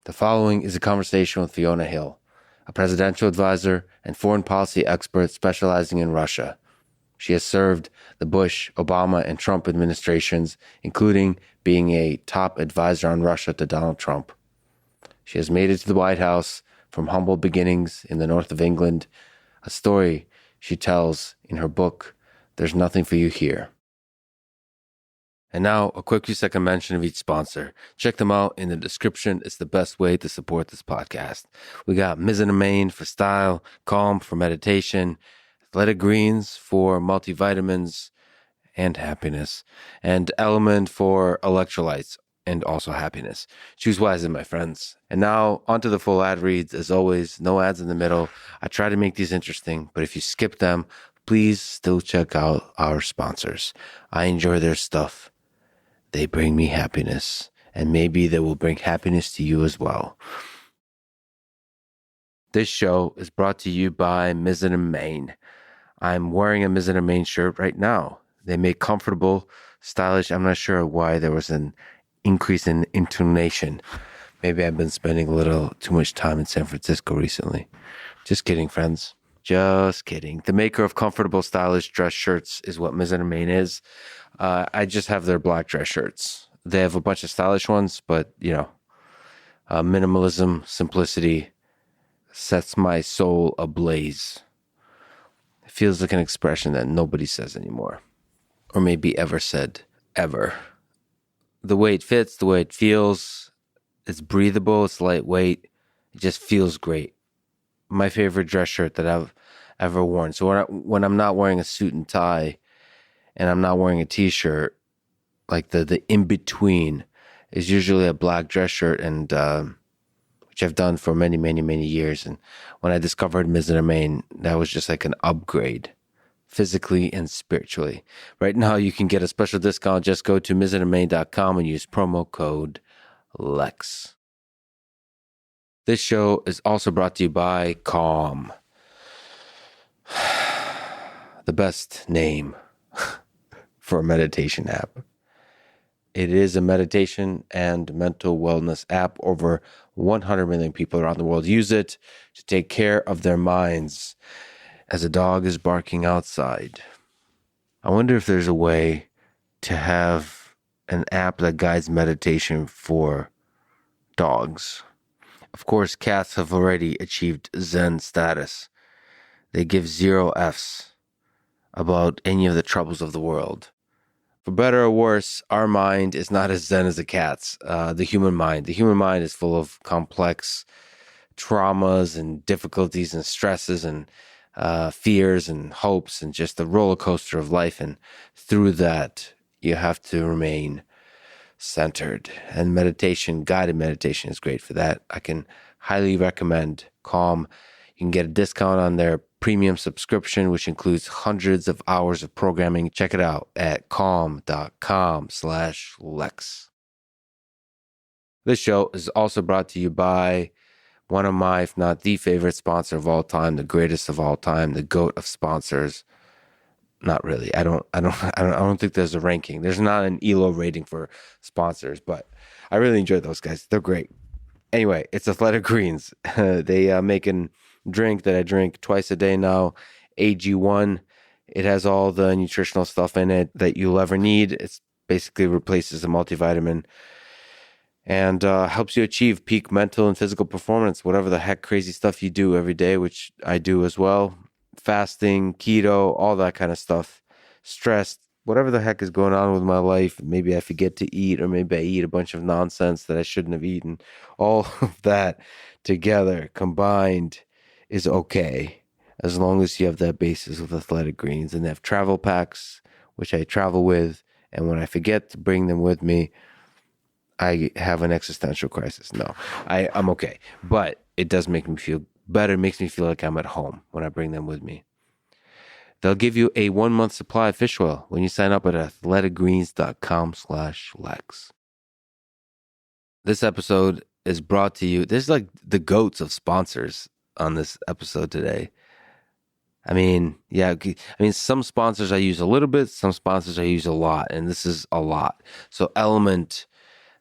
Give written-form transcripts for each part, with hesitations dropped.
The following is a conversation with Fiona Hill, a presidential advisor and foreign policy expert specializing in Russia. She has served the Bush, Obama, and Trump administrations, including being a top advisor on Russia to Donald Trump. She has made it to the White House from humble beginnings in the north of England, a story she tells in her book, There's Nothing for You Here. And now, a quick few-second mention of each sponsor. Check them out in the description. It's the best way to support this podcast. We got Mizanamane for style, Calm for meditation, Athletic Greens for multivitamins and happiness, and Element for electrolytes and also happiness. Choose wisely, my friends. And now, onto the full ad reads. As always, no ads in the middle. I try to make these interesting, but if you skip them, please still check out our sponsors. I enjoy their stuff. They bring me happiness, and maybe they will bring happiness to you as well. This show is brought to you by Mizanamane. I'm wearing a Mizanamane shirt right now. They make comfortable, stylish. I'm not sure why there was an increase in intonation. Maybe I've been spending a little too much time in San Francisco recently. Just kidding, friends. Just kidding. The maker of comfortable, stylish dress shirts is what Mizanamane is. I just have their black dress shirts. They have a bunch of stylish ones, but, minimalism, simplicity sets my soul ablaze. It feels like an expression that nobody says anymore, or maybe ever said, ever. The way it fits, the way it feels, it's breathable, it's lightweight, it just feels great. My favorite dress shirt that I've ever worn. So when I'm not wearing a suit and tie and I'm not wearing a t-shirt, like the in-between is usually a black dress shirt, and which I've done for many, many, many years. And when I discovered Mizanamane, that was just like an upgrade, physically and spiritually. Right now, you can get a special discount. Just go to Mizanamane.com and use promo code LEX. This show is also brought to you by Calm. The best name for a meditation app. It is a meditation and mental wellness app. Over 100 million people around the world use it to take care of their minds as a dog is barking outside. I wonder if there's a way to have an app that guides meditation for dogs. Of course, cats have already achieved Zen status. They give 0 Fs about any of the troubles of the world. For better or worse, our mind is not as zen as a cat's. The human mind. The human mind is full of complex traumas and difficulties and stresses and fears and hopes and just the roller coaster of life. And through that, you have to remain centered. And meditation, guided meditation, is great for that. I can highly recommend Calm. You can get a discount on their premium subscription, which includes hundreds of hours of programming. Check it out at calm.com/Lex. This show is also brought to you by one of my, if not the favorite sponsor of all time, the greatest of all time, the GOAT of sponsors. Not really. I don't think there's a ranking. There's not an ELO rating for sponsors, but I really enjoy those guys. They're great. Anyway, it's Athletic Greens. They make a drink that I drink twice a day now, AG1. It has all the nutritional stuff in it that you'll ever need. It basically replaces a multivitamin and helps you achieve peak mental and physical performance, whatever the heck crazy stuff you do every day, which I do as well. Fasting, keto, all that kind of stuff. Stressed, whatever the heck is going on with my life. Maybe I forget to eat, or maybe I eat a bunch of nonsense that I shouldn't have eaten. All of that together, combined, is okay, as long as you have that basis of Athletic Greens. And they have travel packs, which I travel with, and when I forget to bring them with me, I have an existential crisis. No, I'm okay. But it does make me feel better. It makes me feel like I'm at home when I bring them with me. They'll give you a 1-month supply of fish oil when you sign up at athleticgreens.com/Lex. This episode is brought to you. There's like the goats of sponsors on this episode today. Some sponsors I use a little bit, some sponsors I use a lot, and this is a lot. So Element,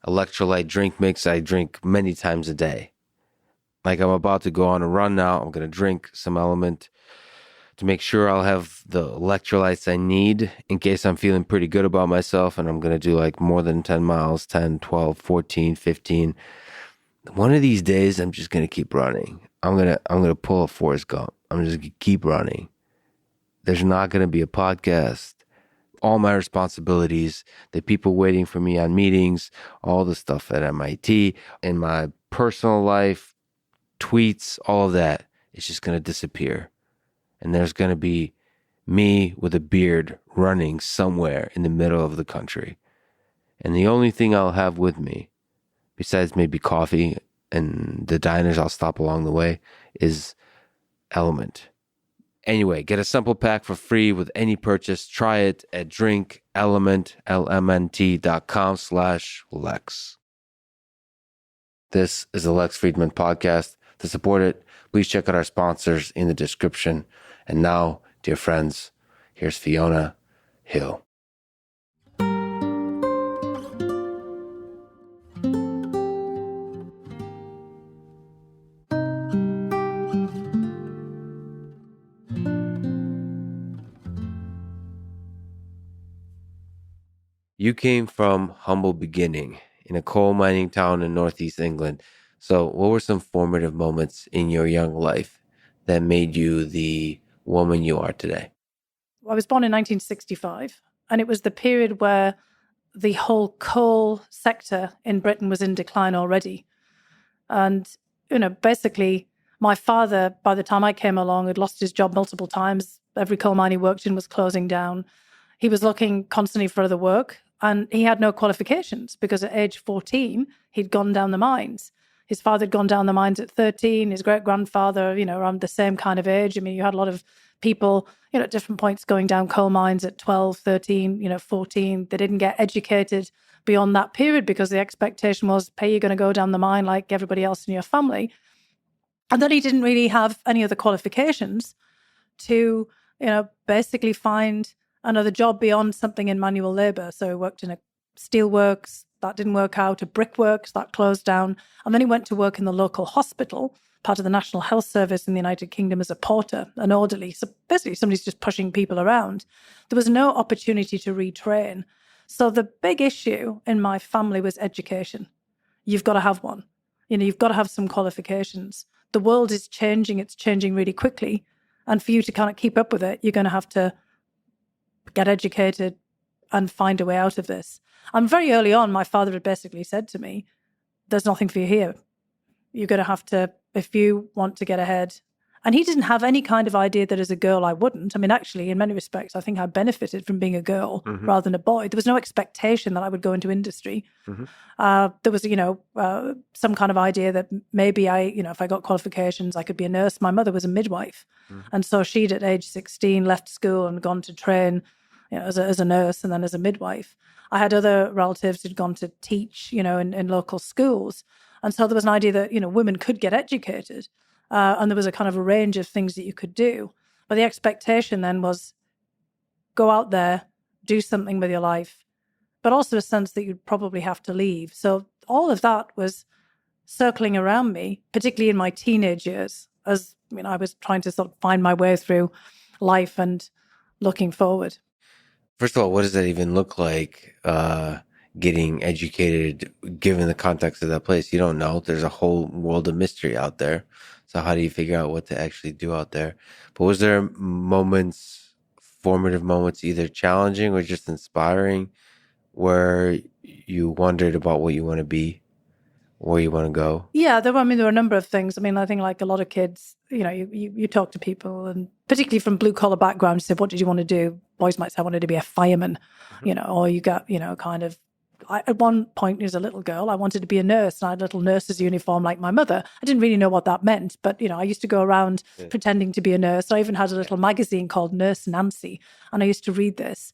electrolyte drink mix I drink many times a day. Like I'm about to go on a run now. I'm going to drink some Element to make sure I'll have the electrolytes I need in case I'm feeling pretty good about myself and I'm going to do like more than 10 miles, 10, 12, 14, 15. One of these days, I'm just going to keep running. I'm going to pull a Forrest Gump. I'm just going to keep running. There's not going to be a podcast. All my responsibilities, the people waiting for me on meetings, all the stuff at MIT, in my personal life, tweets, all of that, it's just going to disappear. And there's going to be me with a beard running somewhere in the middle of the country. And the only thing I'll have with me, besides maybe coffee and the diners I'll stop along the way, is Element. Anyway, get a sample pack for free with any purchase. Try it at drinkelement.com/Lex. This is the Lex Friedman podcast. To support it, please check out our sponsors in the description. And now, dear friends, here's Fiona Hill. You came from humble beginning in a coal mining town in Northeast England. So what were some formative moments in your young life that made you the woman you are today? I was born in 1965, and it was the period where the whole coal sector in Britain was in decline already. And, basically, my father, by the time I came along, had lost his job multiple times. Every coal mine he worked in was closing down. He was looking constantly for other work, and he had no qualifications because at age 14, he'd gone down the mines. His father had gone down the mines at 13, his great-grandfather, around the same kind of age. I mean, you had a lot of people, at different points going down coal mines at 12, 13, 14. They didn't get educated beyond that period because the expectation was, hey, you're going to go down the mine like everybody else in your family. And then he didn't really have any other qualifications to, basically find another job beyond something in manual labor. So he worked in a steelworks, that didn't work out, a brickworks, that closed down. And then he went to work in the local hospital, part of the National Health Service in the United Kingdom, as a porter, an orderly. So basically somebody's just pushing people around. There was no opportunity to retrain. So the big issue in my family was education. You've got to have one. You've got to have some qualifications. The world is changing. It's changing really quickly. And for you to kind of keep up with it, you're going to have to get educated and find a way out of this. And very early on, my father had basically said to me, there's nothing for you here. You're going to have to, if you want to get ahead. And he didn't have any kind of idea that as a girl I wouldn't. I mean, actually, in many respects, I think I benefited from being a girl rather than a boy. There was no expectation that I would go into industry. There was, some kind of idea that maybe if I got qualifications, I could be a nurse. My mother was a midwife. And so she'd, at age 16, left school and gone to train as a nurse and then as a midwife. I had other relatives who'd gone to teach, in local schools. And so there was an idea that, women could get educated. And there was a kind of a range of things that you could do. But the expectation then was go out there, do something with your life, but also a sense that you'd probably have to leave. So all of that was circling around me, particularly in my teenage years, as I was trying to sort of find my way through life and looking forward. First of all, what does that even look like, getting educated, given the context of that place? You don't know. There's a whole world of mystery out there. So how do you figure out what to actually do out there? But was there moments, formative moments, either challenging or just inspiring, where you wondered about what you want to be, where you want to go? Yeah, there were a number of things. I think like a lot of kids, you talk to people, and particularly from blue collar backgrounds, you say, what did you want to do? Boys might say, I wanted to be a fireman, or you got, kind of, at one point as a little girl, I wanted to be a nurse, and I had a little nurse's uniform like my mother. I didn't really know what that meant, but, I used to go around pretending to be a nurse. I even had a little magazine called Nurse Nancy, and I used to read this.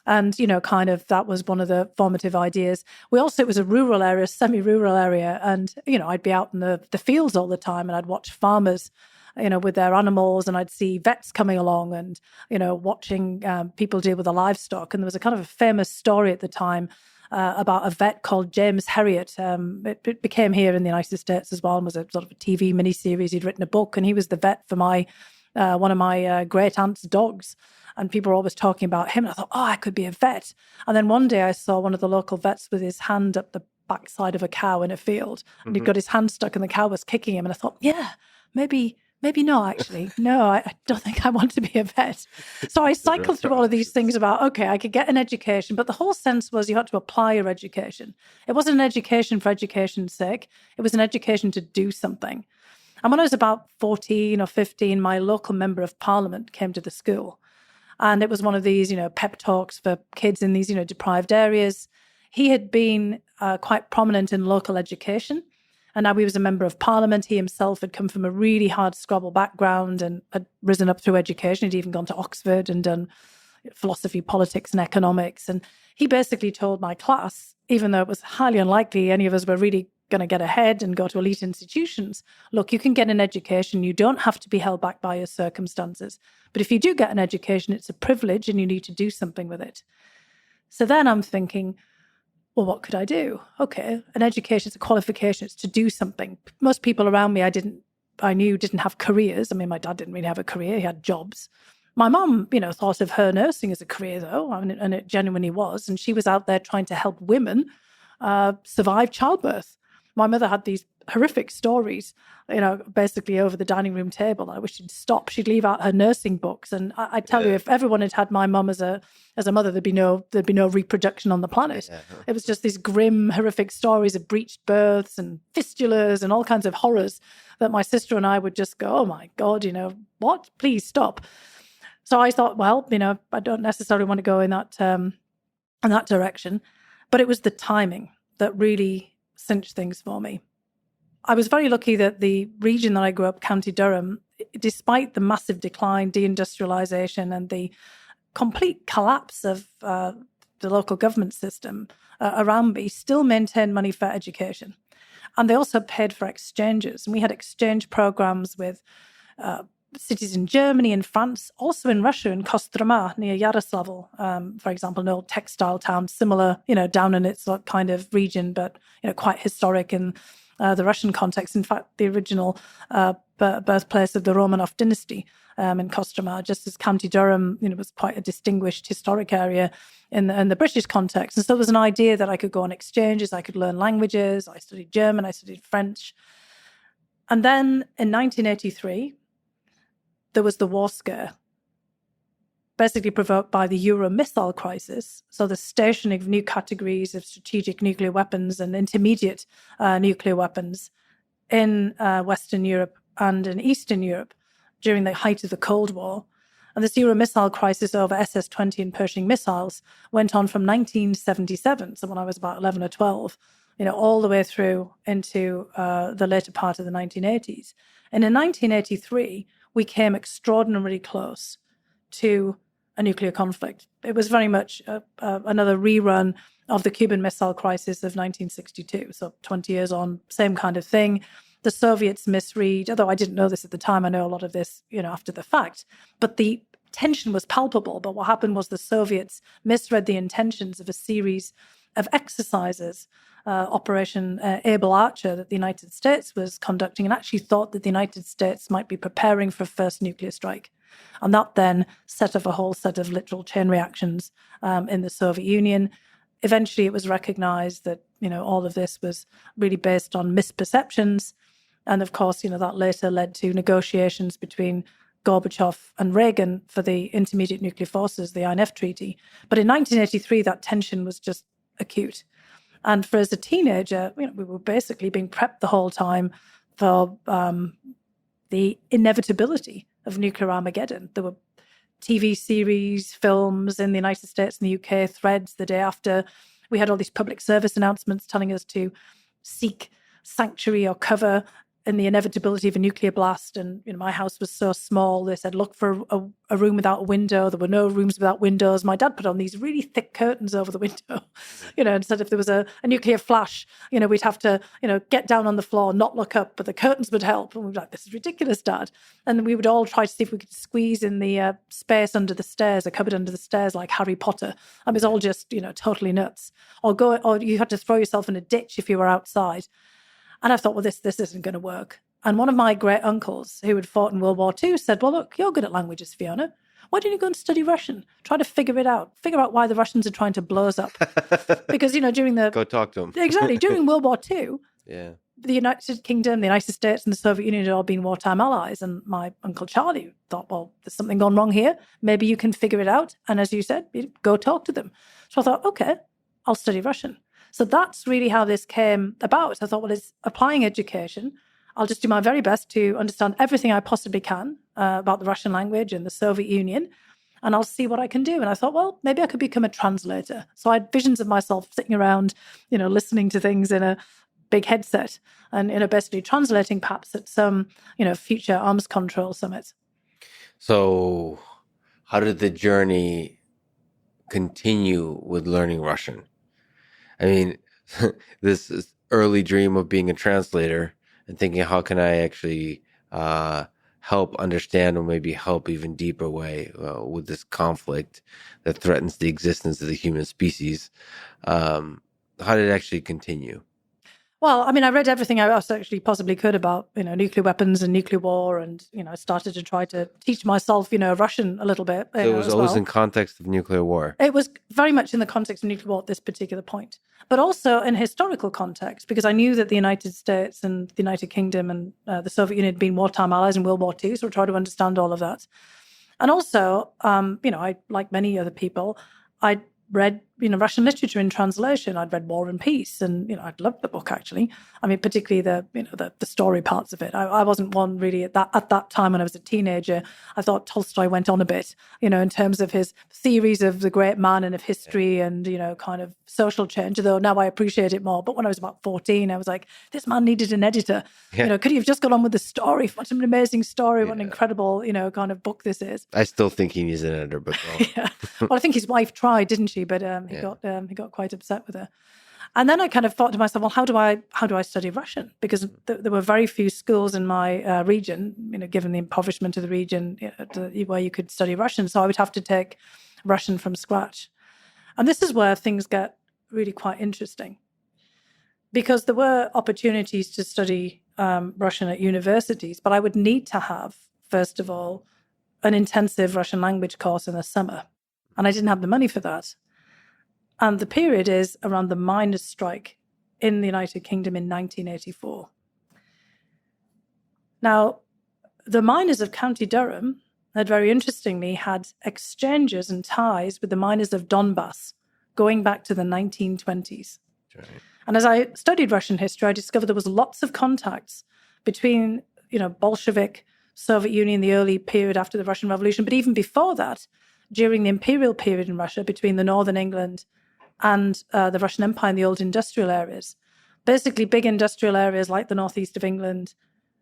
And, kind of that was one of the formative ideas. It was a rural area, semi-rural area. And, I'd be out in the fields all the time, and I'd watch farmers, with their animals, and I'd see vets coming along and, watching people deal with the livestock. And there was a kind of a famous story at the time about a vet called James Herriot. It became here in the United States as well and was a sort of a TV miniseries. He'd written a book, and he was the vet for one of my great aunt's dogs. And people were always talking about him. And I thought, oh, I could be a vet. And then one day I saw one of the local vets with his hand up the backside of a cow in a field, and he'd got his hand stuck and the cow was kicking him. And I thought, yeah, maybe not actually. No, I don't think I want to be a vet. So I cycled through all of these things about, okay, I could get an education, but the whole sense was you had to apply your education. It wasn't an education for education's sake. It was an education to do something. And when I was about 14 or 15, my local member of parliament came to the school. And it was one of these, pep talks for kids in these, deprived areas. He had been quite prominent in local education. And now he was a member of parliament. He himself had come from a really hard scrabble background and had risen up through education. He'd even gone to Oxford and done philosophy, politics, and economics. And he basically told my class, even though it was highly unlikely any of us were really going to get ahead and go to elite institutions, look, you can get an education. You don't have to be held back by your circumstances. But if you do get an education, it's a privilege and you need to do something with it. So then I'm thinking, well, what could I do? Okay, an education is a qualification. It's to do something. Most people around me I knew didn't have careers. I mean, my dad didn't really have a career. He had jobs. My mum, thought of her nursing as a career, though, and it genuinely was. And she was out there trying to help women survive childbirth. My mother had these horrific stories, basically over the dining room table. I wish she'd stop. She'd leave out her nursing books. And I tell you, if everyone had my mum as a mother, there'd be no reproduction on the planet. Yeah. It was just these grim, horrific stories of breached births and fistulas and all kinds of horrors that my sister and I would just go, oh my God, what? Please stop. So I thought, well, I don't necessarily want to go in that direction. But it was the timing that really cinched things for me. I was very lucky that the region that I grew up, County Durham, despite the massive decline, deindustrialisation, and the complete collapse of the local government system around me, still maintained money for education. And they also paid for exchanges. And we had exchange programs with cities in Germany and France, also in Russia, in Kostroma, near Yaroslavl, for example, an old textile town, similar, down in its kind of region, but, quite historic in the Russian context. In fact, the original birthplace of the Romanov dynasty in Kostroma, just as County Durham, was quite a distinguished historic area in the British context. And so there was an idea that I could go on exchanges, I could learn languages. I studied German, I studied French. And then in 1983, there was the war scare, basically provoked by the Euro missile crisis. So the stationing of new categories of strategic nuclear weapons and intermediate nuclear weapons in Western Europe and in Eastern Europe during the height of the Cold War. And this Euro missile crisis over SS-20 and Pershing missiles went on from 1977, so when I was about 11 or 12, all the way through into the later part of the 1980s. And in 1983, we came extraordinarily close to a nuclear conflict. It was very much another rerun of the Cuban Missile Crisis of 1962. So 20 years on, same kind of thing. The Soviets misread, although I didn't know this at the time, I know a lot of this, after the fact, but the tension was palpable. But what happened was the Soviets misread the intentions of a series of exercises, Operation Able Archer, that the United States was conducting, and actually thought that the United States might be preparing for a first nuclear strike. And that then set off a whole set of literal chain reactions in the Soviet Union. Eventually, it was recognized that, all of this was really based on misperceptions. And of course, that later led to negotiations between Gorbachev and Reagan for the Intermediate Nuclear Forces, the INF Treaty. But in 1983, that tension was just acute. And for as a teenager, we were basically being prepped the whole time for the inevitability of nuclear Armageddon. There were TV series, films in the United States and the UK, threads the day after. We had all these public service announcements telling us to seek sanctuary or cover in the inevitability of a nuclear blast. And, my house was so small. They said, look for a room without a window. There were no rooms without windows. My dad put on these really thick curtains over the window, and said if there was a nuclear flash, we'd have to, get down on the floor, not look up, but the curtains would help. And we were like, this is ridiculous, Dad. And we would all try to see if we could squeeze in the space under the stairs, a cupboard under the stairs, like Harry Potter. It was all just, totally nuts. Or you had to throw yourself in a ditch if you were outside. And I thought, well, this isn't going to work. And one of my great uncles who had fought in World War II said, well, look, you're good at languages, Fiona. Why don't you go and study Russian? Try to figure it out. Figure out why the Russians are trying to blow us up. Because, during the... Go talk to them. Exactly. During World War II, yeah, the United Kingdom, the United States and the Soviet Union had all been wartime allies. And my Uncle Charlie thought, well, there's something gone wrong here. Maybe you can figure it out. And as you said, go talk to them. So I thought, okay, I'll study Russian. So that's really how this came about. I thought, well, it's applying education. I'll just do my very best to understand everything I possibly can about the Russian language and the Soviet Union, and I'll see what I can do. And I thought, well, maybe I could become a translator. So I had visions of myself sitting around, listening to things in a big headset and, basically translating perhaps at some, future arms control summit. So how did the journey continue with learning Russian? I mean, this is early dream of being a translator and thinking, how can I actually help understand or maybe help even deeper way with this conflict that threatens the existence of the human species? How did it actually continue? Well, I read everything I actually possibly could about, nuclear weapons and nuclear war. And, I started to try to teach myself, Russian a little bit. So it was always in context of nuclear war. It was very much in the context of nuclear war at this particular point, but also in historical context, because I knew that the United States and the United Kingdom and the Soviet Union had been wartime allies in World War II. So I tried to understand all of that. And also, I, like many other people, I read, Russian literature in translation. I'd read War and Peace, and, I'd loved the book, actually. Particularly the story parts of it. I wasn't one really at that time when I was a teenager. I thought Tolstoy went on a bit, in terms of his theories of the great man and of history and, kind of social change, though now I appreciate it more. But when I was about 14, I was like, this man needed an editor. Yeah. Could he have just got on with the story? What an amazing story. What an incredible, kind of book this is. I still think he needs an editor, but yeah. Well, I think his wife tried, didn't she? But he got quite upset with her. And then I kind of thought to myself, well, how do I study Russian? Because there were very few schools in my region, given the impoverishment of the region, where you could study Russian. So I would have to take Russian from scratch. And this is where things get really quite interesting, because there were opportunities to study Russian at universities, but I would need to have, first of all, an intensive Russian language course in the summer. And I didn't have the money for that. And the period is around the miners' strike in the United Kingdom in 1984. Now, the miners of County Durham had, very interestingly, had exchanges and ties with the miners of Donbas going back to the 1920s. Right. And as I studied Russian history, I discovered there was lots of contacts between, Bolshevik, Soviet Union, the early period after the Russian Revolution, but even before that, during the imperial period in Russia, between the northern England and the Russian Empire in the old industrial areas. Basically, big industrial areas like the northeast of England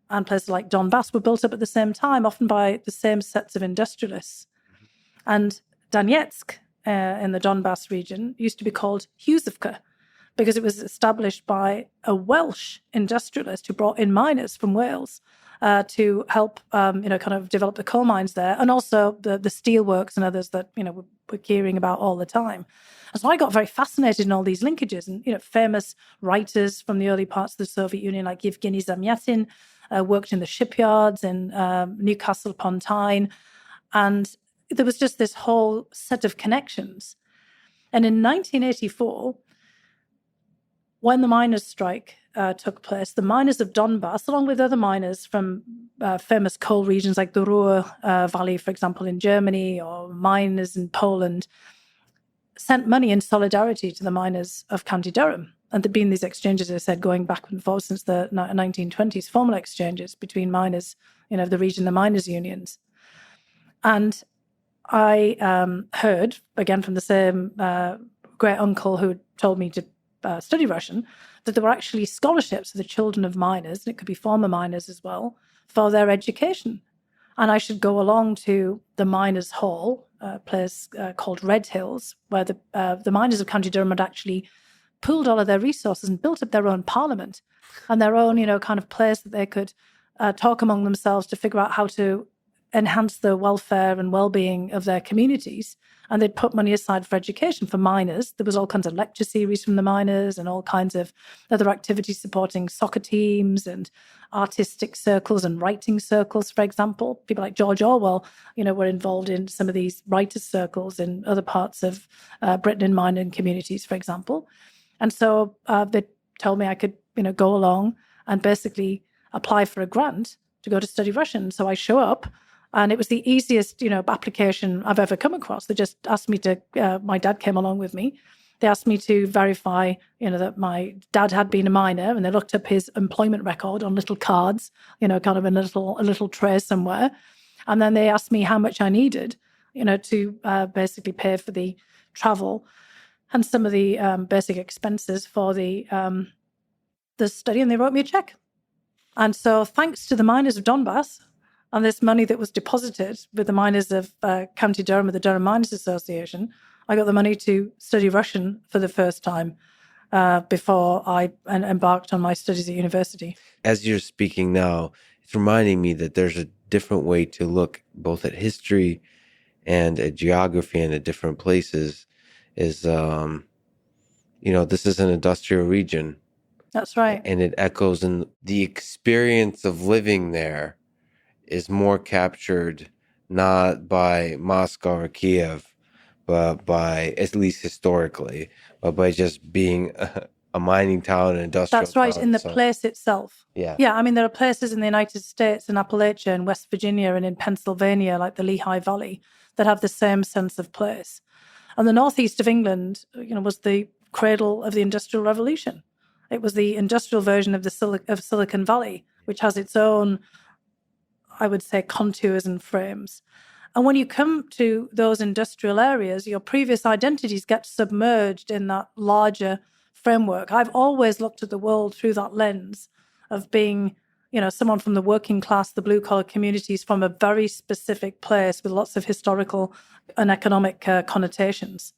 and places like Donbas were built up at the same time, often by the same sets of industrialists. And Donetsk in the Donbas region used to be called Husivka, because it was established by a Welsh industrialist who brought in miners from Wales to help, kind of develop the coal mines there, and also the steelworks and others that, we're hearing about all the time. And so I got very fascinated in all these linkages, and, famous writers from the early parts of the Soviet Union, like Yevgeny Zamyatin, worked in the shipyards in Newcastle upon Tyne. And there was just this whole set of connections. And in 1984, when the miners' strike took place, the miners of Donbas, along with other miners from famous coal regions like the Ruhr Valley, for example, in Germany, or miners in Poland, sent money in solidarity to the miners of County Durham. And there'd been these exchanges, as I said, going back and forth since the 1920s, formal exchanges between miners, the region, the miners' unions. And I heard, again, from the same great uncle who told me to study Russian, that there were actually scholarships for the children of miners, and it could be former miners as well, for their education. And I should go along to the Miners' Hall, a place called Red Hills, where the miners of County Durham had actually pooled all of their resources and built up their own parliament and their own, kind of place that they could talk among themselves to figure out how to enhance the welfare and well-being of their communities. And they'd put money aside for education for miners. There was all kinds of lecture series from the miners and all kinds of other activities supporting soccer teams and artistic circles and writing circles, for example. People like George Orwell, were involved in some of these writers' circles in other parts of Britain in mining communities, for example. And so they told me I could, go along and basically apply for a grant to go to study Russian. So I show up. And it was the easiest, application I've ever come across. They just asked me to, my dad came along with me. They asked me to verify, that my dad had been a miner, and they looked up his employment record on little cards, kind of in a little tray somewhere. And then they asked me how much I needed, to basically pay for the travel and some of the basic expenses for the study. And they wrote me a check. And so thanks to the miners of Donbas, and this money that was deposited with the miners of County Durham, with the Durham Miners Association, I got the money to study Russian for the first time before I embarked on my studies at university. As you're speaking now, it's reminding me that there's a different way to look both at history and at geography and at different places. Is, this is an industrial region. That's right. And it echoes in the experience of living there is more captured not by Moscow or Kiev, but by, at least historically, but by just being a mining town, an industrial town. That's right, in the place itself. Yeah. Yeah, I mean, there are places in the United States, in Appalachia, in West Virginia, and in Pennsylvania, like the Lehigh Valley, that have the same sense of place. And the northeast of England, was the cradle of the Industrial Revolution. It was the industrial version of of Silicon Valley, which has its own, I would say, contours and frames. And when you come to those industrial areas, your previous identities get submerged in that larger framework. I've always looked at the world through that lens of being, someone from the working class, the blue-collar communities, from a very specific place with lots of historical and economic connotations.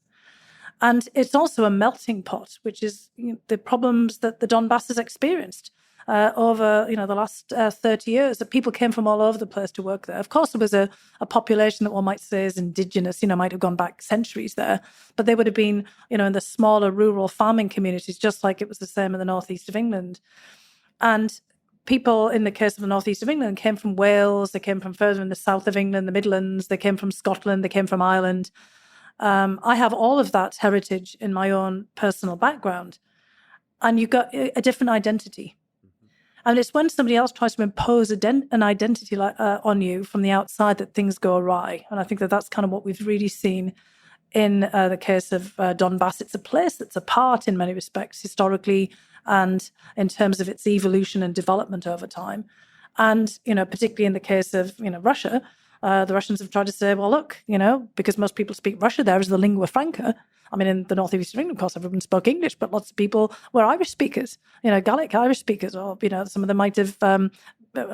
And it's also a melting pot, which is the problems that the Donbas has experienced. Over the last 30 years, that people came from all over the place to work there. Of course, there was a population that one might say is indigenous, might have gone back centuries there, but they would have been, in the smaller rural farming communities, just like it was the same in the northeast of England. And people, in the case of the northeast of England, came from Wales, they came from further in the south of England, the Midlands, they came from Scotland, they came from Ireland. I have all of that heritage in my own personal background, and you've got a different identity. And it's when somebody else tries to impose an identity on you from the outside that things go awry. And I think that that's kind of what we've really seen in the case of Donbas. It's a place that's apart in many respects, historically, and in terms of its evolution and development over time. And, particularly in the case of, Russia, the Russians have tried to say, well, look, because most people speak Russia there as the lingua franca. I mean, in the northeast of England, of course, everyone spoke English, but lots of people were Irish speakers, Gaelic Irish speakers, or, some of them might have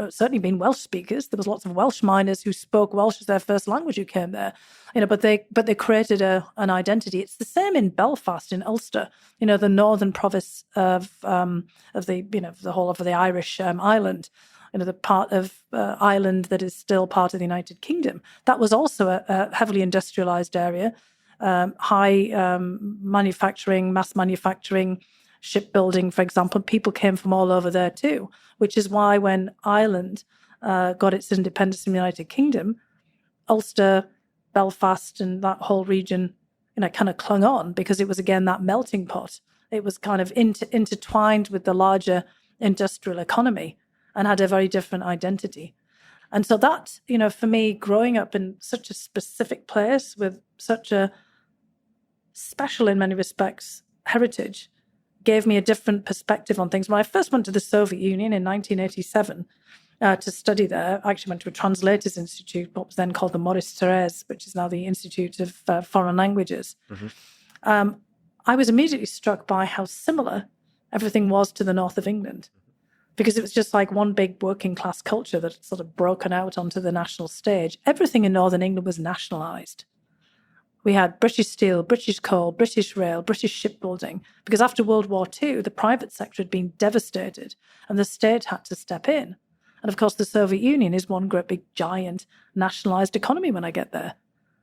certainly been Welsh speakers. There was lots of Welsh miners who spoke Welsh as their first language who came there, but they created an identity. It's the same in Belfast, in Ulster, the northern province of the whole of the Irish island. The part of Ireland that is still part of the United Kingdom. That was also a heavily industrialized area, high manufacturing, mass manufacturing, shipbuilding, for example. People came from all over there too, which is why when Ireland got its independence from the United Kingdom, Ulster, Belfast, and that whole region, kind of clung on, because it was, again, that melting pot. It was kind of intertwined with the larger industrial economy and had a very different identity. And so that, for me, growing up in such a specific place with such a special, in many respects, heritage, gave me a different perspective on things. When I first went to the Soviet Union in 1987 to study there, I actually went to a translators institute, what was then called the Maurice Thérèse, which is now the Institute of Foreign Languages. Mm-hmm. I was immediately struck by how similar everything was to the north of England, because it was just like one big working class culture that had sort of broken out onto the national stage. Everything in Northern England was nationalised. We had British steel, British coal, British rail, British shipbuilding, because after World War II, the private sector had been devastated and the state had to step in. And of course, the Soviet Union is one great big giant nationalised economy when I get there.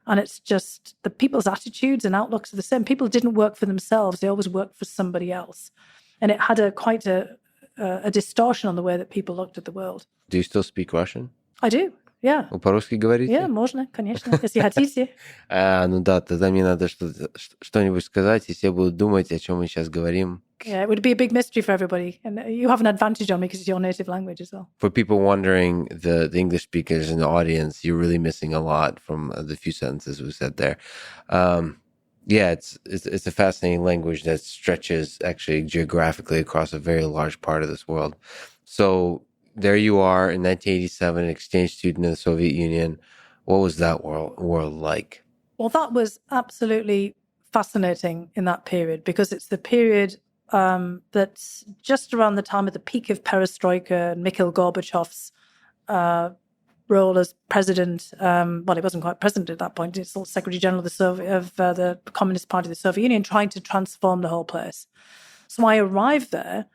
And it's just the people's attitudes and outlooks are the same. People didn't work for themselves. They always worked for somebody else. And it had quite a distortion on the way that people looked at the world. Do you still speak Russian? I do, yeah. Вы по-русски говорите? Yeah, можно, конечно, если хотите. Ну да, тогда мне надо что-нибудь сказать, и все будут думать, о чем мы сейчас говорим. Yeah, it would be a big mystery for everybody. And you have an advantage on me because it's your native language as well. For people wondering, the English speakers in the audience, you're really missing a lot from the few sentences we said there. Yeah, it's a fascinating language that stretches actually geographically across a very large part of this world. So there you are in 1987, an exchange student in the Soviet Union. What was that world like? Well, that was absolutely fascinating in that period, because it's the period that's just around the time of the peak of perestroika and Mikhail Gorbachev's role as president. Well, he wasn't quite president at that point. He's still Secretary General of the Communist Party of the Soviet Union, trying to transform the whole place. So I arrived there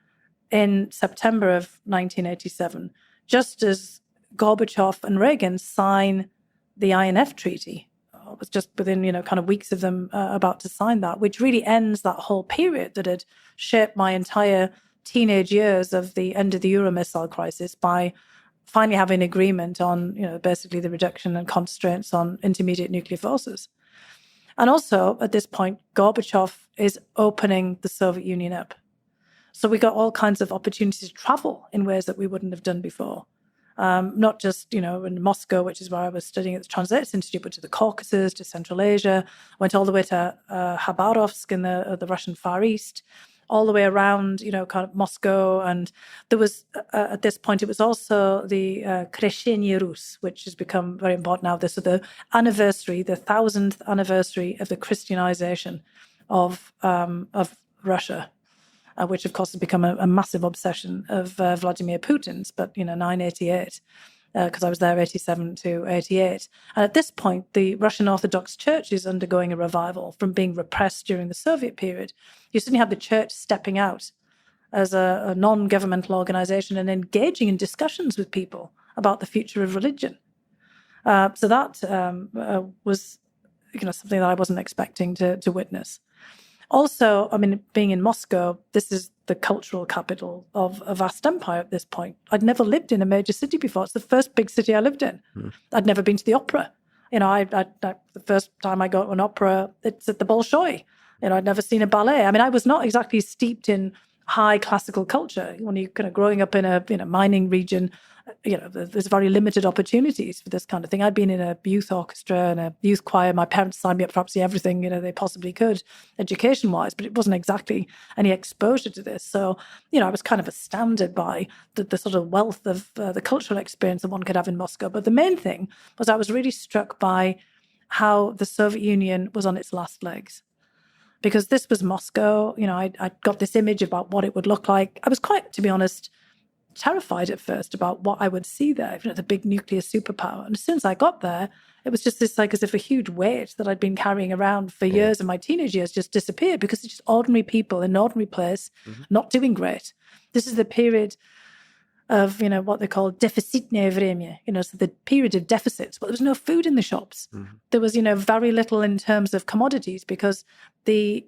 in September of 1987, just as Gorbachev and Reagan sign the INF Treaty. It was just within, kind of weeks of them about to sign that, which really ends that whole period that had shaped my entire teenage years of the end of the Euromissile crisis by finally having agreement on, basically the reduction and constraints on intermediate nuclear forces. And also, at this point, Gorbachev is opening the Soviet Union up. So we got all kinds of opportunities to travel in ways that we wouldn't have done before. Not just, in Moscow, which is where I was studying at the Translations Institute, but to the Caucasus, to Central Asia, went all the way to Khabarovsk in the Russian Far East, all the way around, kind of Moscow. And there was, at this point, it was also the Kreshenie Rus, which has become very important now. This is the 1000th anniversary of the Christianization of Russia. Which, of course, has become a massive obsession of Vladimir Putin's, but, 988, because I was there 87 to 88. And at this point, the Russian Orthodox Church is undergoing a revival from being repressed during the Soviet period. You suddenly have the church stepping out as a non-governmental organization and engaging in discussions with people about the future of religion. So that was, something that I wasn't expecting to witness. Also, being in Moscow, this is the cultural capital of a vast empire at this point. I'd never lived in a major city before. It's the first big city I lived in. I'd never been to the opera. The first time I go to an opera, it's at the Bolshoi. I'd never seen a ballet. I was not exactly steeped in high classical culture. When you're kind of growing up in a mining region, there's very limited opportunities for this kind of thing. I'd been in a youth orchestra and a youth choir. My parents signed me up for absolutely everything, they possibly could, education-wise, but it wasn't exactly any exposure to this. So, I was kind of astounded by the sort of wealth of the cultural experience that one could have in Moscow. But the main thing was I was really struck by how the Soviet Union was on its last legs. Because this was Moscow, I got this image about what it would look like. I was quite, to be honest, terrified at first about what I would see there, the big nuclear superpower. And as soon as I got there, it was just this as if a huge weight that I'd been carrying around for years in my teenage years just disappeared, because it's just ordinary people in an ordinary place, not doing great. This is the period of, what they call deficitное время, so the period of deficits. But there was no food in the shops. There was, very little in terms of commodities, because the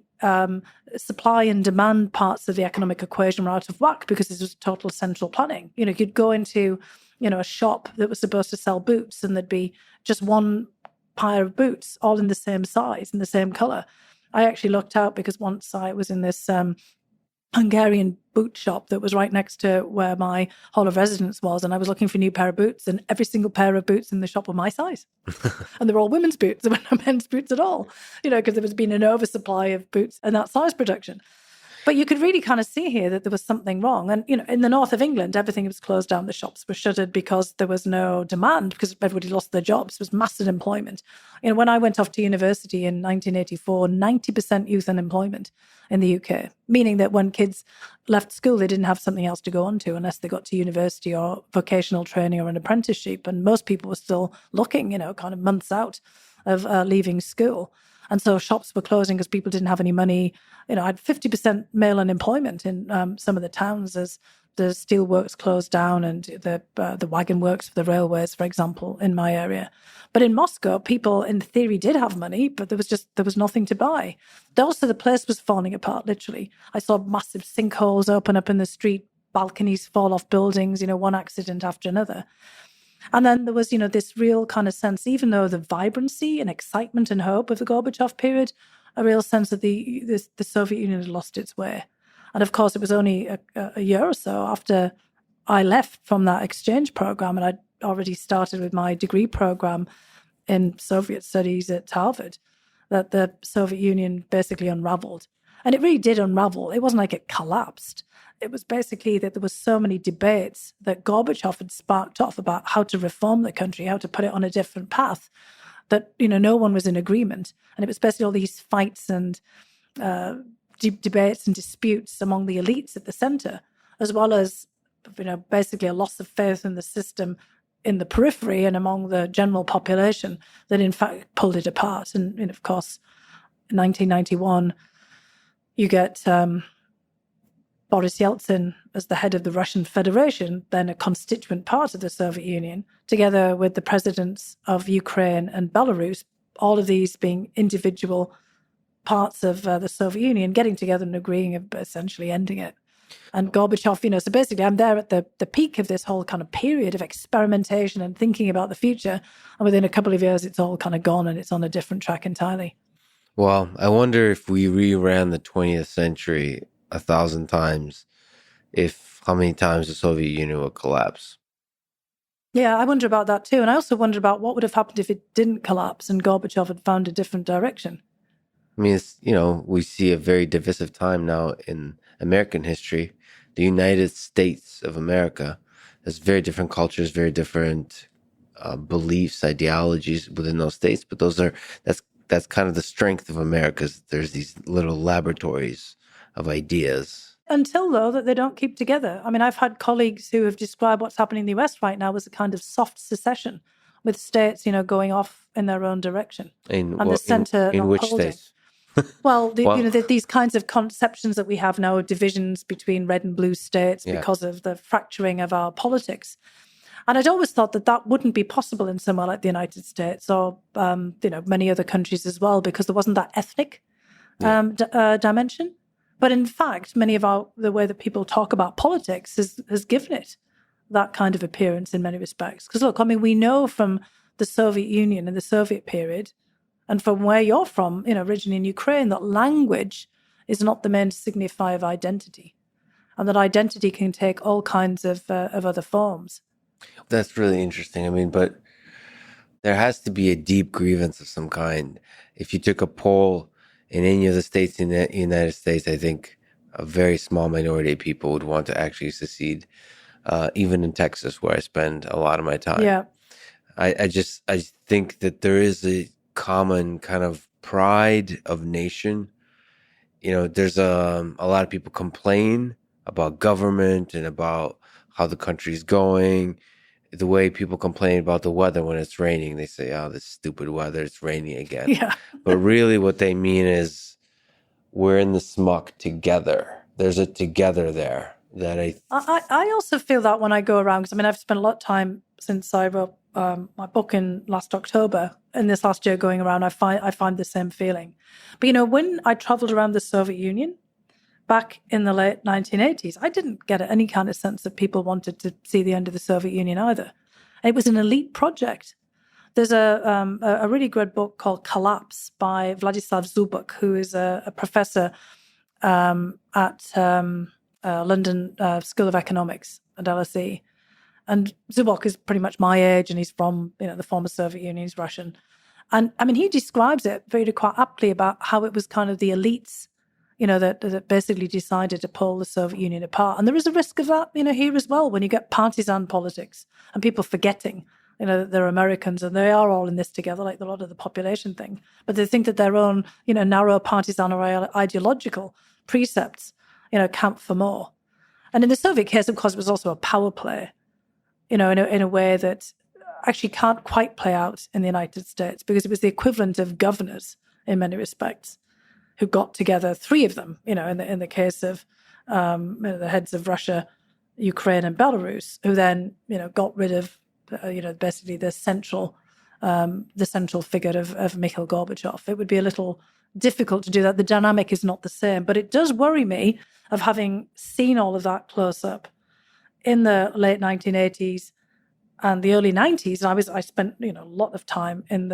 supply and demand parts of the economic equation were out of whack, because this was total central planning. You'd go into, a shop that was supposed to sell boots, and there'd be just one pair of boots, all in the same size and the same color. I actually looked out because once I was in this Hungarian boot shop that was right next to where my hall of residence was, and I was looking for a new pair of boots, and every single pair of boots in the shop were my size. And they were all women's boots. They were no men's boots at all, because there was been an oversupply of boots and that size production. But you could really kind of see here that there was something wrong. And, in the north of England, everything was closed down. The shops were shuttered because there was no demand, because everybody lost their jobs. There was massive employment. When I went off to university in 1984, 90% youth unemployment in the UK, meaning that when kids left school, they didn't have something else to go on to unless they got to university or vocational training or an apprenticeship. And most people were still looking, kind of months out of leaving school. And so shops were closing because people didn't have any money. I had 50% male unemployment in some of the towns as the steelworks closed down and the wagon works for the railways, for example, in my area. But in Moscow, people in theory did have money, but there was nothing to buy. Also, the place was falling apart, literally. I saw massive sinkholes open up in the street, balconies fall off buildings, one accident after another. And then there was, this real kind of sense, even though the vibrancy and excitement and hope of the Gorbachev period, a real sense that the Soviet Union had lost its way. And of course, it was only a year or so after I left from that exchange program, and I'd already started with my degree program in Soviet studies at Harvard, that the Soviet Union basically unraveled. And it really did unravel. It wasn't like it collapsed. It was basically that there was so many debates that Gorbachev had sparked off about how to reform the country, how to put it on a different path, that, no one was in agreement. And it was basically all these fights and debates and disputes among the elites at the center, as well as, basically a loss of faith in the system in the periphery and among the general population that in fact pulled it apart. And of course, in 1991, you get Boris Yeltsin as the head of the Russian Federation, then a constituent part of the Soviet Union, together with the presidents of Ukraine and Belarus, all of these being individual parts of the Soviet Union, getting together and agreeing of essentially ending it. And Gorbachev, so basically I'm there at the peak of this whole kind of period of experimentation and thinking about the future. And within a couple of years, it's all kind of gone and it's on a different track entirely. Well, I wonder if we reran the 20th century 1,000 times, how many times the Soviet Union would collapse. Yeah, I wonder about that too. And I also wonder about what would have happened if it didn't collapse and Gorbachev had found a different direction. I mean, we see a very divisive time now in American history. The United States of America has very different cultures, very different beliefs, ideologies within those states. But that's kind of the strength of America. There's these little laboratories of ideas. Until, though, that they don't keep together. I mean, I've had colleagues who have described what's happening in the US right now as a kind of soft secession, with states, going off in their own direction. And the center in not which holding. states? Well, these kinds of conceptions that we have now of divisions between red and blue states because of the fracturing of our politics. And I'd always thought that wouldn't be possible in somewhere like the United States or, many other countries as well, because there wasn't that ethnic dimension. But in fact, many of the way that people talk about politics has given it that kind of appearance in many respects. Because look, I mean, we know from the Soviet Union and the Soviet period, and from where you're from, originally in Ukraine, that language is not the main signifier of identity, and that identity can take all kinds of other forms. That's really interesting. I mean, but there has to be a deep grievance of some kind. If you took a poll in any of the states in the United States, I think a very small minority of people would want to actually secede, even in Texas, where I spend a lot of my time. Yeah. I think that there is a common kind of pride of nation. There's a lot of people complain about government and about how the country's going. The way people complain about the weather when it's raining, they say, "Oh, this stupid weather, it's raining again." Yeah. But really what they mean is we're in the smuck together. There's a together there that I also feel that when I go around, because I mean, I've spent a lot of time since I wrote my book in last October, and this last year going around, I find the same feeling. But when I traveled around the Soviet Union back in the late 1980s, I didn't get any kind of sense that people wanted to see the end of the Soviet Union either. It was an elite project. There's a really good book called Collapse by Vladislav Zubok, who is a professor at London School of Economics at LSE. And Zubok is pretty much my age, and he's from the former Soviet Union, he's Russian. And I mean, he describes it very quite aptly about how it was kind of the elites that basically decided to pull the Soviet Union apart. And there is a risk of that, here as well, when you get partisan politics and people forgetting, that they're Americans and they are all in this together, like a lot of the population thing. But they think that their own, narrow partisan or ideological precepts, count for more. And in the Soviet case, of course, it was also a power play, in a way that actually can't quite play out in the United States, because it was the equivalent of governors in many respects who got together, three of them, in the case of the heads of Russia, Ukraine, and Belarus, who then, got rid of, basically the central figure of Mikhail Gorbachev. It would be a little difficult to do that. The dynamic is not the same, but it does worry me of having seen all of that close up in the late 1980s and the early 90s. And I spent a lot of time in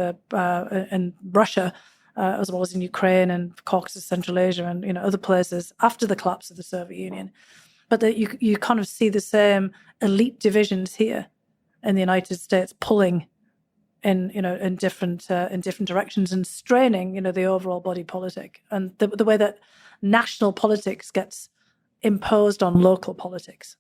Russia, as well as in Ukraine and Caucasus, Central Asia, and other places after the collapse of the Soviet Union. But that you kind of see the same elite divisions here in the United States pulling in different directions and straining the overall body politic, and the way that national politics gets imposed on local politics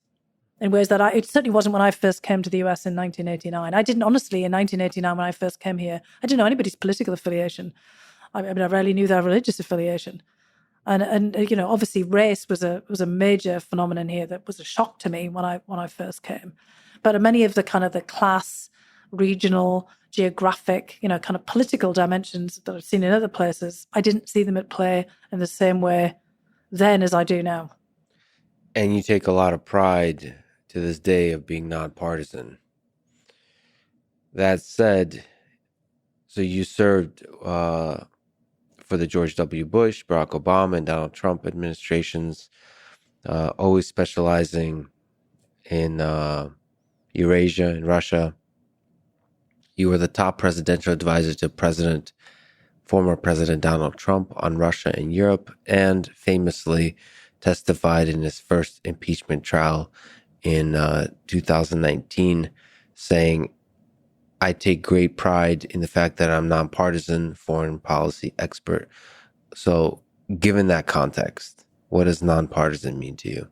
in ways that it certainly wasn't when I first came to the US in 1989. I didn't, honestly, in 1989 when I first came here, I didn't know anybody's political affiliation. I rarely knew their religious affiliation. And obviously race was a major phenomenon here that was a shock to me when I first came. But many of the kind of the class, regional, geographic, kind of political dimensions that I've seen in other places, I didn't see them at play in the same way then as I do now. And you take a lot of pride to this day of being nonpartisan. That said, so you served for the George W. Bush, Barack Obama, and Donald Trump administrations, always specializing in Eurasia and Russia. You were the top presidential advisor to former President Donald Trump on Russia and Europe, and famously testified in his first impeachment trial in 2019, saying, "I take great pride in the fact that I'm nonpartisan foreign policy expert." So given that context, what does nonpartisan mean to you?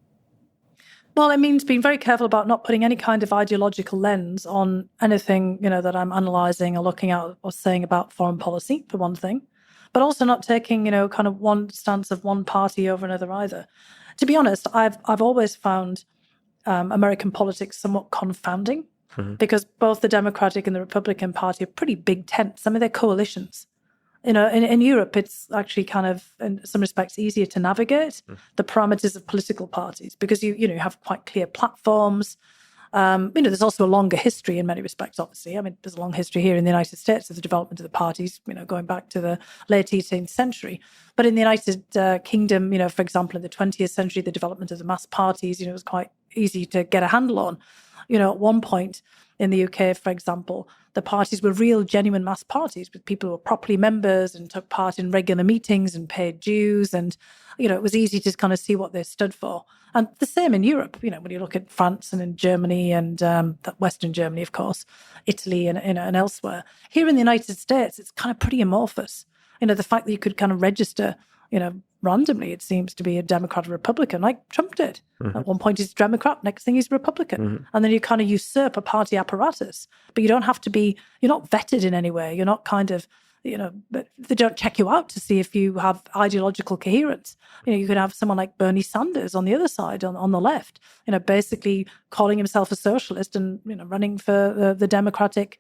Well, it means being very careful about not putting any kind of ideological lens on anything, that I'm analysing or looking at or saying about foreign policy, for one thing, but also not taking, kind of one stance of one party over another either. To be honest, I've always found American politics somewhat confounding, because both the Democratic and the Republican Party are pretty big tents. I mean, they're coalitions. In Europe, it's actually kind of, in some respects, easier to navigate the parameters of political parties, because you have quite clear platforms. There's also a longer history in many respects, obviously. I mean, there's a long history here in the United States of the development of the parties, going back to the late 18th century. But in the United Kingdom, for example, in the 20th century, the development of the mass parties, was quite easy to get a handle on. At one point in the UK, for example, the parties were real, genuine mass parties with people who were properly members and took part in regular meetings and paid dues. And, it was easy to kind of see what they stood for. And the same in Europe, when you look at France and in Germany and Western Germany, of course, Italy and elsewhere. Here in the United States, it's kind of pretty amorphous. The fact that you could kind of register, randomly, it seems to be a Democrat or Republican, like Trump did. At one point he's a Democrat, next thing he's a Republican. And then you kind of usurp a party apparatus. But you don't have to be, you're not vetted in any way. You're not kind of, they don't check you out to see if you have ideological coherence. You could have someone like Bernie Sanders on the other side, on the left, basically calling himself a socialist and, running for the Democratic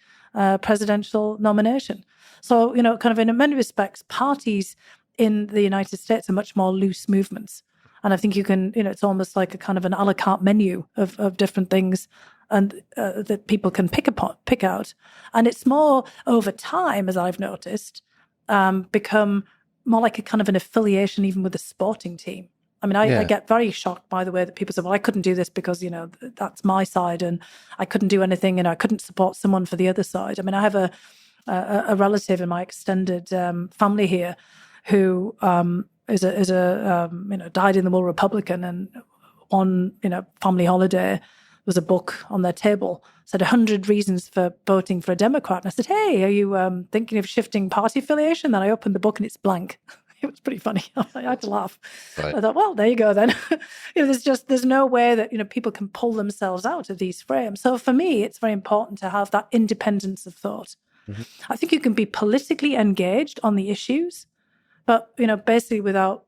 presidential nomination. So, kind of in many respects, parties in the United States are much more loose movements. And I think you can, it's almost like a kind of an a la carte menu of different things and that people can pick out. And it's more over time, as I've noticed, become more like a kind of an affiliation even with a sporting team. I mean, I get very shocked by the way that people say, well, I couldn't do this because, that's my side and I couldn't do anything, I couldn't support someone for the other side. I mean, I have a relative in my extended family here who is a died in the wool Republican, and on family holiday was a book on their table, said 100 reasons for voting for a Democrat. And I said, hey, are you thinking of shifting party affiliation? Then I opened the book and it's blank. It was pretty funny. I had to laugh. Right. I thought, well, there you go then. There's no way that, people can pull themselves out of these frames. So for me, it's very important to have that independence of thought. Mm-hmm. I think you can be politically engaged on the issues, but, basically without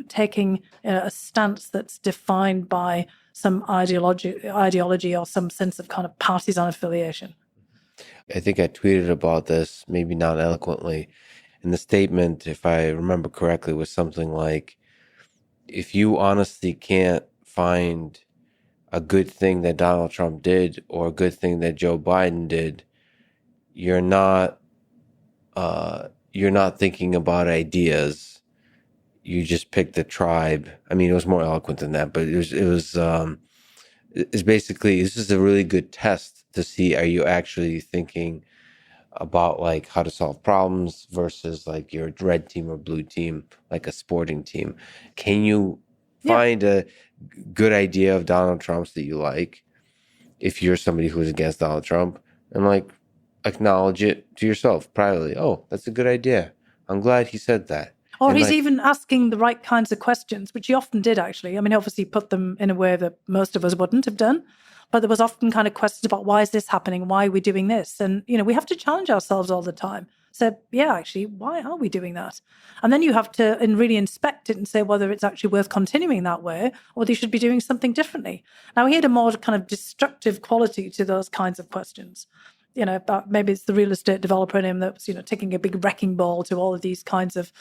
taking a stance that's defined by some ideology or some sense of kind of partisan affiliation. I think I tweeted about this, maybe not eloquently. And the statement, if I remember correctly, was something like, if you honestly can't find a good thing that Donald Trump did or a good thing that Joe Biden did, you're not thinking about ideas. You just picked the tribe. I mean, it was more eloquent than that, but it's basically, this is a really good test to see, are you actually thinking about like how to solve problems versus like your red team or blue team, like a sporting team. Can you find a good idea of Donald Trump's that you like if you're somebody who's against Donald Trump, and like acknowledge it to yourself privately? Oh, that's a good idea. I'm glad he said that. Or And he's like, even asking the right kinds of questions, which he often did, actually. I mean, obviously put them in a way that most of us wouldn't have done. But there was often kind of questions about, why is this happening? Why are we doing this? And, we have to challenge ourselves all the time. So, yeah, actually, why are we doing that? And then you have to really inspect it and say whether it's actually worth continuing that way or whether you should be doing something differently. Now, he had a more kind of destructive quality to those kinds of questions. But maybe it's the real estate developer in him that was, taking a big wrecking ball to all of these kinds of,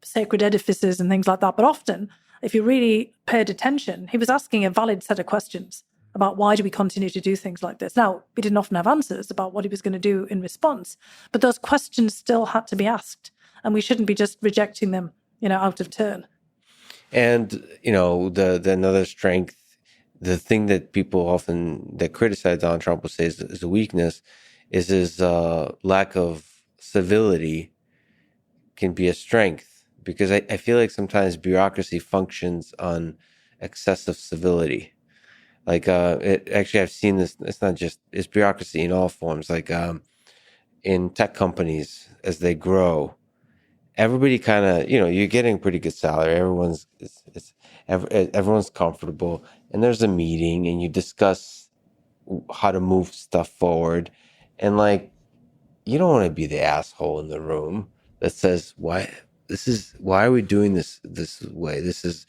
sacred edifices and things like that. But often, if you really paid attention, he was asking a valid set of questions about why do we continue to do things like this. Now, we didn't often have answers about what he was going to do in response, but those questions still had to be asked, and we shouldn't be just rejecting them, out of turn. and the another strength, the thing that people often that criticize Donald Trump will say is a weakness, is his lack of civility can be a strength, because I feel like sometimes bureaucracy functions on excessive civility. Like actually, I've seen this. It's bureaucracy in all forms. Like in tech companies, as they grow, everybody kind of, you're getting pretty good salary. Everyone's comfortable, and there's a meeting, and you discuss how to move stuff forward, and like, you don't want to be the asshole in the room that says, why are we doing this way? This is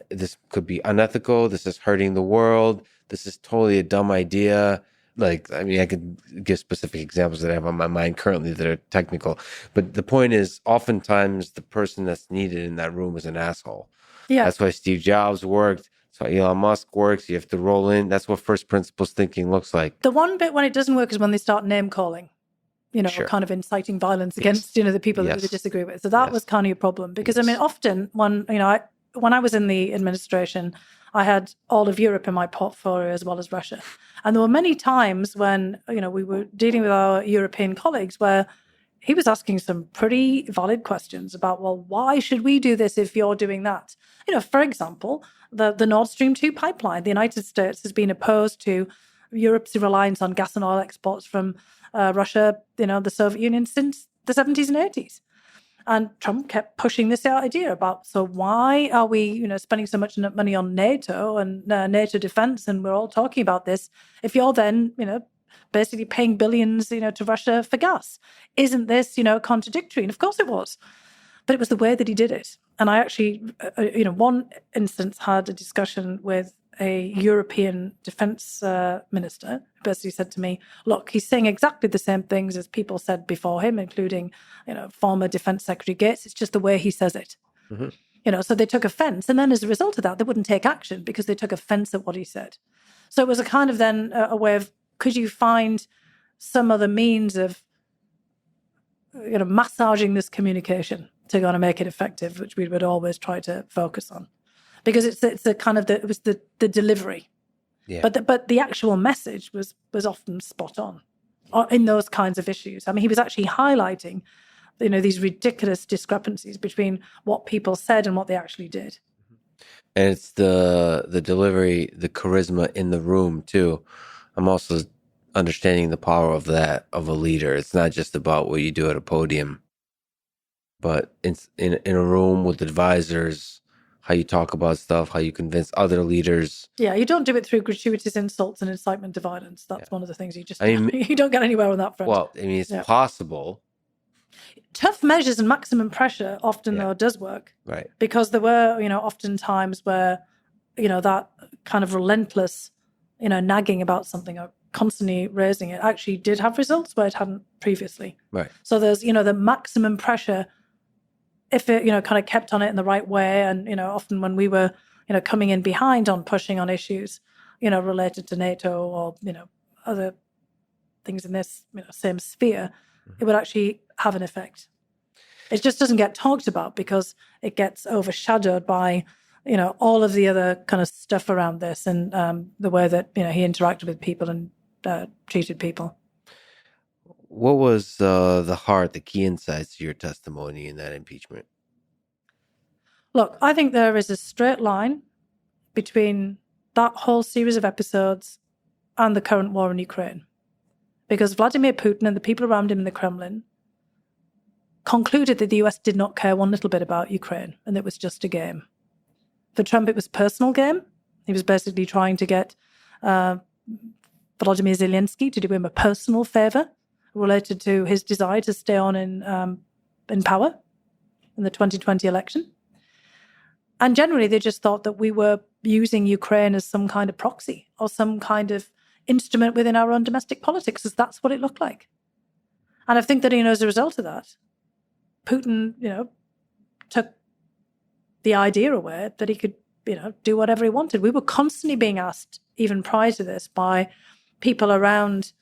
this could be unethical. This is hurting the world. This is totally a dumb idea. Like, I mean, I could give specific examples that I have on my mind currently that are technical, but the point is, oftentimes the person that's needed in that room is an asshole. Yeah. That's why Steve Jobs worked. That's why Elon Musk works. You have to roll in. That's what first principles thinking looks like. The one bit when it doesn't work is when they start name calling, Sure. kind of inciting violence against, the people that they disagree with. So that was kind of a problem, because I mean, often when, when I was in the administration, I had all of Europe in my portfolio as well as Russia. And there were many times when, we were dealing with our European colleagues where he was asking some pretty valid questions about, well, why should we do this if you're doing that? For example, the Nord Stream 2 pipeline. The United States has been opposed to Europe's reliance on gas and oil exports from Russia, the Soviet Union, since the 70s and 80s. And Trump kept pushing this idea about, so why are we, spending so much money on NATO and NATO defense, and we're all talking about this, if you're then, basically paying billions, to Russia for gas? Isn't this, contradictory? And of course it was. But it was the way that he did it. And I actually, one instance had a discussion with a European defense minister who basically said to me, look, he's saying exactly the same things as people said before him, including, former Defense Secretary Gates. It's just the way he says it. Mm-hmm. So they took offense. And then as a result of that, they wouldn't take action because they took offense at what he said. So it was a kind of then a way of, could you find some other means of, massaging this communication to kind of make it effective, which we would always try to focus on. Because it's a kind of it was the delivery, but the actual message was often spot on in those kinds of issues. I mean, he was actually highlighting, these ridiculous discrepancies between what people said and what they actually did. And it's the delivery, the charisma in the room too. I'm also understanding the power of that, of a leader. It's not just about what you do at a podium. but in a room with advisors, how you talk about stuff, how you convince other leaders. Yeah, you don't do it through gratuitous insults and incitement to violence. That's one of the things you just I mean, you don't get anywhere on that front. well, I mean, it's possible. Tough measures and maximum pressure often, though, does work. Right. Because there were, often times where, that kind of relentless, nagging about something or constantly raising it actually did have results where it hadn't previously. Right. So there's, the maximum pressure, if it, kind of kept on it in the right way. And, often when we were, coming in behind on pushing on issues, related to NATO or, other things in this, same sphere, it would actually have an effect. It just doesn't get talked about because it gets overshadowed by, all of the other kind of stuff around this and the way that, he interacted with people and treated people. What was the key insights to your testimony in that impeachment? Look, I think there is a straight line between that whole series of episodes and the current war in Ukraine. Because Vladimir Putin and the people around him in the Kremlin concluded that the US did not care one little bit about Ukraine and it was just a game. For Trump, it was a personal game. He was basically trying to get Vladimir Zelensky to do him a personal favor related to his desire to stay on in power in the 2020 election. And generally, they just thought that we were using Ukraine as some kind of proxy or some kind of instrument within our own domestic politics, as that's what it looked like. And I think that, as a result of that, Putin, took the idea away that he could, do whatever he wanted. We were constantly being asked, even prior to this, by people around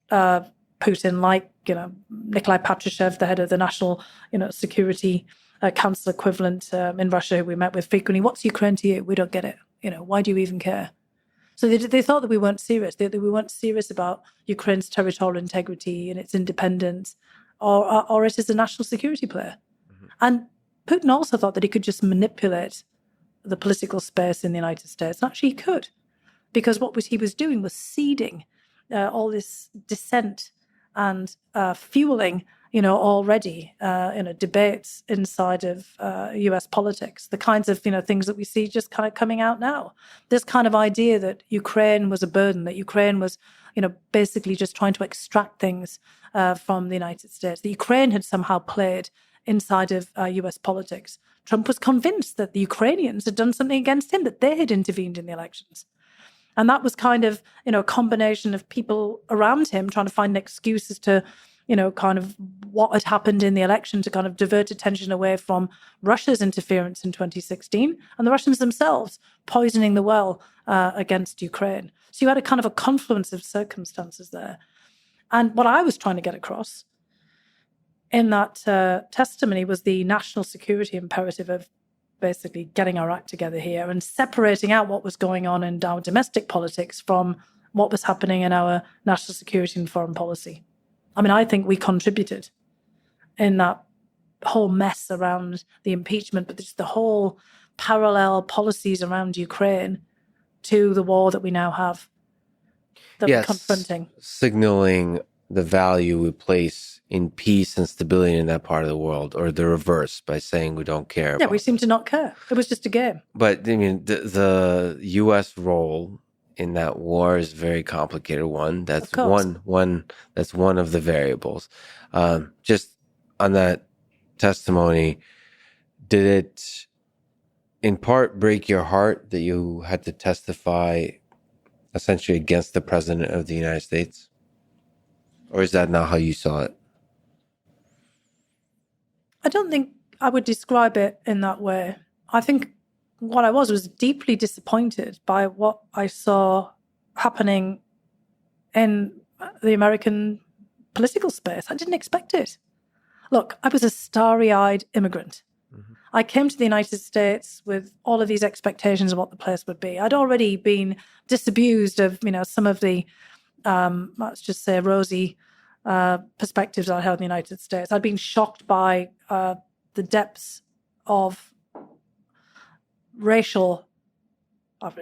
Putin, like, Nikolai Patrushev, the head of the National, Security Council equivalent in Russia, who we met with frequently. What's Ukraine to you? We don't get it. Why do you even care? So they thought that we weren't serious. That we weren't serious about Ukraine's territorial integrity and its independence, or it is a national security player. Mm-hmm. And Putin also thought that he could just manipulate the political space in the United States. And actually, he could, because he was doing was seeding all this dissent and fueling, already, debates inside of US politics, the kinds of, things that we see just kind of coming out now. This kind of idea that Ukraine was a burden, that Ukraine was, basically just trying to extract things from the United States. The Ukraine had somehow played inside of US politics. Trump was convinced that the Ukrainians had done something against him, that they had intervened in the elections. And that was kind of, a combination of people around him trying to find excuses to, kind of what had happened in the election to kind of divert attention away from Russia's interference in 2016 and the Russians themselves poisoning the well against Ukraine. So you had a kind of a confluence of circumstances there. And what I was trying to get across in that testimony was the national security imperative of basically getting our act together here and separating out what was going on in our domestic politics from what was happening in our national security and foreign policy. I mean, I think we contributed in that whole mess around the impeachment, but just the whole parallel policies around Ukraine to the war that we now have that we're confronting. Signaling the value we place in peace and stability in that part of the world, or the reverse, by saying we don't care. Yeah, we seem to not care. It was just a game. But I mean, the U.S. role in that war is a very complicated one. That's that's one of the variables. Just on that testimony, did it in part break your heart that you had to testify essentially against the president of the United States? Or is that not how you saw it? I don't think I would describe it in that way. I think what I was deeply disappointed by what I saw happening in the American political space. I didn't expect it. Look, I was a starry-eyed immigrant. Mm-hmm. I came to the United States with all of these expectations of what the place would be. I'd already been disabused of, some of the, let's just say, rosy perspectives I had in the United States. I'd been shocked by the depths of racial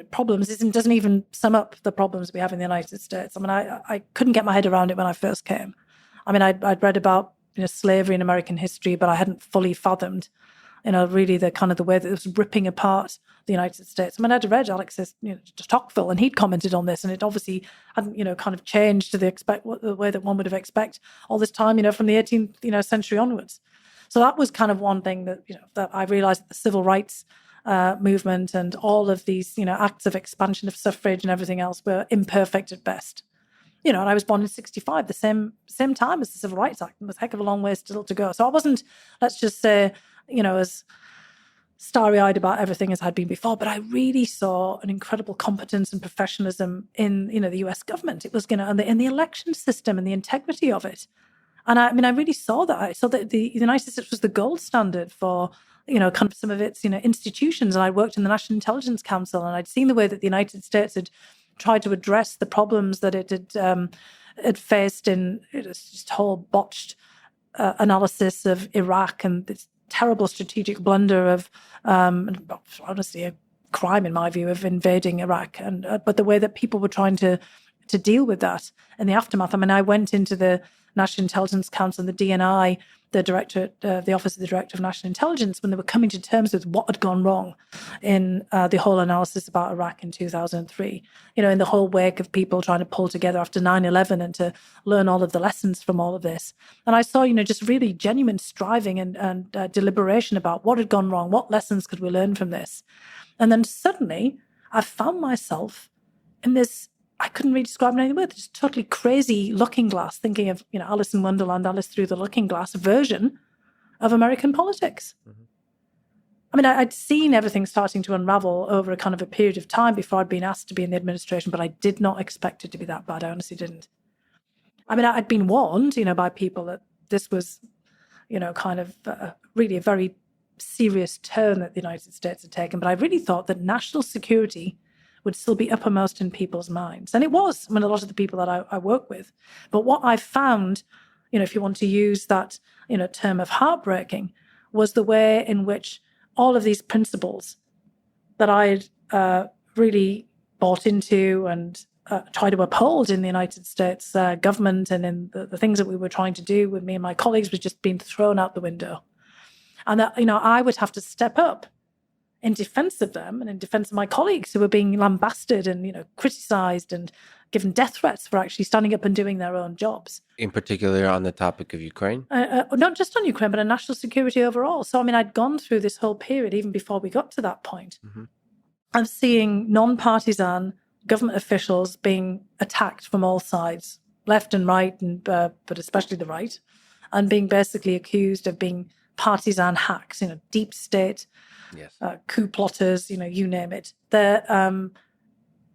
problems. It doesn't even sum up the problems we have in the United States. I mean, I couldn't get my head around it when I first came. I mean, I'd read about slavery in American history, but I hadn't fully fathomed, really the way that it was ripping apart the United States. I mean, I'd read Alexei Tocqueville, and he'd commented on this, and it obviously hadn't, kind of changed to the way that one would have expected all this time, from the 18th, century onwards. So that was kind of one thing that, that I realized that the civil rights movement and all of these, acts of expansion of suffrage and everything else were imperfect at best. And I was born in 1965, the same time as the Civil Rights Act. It was a heck of a long way still to go. So I wasn't, let's just say, as starry-eyed about everything as I'd been before, but I really saw an incredible competence and professionalism in, the US government. It was, and in the election system and the integrity of it. And I really saw that. I saw that the United States was the gold standard for, kind of some of its, institutions. And I worked in the National Intelligence Council, and I'd seen the way that the United States had tried to address the problems that it had faced in this just whole botched analysis of Iraq and this terrible strategic blunder of, honestly, a crime in my view of invading Iraq. And but the way that people were trying to deal with that in the aftermath. I mean, I went into the National Intelligence Council and the DNI, the Office of the Director of National Intelligence, when they were coming to terms with what had gone wrong in the whole analysis about Iraq in 2003, in the whole wake of people trying to pull together after 9/11 and to learn all of the lessons from all of this. And I saw, just really genuine striving and deliberation about what had gone wrong, what lessons could we learn from this. And then suddenly I found myself in this, I couldn't really describe it in any way, just totally crazy looking glass, thinking of, Alice in Wonderland, Alice through the looking glass version of American politics. Mm-hmm. I mean, I'd seen everything starting to unravel over a kind of a period of time before I'd been asked to be in the administration, but I did not expect it to be that bad. I honestly didn't. I mean, I'd been warned, by people that this was, kind of really a very serious turn that the United States had taken. But I really thought that national security would still be uppermost in people's minds. And it was, a lot of the people that I work with. But what I found, if you want to use that, term of heartbreaking, was the way in which all of these principles that I had really bought into and tried to uphold in the United States government and in the things that we were trying to do with me and my colleagues was just being thrown out the window. And that, I would have to step up in defense of them and in defense of my colleagues who were being lambasted and, criticized and given death threats for actually standing up and doing their own jobs. In particular on the topic of Ukraine? Not just on Ukraine, but on national security overall. So, I'd gone through this whole period, even before we got to that point, of seeing non-partisan government officials being attacked from all sides, left and right, and but especially the right, and being basically accused of being partisan hacks, deep state, yes, coup plotters, you name it. Their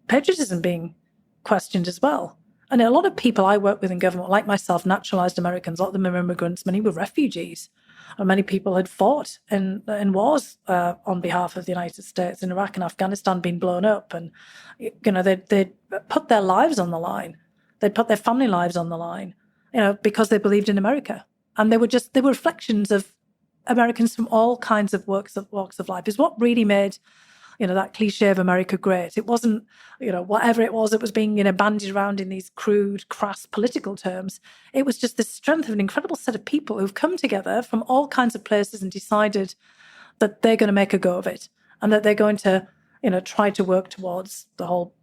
patriotism being questioned as well. And a lot of people I work with in government, like myself, naturalized Americans, a lot of them are immigrants, many were refugees. And many people had fought in wars on behalf of the United States in Iraq and Afghanistan being blown up. And, they'd put their lives on the line. They'd put their family lives on the line, because they believed in America. And they were reflections of Americans from all kinds of walks of life. Is what really made, that cliche of America great. It wasn't, whatever it was being, bandied around in these crude, crass political terms. It was just the strength of an incredible set of people who've come together from all kinds of places and decided that they're going to make a go of it and that they're going to, try to work towards the whole,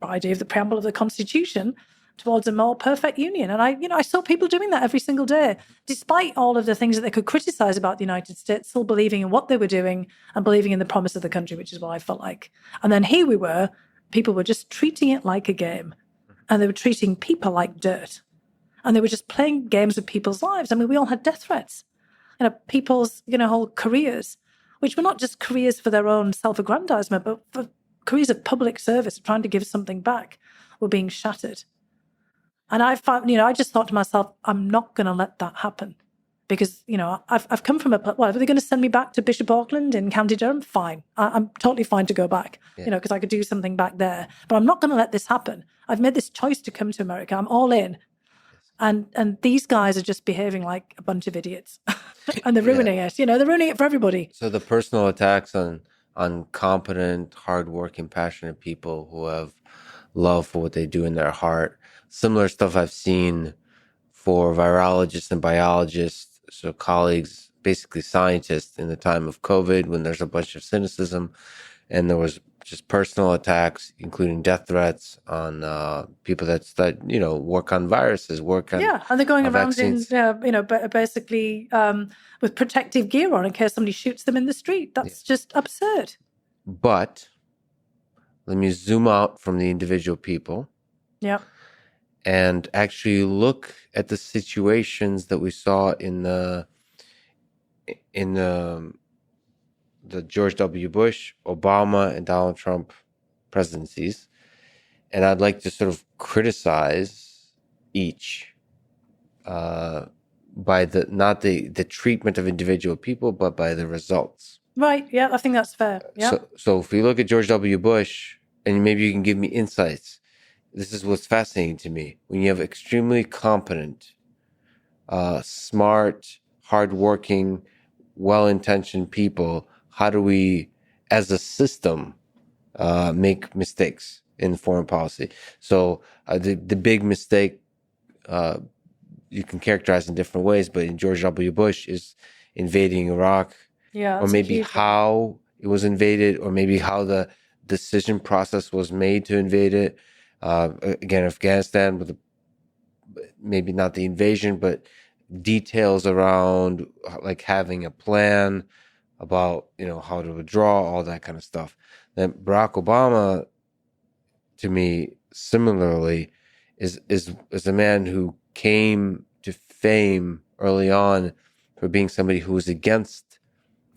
idea of the preamble of the Constitution, towards a more perfect union. And I saw people doing that every single day, despite all of the things that they could criticize about the United States, still believing in what they were doing and believing in the promise of the country, which is what I felt like. And then here we were, people were just treating it like a game, and they were treating people like dirt. And they were just playing games with people's lives. We all had death threats. People's, whole careers, which were not just careers for their own self-aggrandizement, but for careers of public service, trying to give something back, were being shattered. And I found, I just thought to myself, I'm not going to let that happen because, I've come from are they going to send me back to Bishop Auckland in County Durham? Fine. I'm totally fine to go back, because I could do something back there. But I'm not going to let this happen. I've made this choice to come to America. I'm all in. And these guys are just behaving like a bunch of idiots and they're ruining it. They're ruining it for everybody. So the personal attacks on competent, hardworking, passionate people who have love for what they do in their heart. Similar stuff I've seen for virologists and biologists, so colleagues, basically scientists in the time of COVID when there's a bunch of cynicism and there was just personal attacks, including death threats on people that work on viruses, work on and they're going around vaccines. basically with protective gear on in case somebody shoots them in the street. That's just absurd. But let me zoom out from the individual people. Yeah. And actually look at the situations that we saw in the George W. Bush, Obama, and Donald Trump presidencies. And I'd like to sort of criticize each by not the treatment of individual people, but by the results. Right. Yeah, I think that's fair. Yeah. So if we look at George W. Bush, and maybe you can give me insights. This is what's fascinating to me. When you have extremely competent, smart, hardworking, well-intentioned people, how do we, as a system, make mistakes in foreign policy? So the big mistake you can characterize in different ways, but in George W. Bush is invading Iraq, or maybe how it was invaded, or maybe how the decision process was made to invade it. Again, Afghanistan, with maybe not the invasion, but details around like having a plan about how to withdraw, all that kind of stuff. Then Barack Obama, to me, similarly, is a man who came to fame early on for being somebody who was against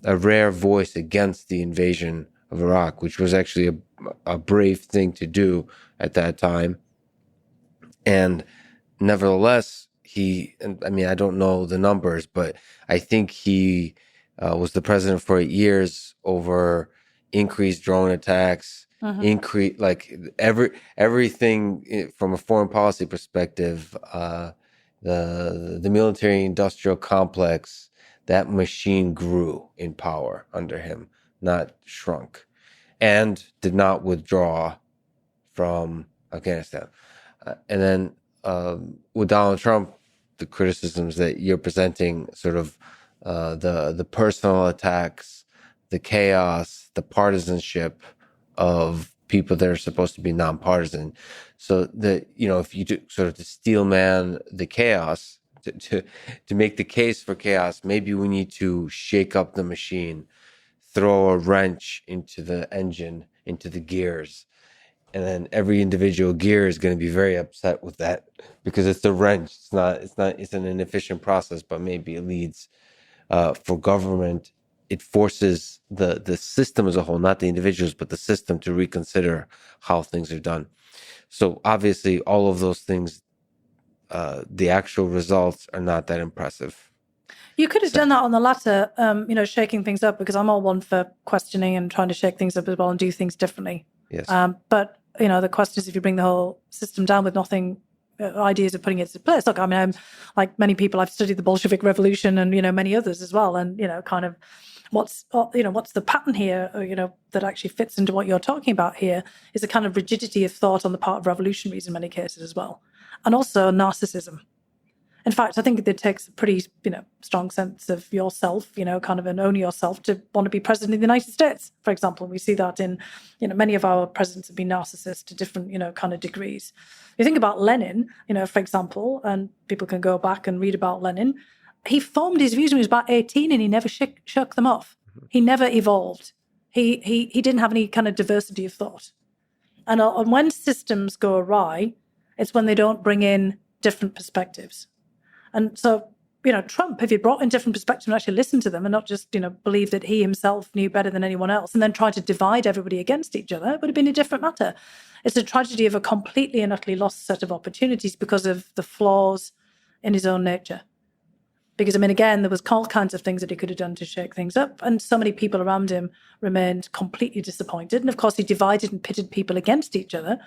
a rare voice against the invasion of Iraq, which was actually a brave thing to do at that time. And nevertheless, I don't know the numbers, but I think he was the president for 8 years over increased drone attacks, increase everything from a foreign policy perspective. The military industrial complex, that machine grew in power under him, not shrunk, and did not withdraw from Afghanistan. And then with Donald Trump, the criticisms that you're presenting, sort of the personal attacks, the chaos, the partisanship of people that are supposed to be nonpartisan. So that, if you do sort of to steelman the chaos, to make the case for chaos, maybe we need to shake up the machine, throw a wrench into the engine, into the gears. And then every individual gear is going to be very upset with that because it's a wrench. It's an inefficient process, but maybe it leads for government. It forces the system as a whole, not the individuals, but the system to reconsider how things are done. So obviously all of those things, the actual results are not that impressive. You could have done that on the latter, shaking things up, because I'm all one for questioning and trying to shake things up as well and do things differently. Yes. But, the question is, if you bring the whole system down with nothing, ideas of putting it into place. Look, I'm like many people, I've studied the Bolshevik Revolution and, many others as well. And, kind of what's the pattern here, that actually fits into what you're talking about here is a kind of rigidity of thought on the part of revolutionaries in many cases as well. And also narcissism. In fact, I think it takes a pretty, strong sense of yourself, kind of an own yourself to want to be president of the United States, for example. And we see that in, many of our presidents have been narcissists to different, kind of degrees. You think about Lenin, for example, and people can go back and read about Lenin. He formed his views when he was about 18 and he never shook them off. He never evolved. He didn't have any kind of diversity of thought. And when systems go awry, it's when they don't bring in different perspectives. And so, Trump, if he brought in different perspectives and actually listened to them and not just, believe that he himself knew better than anyone else and then tried to divide everybody against each other, it would have been a different matter. It's a tragedy of a completely and utterly lost set of opportunities because of the flaws in his own nature. Because, again, there was all kinds of things that he could have done to shake things up. And so many people around him remained completely disappointed. And, of course, he divided and pitted people against each other,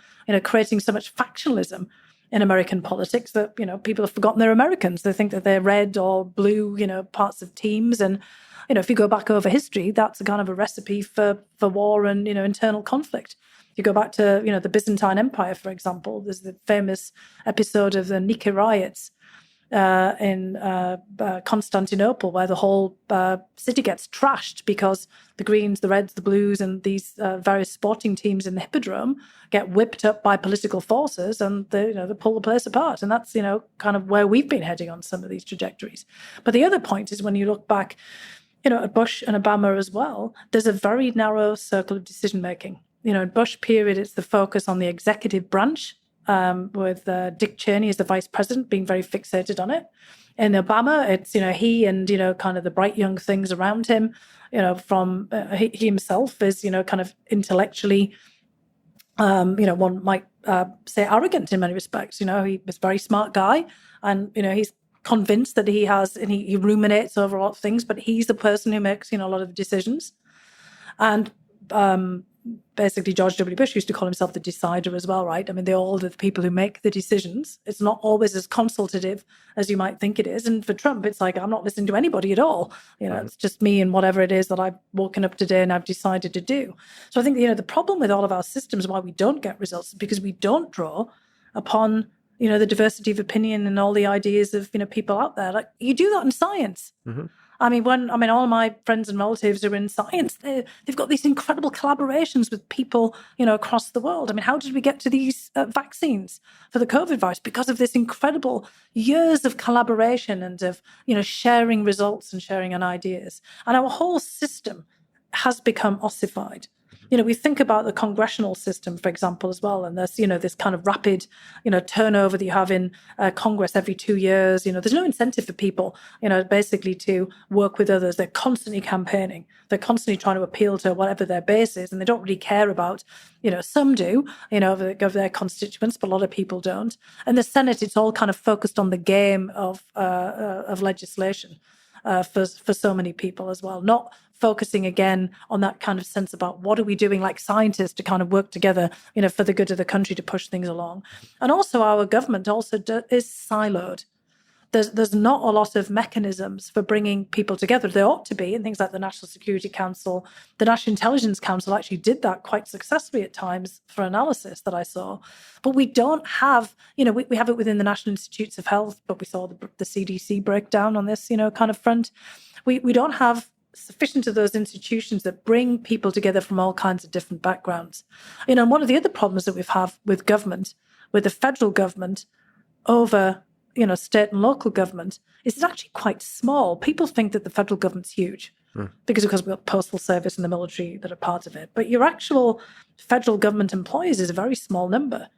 creating so much factionalism in American politics that, people have forgotten they're Americans. They think that they're red or blue, parts of teams. And, if you go back over history, that's a kind of a recipe for war and, internal conflict. You go back to, the Byzantine Empire, for example, there's the famous episode of the Nika riots, in Constantinople, where the whole city gets trashed because the Greens, the Reds, the Blues, and these various sporting teams in the Hippodrome get whipped up by political forces, and they pull the place apart. And that's kind of where we've been heading on some of these trajectories. But the other point is when you look back, at Bush and Obama as well, there's a very narrow circle of decision making. In Bush period, it's the focus on the executive branch, with Dick Cheney as the vice president being very fixated on it. In Obama, it's, he and, kind of the bright young things around him, from he himself is, kind of intellectually, one might say arrogant in many respects. He was a very smart guy, and, he's convinced that he has, and he ruminates over a lot of things, but he's the person who makes, a lot of decisions. And basically George W. Bush used to call himself the decider as well, right? I mean, they're all the people who make the decisions. It's not always as consultative as you might think it is. And for Trump, it's like, I'm not listening to anybody at all. It's just me and whatever it is that I've woken up today and I've decided to do. So I think, the problem with all of our systems, why we don't get results, is because we don't draw upon, the diversity of opinion and all the ideas of, people out there. Like, you do that in science. Mm-hmm. All my friends and relatives are in science. They've got these incredible collaborations with people, across the world. I mean, how did we get to these vaccines for the COVID virus? Because of this incredible years of collaboration and of, sharing results and sharing ideas. And our whole system has become ossified. We think about the congressional system, for example, as well. And there's, this kind of rapid, turnover that you have in Congress every 2 years. There's no incentive for people, basically to work with others. They're constantly campaigning. They're constantly trying to appeal to whatever their base is. And they don't really care about, some do, of their constituents, but a lot of people don't. And the Senate, it's all kind of focused on the game of legislation for so many people as well. Not focusing again on that kind of sense about what are we doing like scientists to kind of work together, for the good of the country to push things along. And also our government also is siloed. There's not a lot of mechanisms for bringing people together. There ought to be, and things like the National Security Council, the National Intelligence Council actually did that quite successfully at times for analysis that I saw. But we don't have, we have it within the National Institutes of Health, but we saw the CDC breakdown on this, kind of front. We don't have sufficient of those institutions that bring people together from all kinds of different backgrounds. And one of the other problems that we've had with government, with the federal government over, state and local government, is it's actually quite small. People think that the federal government's huge because we've got postal service and the military that are part of it. But your actual federal government employees is a very small number.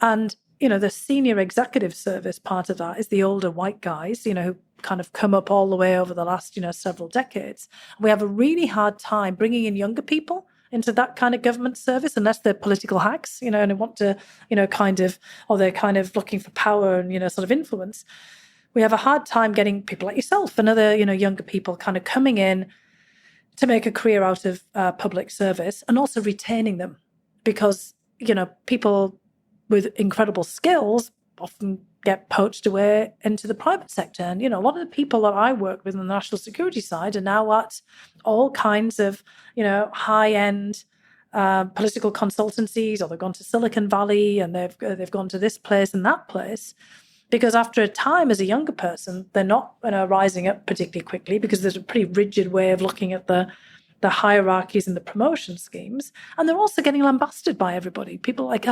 And, the senior executive service part of that is the older white guys, who kind of come up all the way over the last, several decades. We have a really hard time bringing in younger people into that kind of government service, unless they're political hacks, and they want to, or they're kind of looking for power and, sort of influence. We have a hard time getting people like yourself and other, younger people kind of coming in to make a career out of public service, and also retaining them, because, people with incredible skills often get poached away into the private sector. And, a lot of the people that I work with on the national security side are now at all kinds of, high-end political consultancies, or they've gone to Silicon Valley and they've gone to this place and that place. Because after a time as a younger person, they're not rising up particularly quickly, because there's a pretty rigid way of looking at the hierarchies and the promotion schemes. And they're also getting lambasted by everybody. People are like,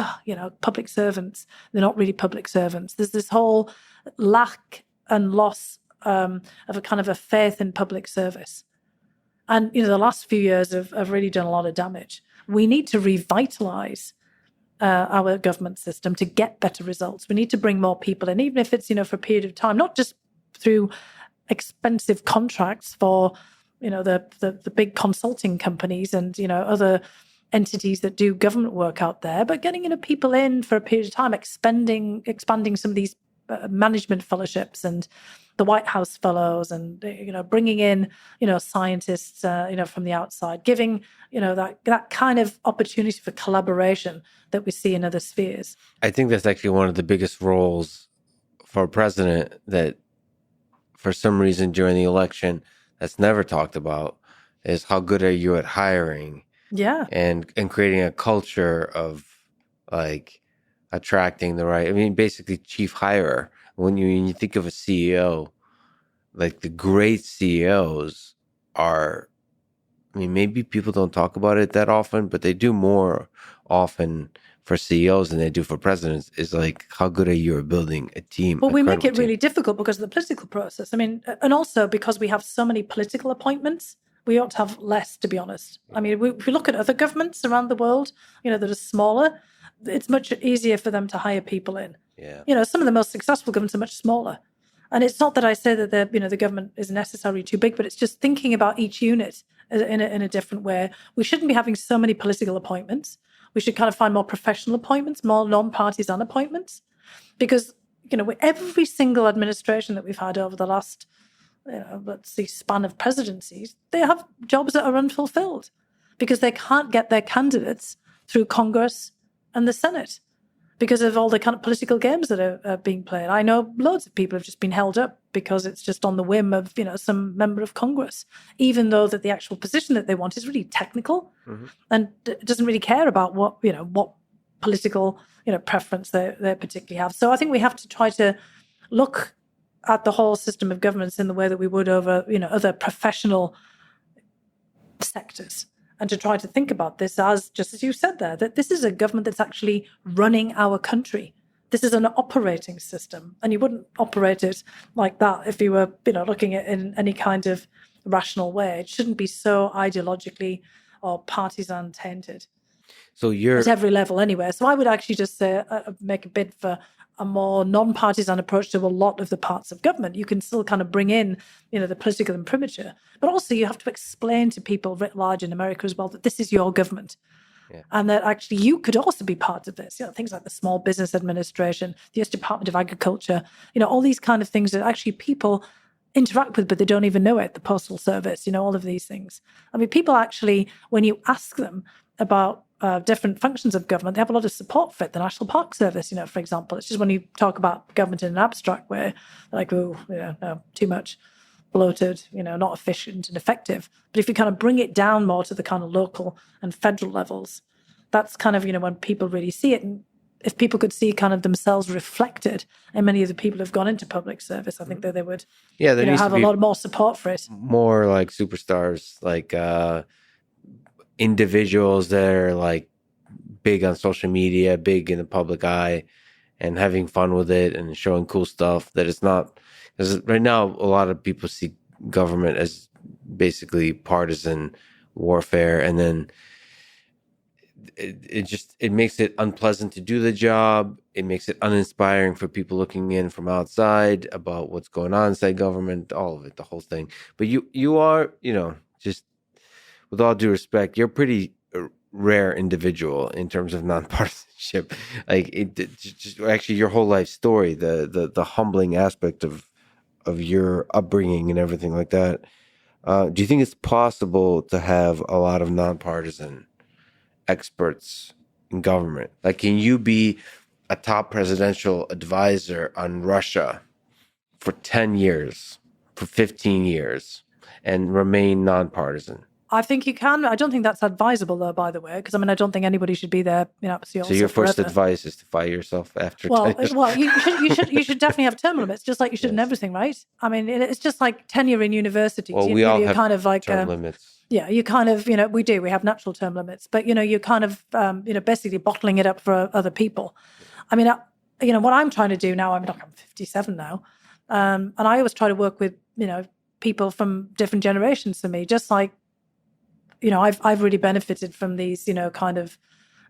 public servants, they're not really public servants. There's this whole lack and loss of a kind of a faith in public service. And, the last few years have really done a lot of damage. We need to revitalize our government system to get better results. We need to bring more people in, even if it's, for a period of time, not just through expensive contracts for the big consulting companies and, other entities that do government work out there, but getting, people in for a period of time, expanding some of these management fellowships and the White House fellows, and, bringing in, scientists, from the outside, giving, that kind of opportunity for collaboration that we see in other spheres. I think that's actually one of the biggest roles for a president that, for some reason during the election, that's never talked about, is how good are you at hiring? Yeah. And creating a culture of like attracting the right, basically chief hirer, when you think of a CEO, like the great CEOs are, I mean, maybe people don't talk about it that often, but they do more often for CEOs than they do for presidents, is like, how good are you at building a team? Well, we make it team. really difficult because of the political process. I mean, and also because we have so many political appointments, we ought to have less, to be honest. I mean, if we look at other governments around the world, that are smaller, it's much easier for them to hire people in. Yeah. Some of the most successful governments are much smaller. And it's not that I say that the government is necessarily too big, but it's just thinking about each unit in a different way. We shouldn't be having so many political appointments. We should kind of find more professional appointments, more non-partisan appointments, because with every single administration that we've had over the last, let's see, span of presidencies, they have jobs that are unfulfilled because they can't get their candidates through Congress and the Senate because of all the kind of political games that are being played. I know loads of people have just been held up because it's just on the whim of, some member of Congress, even though that the actual position that they want is really technical and doesn't really care about what political, preference they particularly have. So I think we have to try to look at the whole system of governance in the way that we would over, other professional sectors, and to try to think about this as, just as you said there, that this is a government that's actually running our country. This is an operating system, and you wouldn't operate it like that if you were, looking at it in any kind of rational way. It shouldn't be so ideologically or partisan tainted. So you're at every level anyway. So I would actually just say, make a bid for a more non-partisan approach to a lot of the parts of government. You can still kind of bring in, the political imprimatur, but also you have to explain to people writ large in America as well that this is your government. Yeah. And that actually you could also be part of this. Things like the Small Business Administration, the US Department of Agriculture, all these kind of things that actually people interact with, but they don't even know it. The Postal Service, all of these things. I mean, people actually, when you ask them about different functions of government, they have a lot of support for it. The National Park Service, for example, it's just when you talk about government in an abstract way, like, no, too much, bloated, not efficient and effective. But if you kind of bring it down more to the kind of local and federal levels, that's kind of, when people really see it. And if people could see kind of themselves reflected in many of the people who've gone into public service, I think that they would have a lot more support for it. More like superstars, like individuals that are like big on social media, big in the public eye, and having fun with it and showing cool stuff. That it's not, because right now a lot of people see government as basically partisan warfare, and then it makes it unpleasant to do the job. It makes it uninspiring for people looking in from outside about what's going on inside government, all of it, the whole thing. But you are, just with all due respect, you're a pretty rare individual in terms of nonpartisanship. Like just actually your whole life story, the humbling aspect of your upbringing and everything like that. Do you think it's possible to have a lot of nonpartisan experts in government? Like, can you be a top presidential advisor on Russia for 10 years, for 15 years, and remain nonpartisan? I think you can. I don't think that's advisable, though, by the way, because I don't think anybody should be there. So your first advice is to fire yourself after 10 years? Well, you should definitely have term limits, just like you should in everything, right? I mean, it's just like tenure in universities. Well, we all have kind of like term limits. Yeah, you kind of, we do. We have natural term limits, but you're kind of, basically bottling it up for other people. I mean, what I'm trying to do now. I'm 57 now, and I always try to work with people from different generations to me, just like. I've really benefited from these, kind of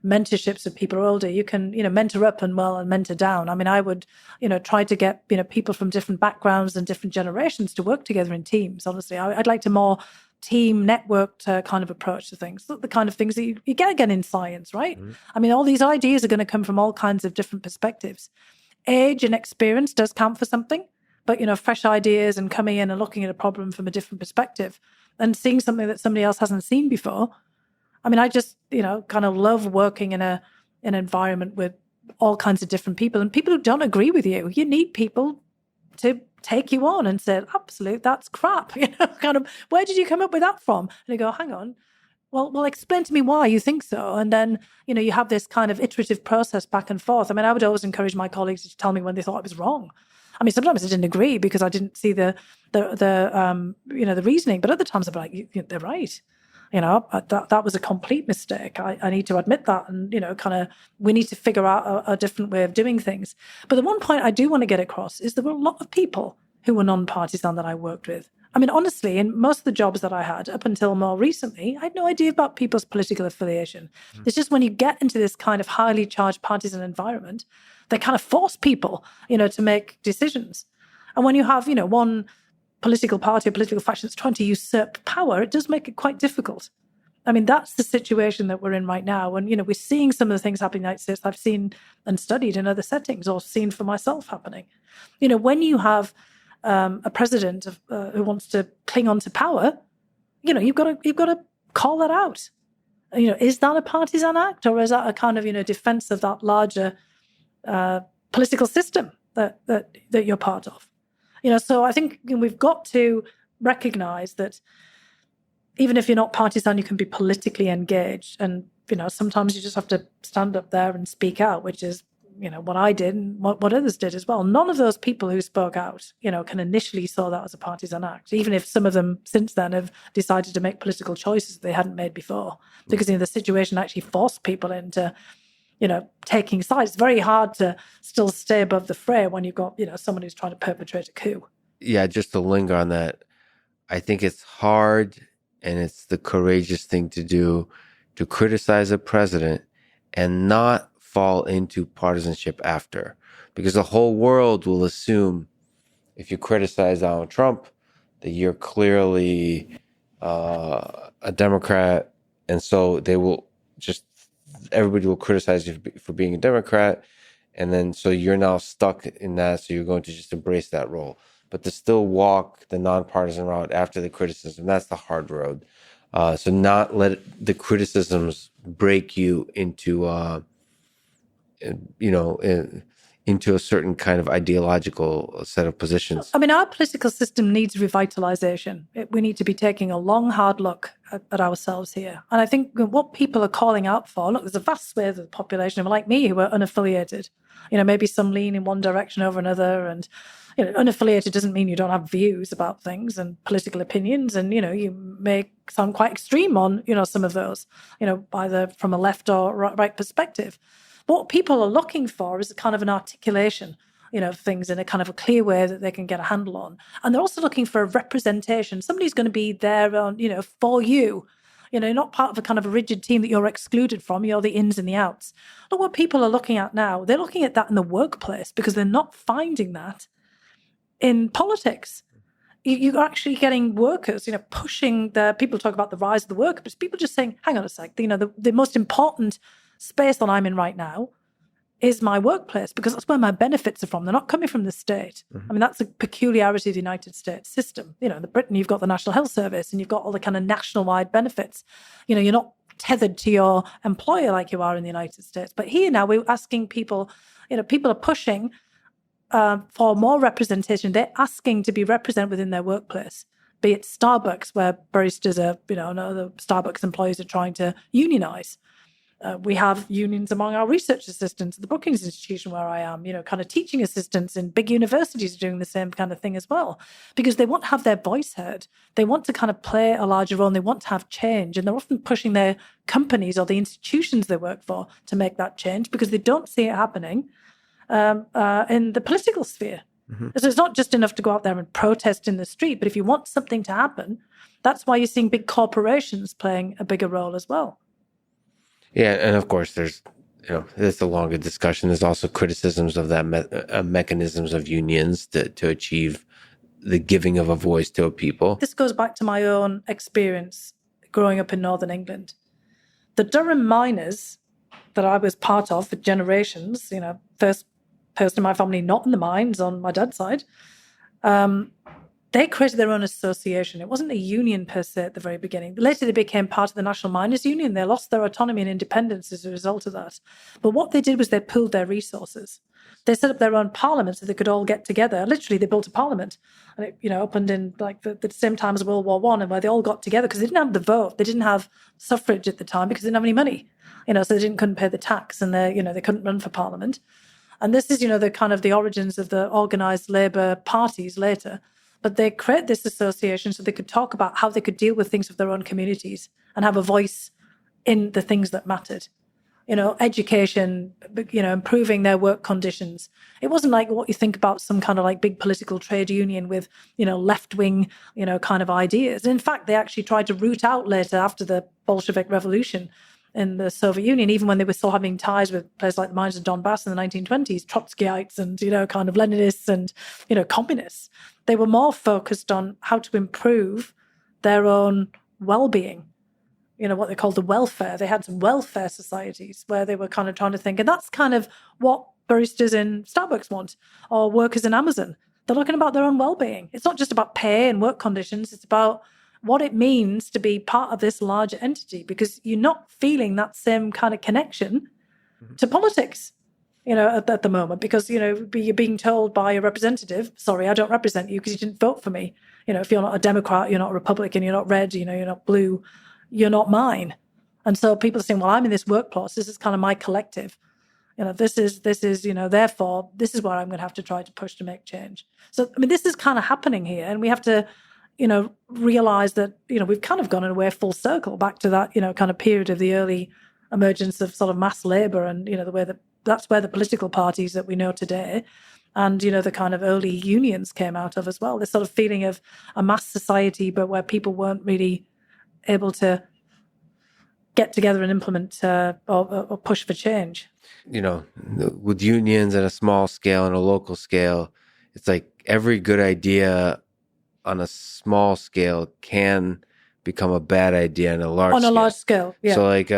mentorships of people older. You can, mentor up and mentor down. I mean, I would, try to get, people from different backgrounds and different generations to work together in teams. Honestly, I'd like to more team networked kind of approach to things, the kind of things that you get again in science, right? Mm-hmm. I mean, all these ideas are going to come from all kinds of different perspectives. Age and experience does count for something, but, fresh ideas and coming in and looking at a problem from a different perspective and seeing something that somebody else hasn't seen before. I mean, I just, kind of love working in an environment with all kinds of different people and people who don't agree with you. You need people to take you on and say, absolute, that's crap. Kind of, where did you come up with that from? And you go, hang on, well, explain to me why you think so. And then, you have this kind of iterative process back and forth. I mean, I would always encourage my colleagues to tell me when they thought I was wrong. I mean, sometimes I didn't agree because I didn't see the reasoning, but other times I'd be like, they're right. That was a complete mistake. I need to admit that, and we need to figure out a different way of doing things. But the one point I do want to get across is there were a lot of people who were non-partisan that I worked with. I mean, honestly, in most of the jobs that I had up until more recently, I had no idea about people's political affiliation. It's just when you get into this kind of highly charged partisan environment, they kind of force people, to make decisions. And when you have, one political party or political faction that's trying to usurp power, it does make it quite difficult. I mean, that's the situation that we're in right now. And, we're seeing some of the things happening in the United States I've seen and studied in other settings or seen for myself happening. When you have a president who wants to cling on to power, you've got to call that out. Is that a partisan act, or is that a kind of, defense of that larger political system that you're part of? So I think we've got to recognize that even if you're not partisan, you can be politically engaged. And, sometimes you just have to stand up there and speak out, which is, what I did and what others did as well. None of those people who spoke out, can initially saw that as a partisan act, even if some of them since then have decided to make political choices they hadn't made before. Because, the situation actually forced people into, taking sides. It's very hard to still stay above the fray when you've got, someone who's trying to perpetrate a coup. Yeah, just to linger on that, I think it's hard and it's the courageous thing to do to criticize a president and not fall into partisanship after. Because the whole world will assume if you criticize Donald Trump that you're clearly a Democrat, and so they will everybody will criticize you for being a Democrat, and then so you're now stuck in that, so you're going to just embrace that role. But to still walk the nonpartisan route after the criticism, that's the hard road. So not let the criticisms break you into, into a certain kind of ideological set of positions. I mean, our political system needs revitalization. We need to be taking a long, hard look at ourselves here. And I think what people are calling out for, look, there's a vast swathe of the population like me who are unaffiliated. Maybe some lean in one direction over another. And, unaffiliated doesn't mean you don't have views about things and political opinions. And, you may sound quite extreme on, some of those, either from a left or right perspective. But what people are looking for is a kind of an articulation, of things in a kind of a clear way that they can get a handle on. And they're also looking for a representation. Somebody's going to be there on, for you. Not part of a kind of a rigid team that you're excluded from. You're the ins and the outs. Look what people are looking at now. They're looking at that in the workplace because they're not finding that in politics. You're actually getting workers, pushing people talk about the rise of the worker, but people just saying, hang on a sec, the most important space that I'm in right now is my workplace because that's where my benefits are from. They're not coming from the state. Mm-hmm. I mean, that's a peculiarity of the United States system. In Britain, you've got the National Health Service and you've got all the kind of national-wide benefits. You're not tethered to your employer like you are in the United States. But here now we're asking people, people are pushing for more representation. They're asking to be represented within their workplace, be it Starbucks, where baristas are, the Starbucks employees are trying to unionize. We have unions among our research assistants at the Brookings Institution where I am, kind of teaching assistants in big universities are doing the same kind of thing as well, because they want to have their voice heard. They want to kind of play a larger role and they want to have change. And they're often pushing their companies or the institutions they work for to make that change because they don't see it happening in the political sphere. Mm-hmm. So it's not just enough to go out there and protest in the street, but if you want something to happen, that's why you're seeing big corporations playing a bigger role as well. Yeah, and of course, there's a longer discussion. There's also criticisms of that mechanisms of unions to achieve the giving of a voice to a people. This goes back to my own experience growing up in Northern England. The Durham miners that I was part of for generations, first person in my family not in the mines on my dad's side, they created their own association. It wasn't a union per se at the very beginning. Later, they became part of the National Miners' Union. They lost their autonomy and independence as a result of that. But what they did was they pooled their resources. They set up their own parliament so they could all get together. Literally, they built a parliament, and it opened in like the same time as World War I, and where they all got together because they didn't have the vote. They didn't have suffrage at the time because they didn't have any money. So they couldn't pay the tax, and they couldn't run for parliament. And this is, the kind of the origins of the organized labor parties later. But they create this association so they could talk about how they could deal with things of their own communities and have a voice in the things that mattered. Education, improving their work conditions. It wasn't like what you think about some kind of like big political trade union with, left-wing, kind of ideas. In fact, they actually tried to root out later after the Bolshevik Revolution in the Soviet Union, even when they were still having ties with places like the mines of Donbas in the 1920s, Trotskyites and, kind of Leninists and, communists. They were more focused on how to improve their own well-being. What they called the welfare. They had some welfare societies where they were kind of trying to think, and that's kind of what baristas in Starbucks want, or workers in Amazon. They're looking about their own well-being. It's not just about pay and work conditions. It's about what it means to be part of this larger entity, because you're not feeling that same kind of connection to politics, at the moment, because, you're being told by a representative, sorry, I don't represent you because you didn't vote for me. If you're not a Democrat, you're not a Republican, you're not red, you're not blue, you're not mine. And so people are saying, well, I'm in this workplace. This is kind of my collective. This is, therefore, this is where I'm going to have to try to push to make change. So, this is kind of happening here. And we have to, realize that, we've kind of gone in a way full circle back to that, kind of period of the early emergence of sort of mass labor and, the way that that's where the political parties that we know today and, the kind of early unions came out of as well. This sort of feeling of a mass society, but where people weren't really able to get together and implement or push for change. With unions at a small scale and a local scale, it's like every good idea on a small scale can become a bad idea on a large scale. Yeah. So like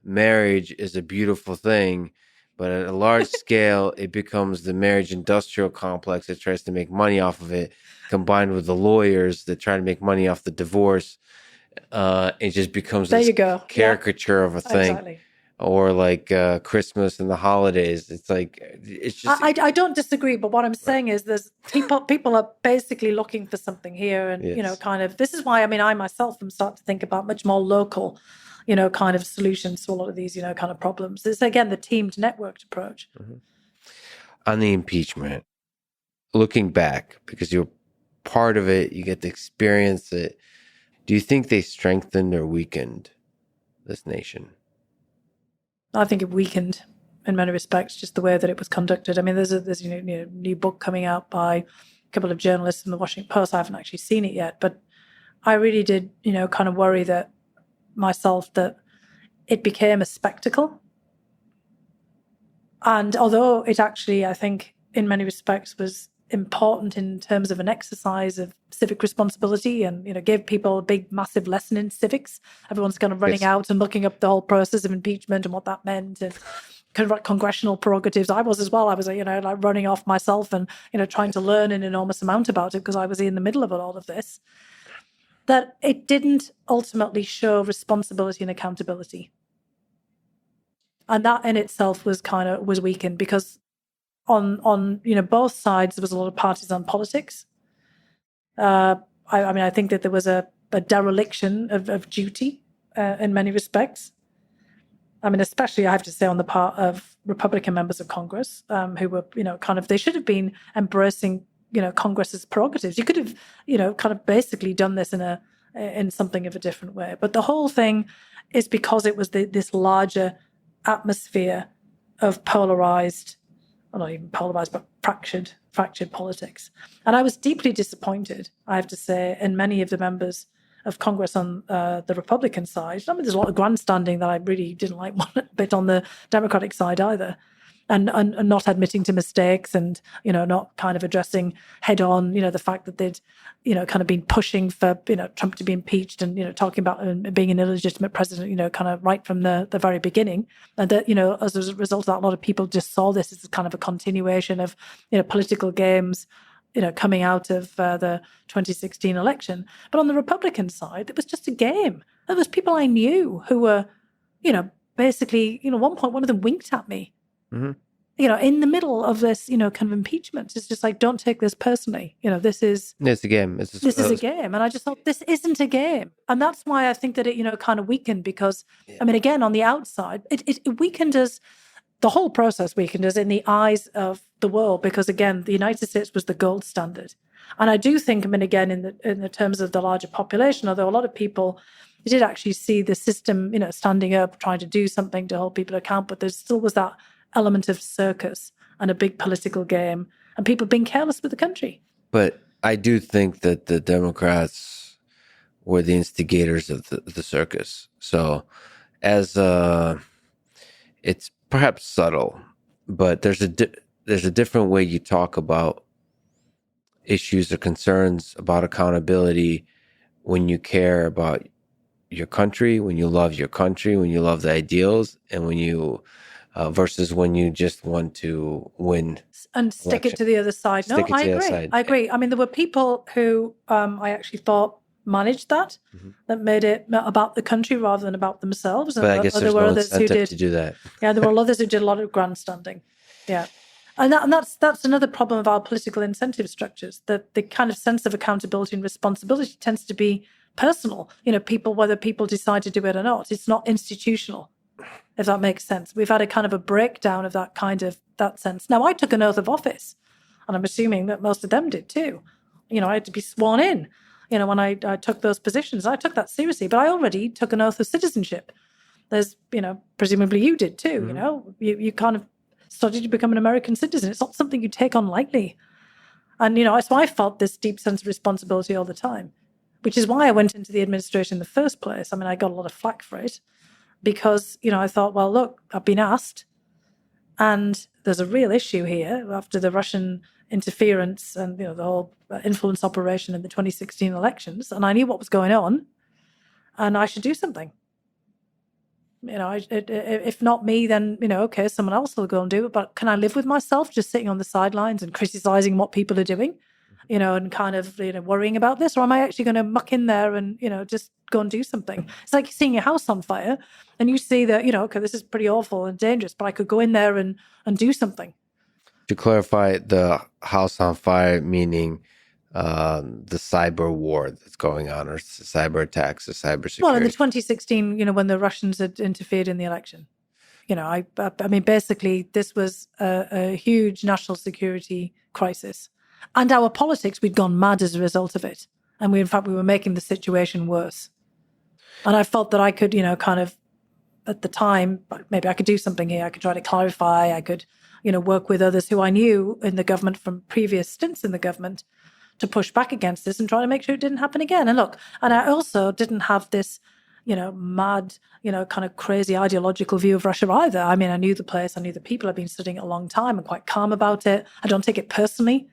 marriage is a beautiful thing, but at a large scale, it becomes the marriage industrial complex that tries to make money off of it, combined with the lawyers that try to make money off the divorce. It just becomes this caricature of a thing. Exactly. Or like Christmas and the holidays. It's like, it's just... I don't disagree, but what I'm saying is there's people are basically looking for something here. And, Yes. kind of, this is why, I myself am starting to think about much more local, kind of solutions to a lot of these, kind of problems. It's, again, the teamed networked approach. Mm-hmm. On the impeachment, looking back, because you're part of it, you get to experience it. Do you think they strengthened or weakened this nation? I think it weakened in many respects, just the way that it was conducted. There's a new book coming out by a couple of journalists in the Washington Post. I haven't actually seen it yet, but I really did, kind of worry that it became a spectacle. And although it actually, I think, in many respects was important in terms of an exercise of civic responsibility and, gave people a big, massive lesson in civics. Everyone's kind of running out and looking up the whole process of impeachment and what that meant and congressional prerogatives. I was as well. I was, like running off myself and, trying to learn an enormous amount about it because I was in the middle of all of this. That it didn't ultimately show responsibility and accountability. And that in itself was weakened because on both sides, there was a lot of partisan politics. I think that there was a dereliction of duty in many respects. Especially I have to say on the part of Republican members of Congress who were, they should have been embracing, Congress's prerogatives. You could have, kind of basically done this in something of a different way. But the whole thing is because it was this larger atmosphere of polarized, well, not even polarized, but fractured politics. And I was deeply disappointed, I have to say, in many of the members of Congress on the Republican side. There's a lot of grandstanding that I really didn't like one bit on the Democratic side either. And not admitting to mistakes and, not kind of addressing head on, the fact that they'd, kind of been pushing for, Trump to be impeached and, talking about being an illegitimate president, kind of right from the very beginning. And that, as a result of that, a lot of people just saw this as kind of a continuation of, political games, coming out of the 2016 election. But on the Republican side, it was just a game. There was people I knew who were, basically, at one point, one of them winked at me. Mm-hmm. In the middle of this, kind of impeachment. It's just like, don't take this personally. This is... It's a game. This is a game. And I just thought, this isn't a game. And that's why I think that it, kind of weakened because, again, on the outside, it weakened us the whole process weakened us in the eyes of the world, because again, the United States was the gold standard. And I do think, I mean, again, in the terms of the larger population, although a lot of people did actually see the system, standing up, trying to do something to hold people account, but there still was that element of circus and a big political game and people being careless with the country. But I do think that the Democrats were the instigators of the circus. So it's perhaps subtle, but there's a different way you talk about issues or concerns about accountability when you care about your country, when you love your country, when you love the ideals, and when you versus when you just want to win and stick election. it to the other side. Stick it to the other agree. side. I agree. I mean, there were people who I actually thought managed that, that made it about the country rather than about themselves. But I guess there's no incentive to do that. Yeah, there were others who did a lot of grandstanding. Yeah. And that's another problem of our political incentive structures, that the kind of sense of accountability and responsibility tends to be personal. Whether people decide to do it or not, it's not institutional, if that makes sense. We've had a kind of a breakdown of that sense. Now, I took an oath of office, and I'm assuming that most of them did too. I had to be sworn in, when I took those positions. I took that seriously, but I already took an oath of citizenship. There's, presumably you did too, you kind of studied to become an American citizen. It's not something you take on lightly. And, so I felt this deep sense of responsibility all the time, which is why I went into the administration in the first place. I mean, I got a lot of flack for it because, I thought, well, look, I've been asked, and there's a real issue here after the Russian interference and, the whole influence operation in the 2016 elections. And I knew what was going on, and I should do something. If not me, then, okay, someone else will go and do it. But can I live with myself just sitting on the sidelines and criticizing what people are doing, and kind of, worrying about this? Or am I actually going to muck in there and, just go and do something? It's like seeing your house on fire and you see that, okay, this is pretty awful and dangerous, but I could go in there and do something. To clarify, the house on fire, meaning the cyber war that's going on, or cyber attacks, or cyber security. Well, in the 2016, when the Russians had interfered in the election, I mean, basically, this was a huge national security crisis. And our politics, we'd gone mad as a result of it. And in fact, we were making the situation worse. And I felt that I could, kind of, at the time, maybe I could do something here. I could try to clarify. I could, work with others who I knew in the government from previous stints in the government to push back against this and try to make sure it didn't happen again. And look, and I also didn't have this, mad, kind of crazy ideological view of Russia either. I mean, I knew the place, I knew the people. I've been studying it a long time. I'm quite calm about it. I don't take it personally.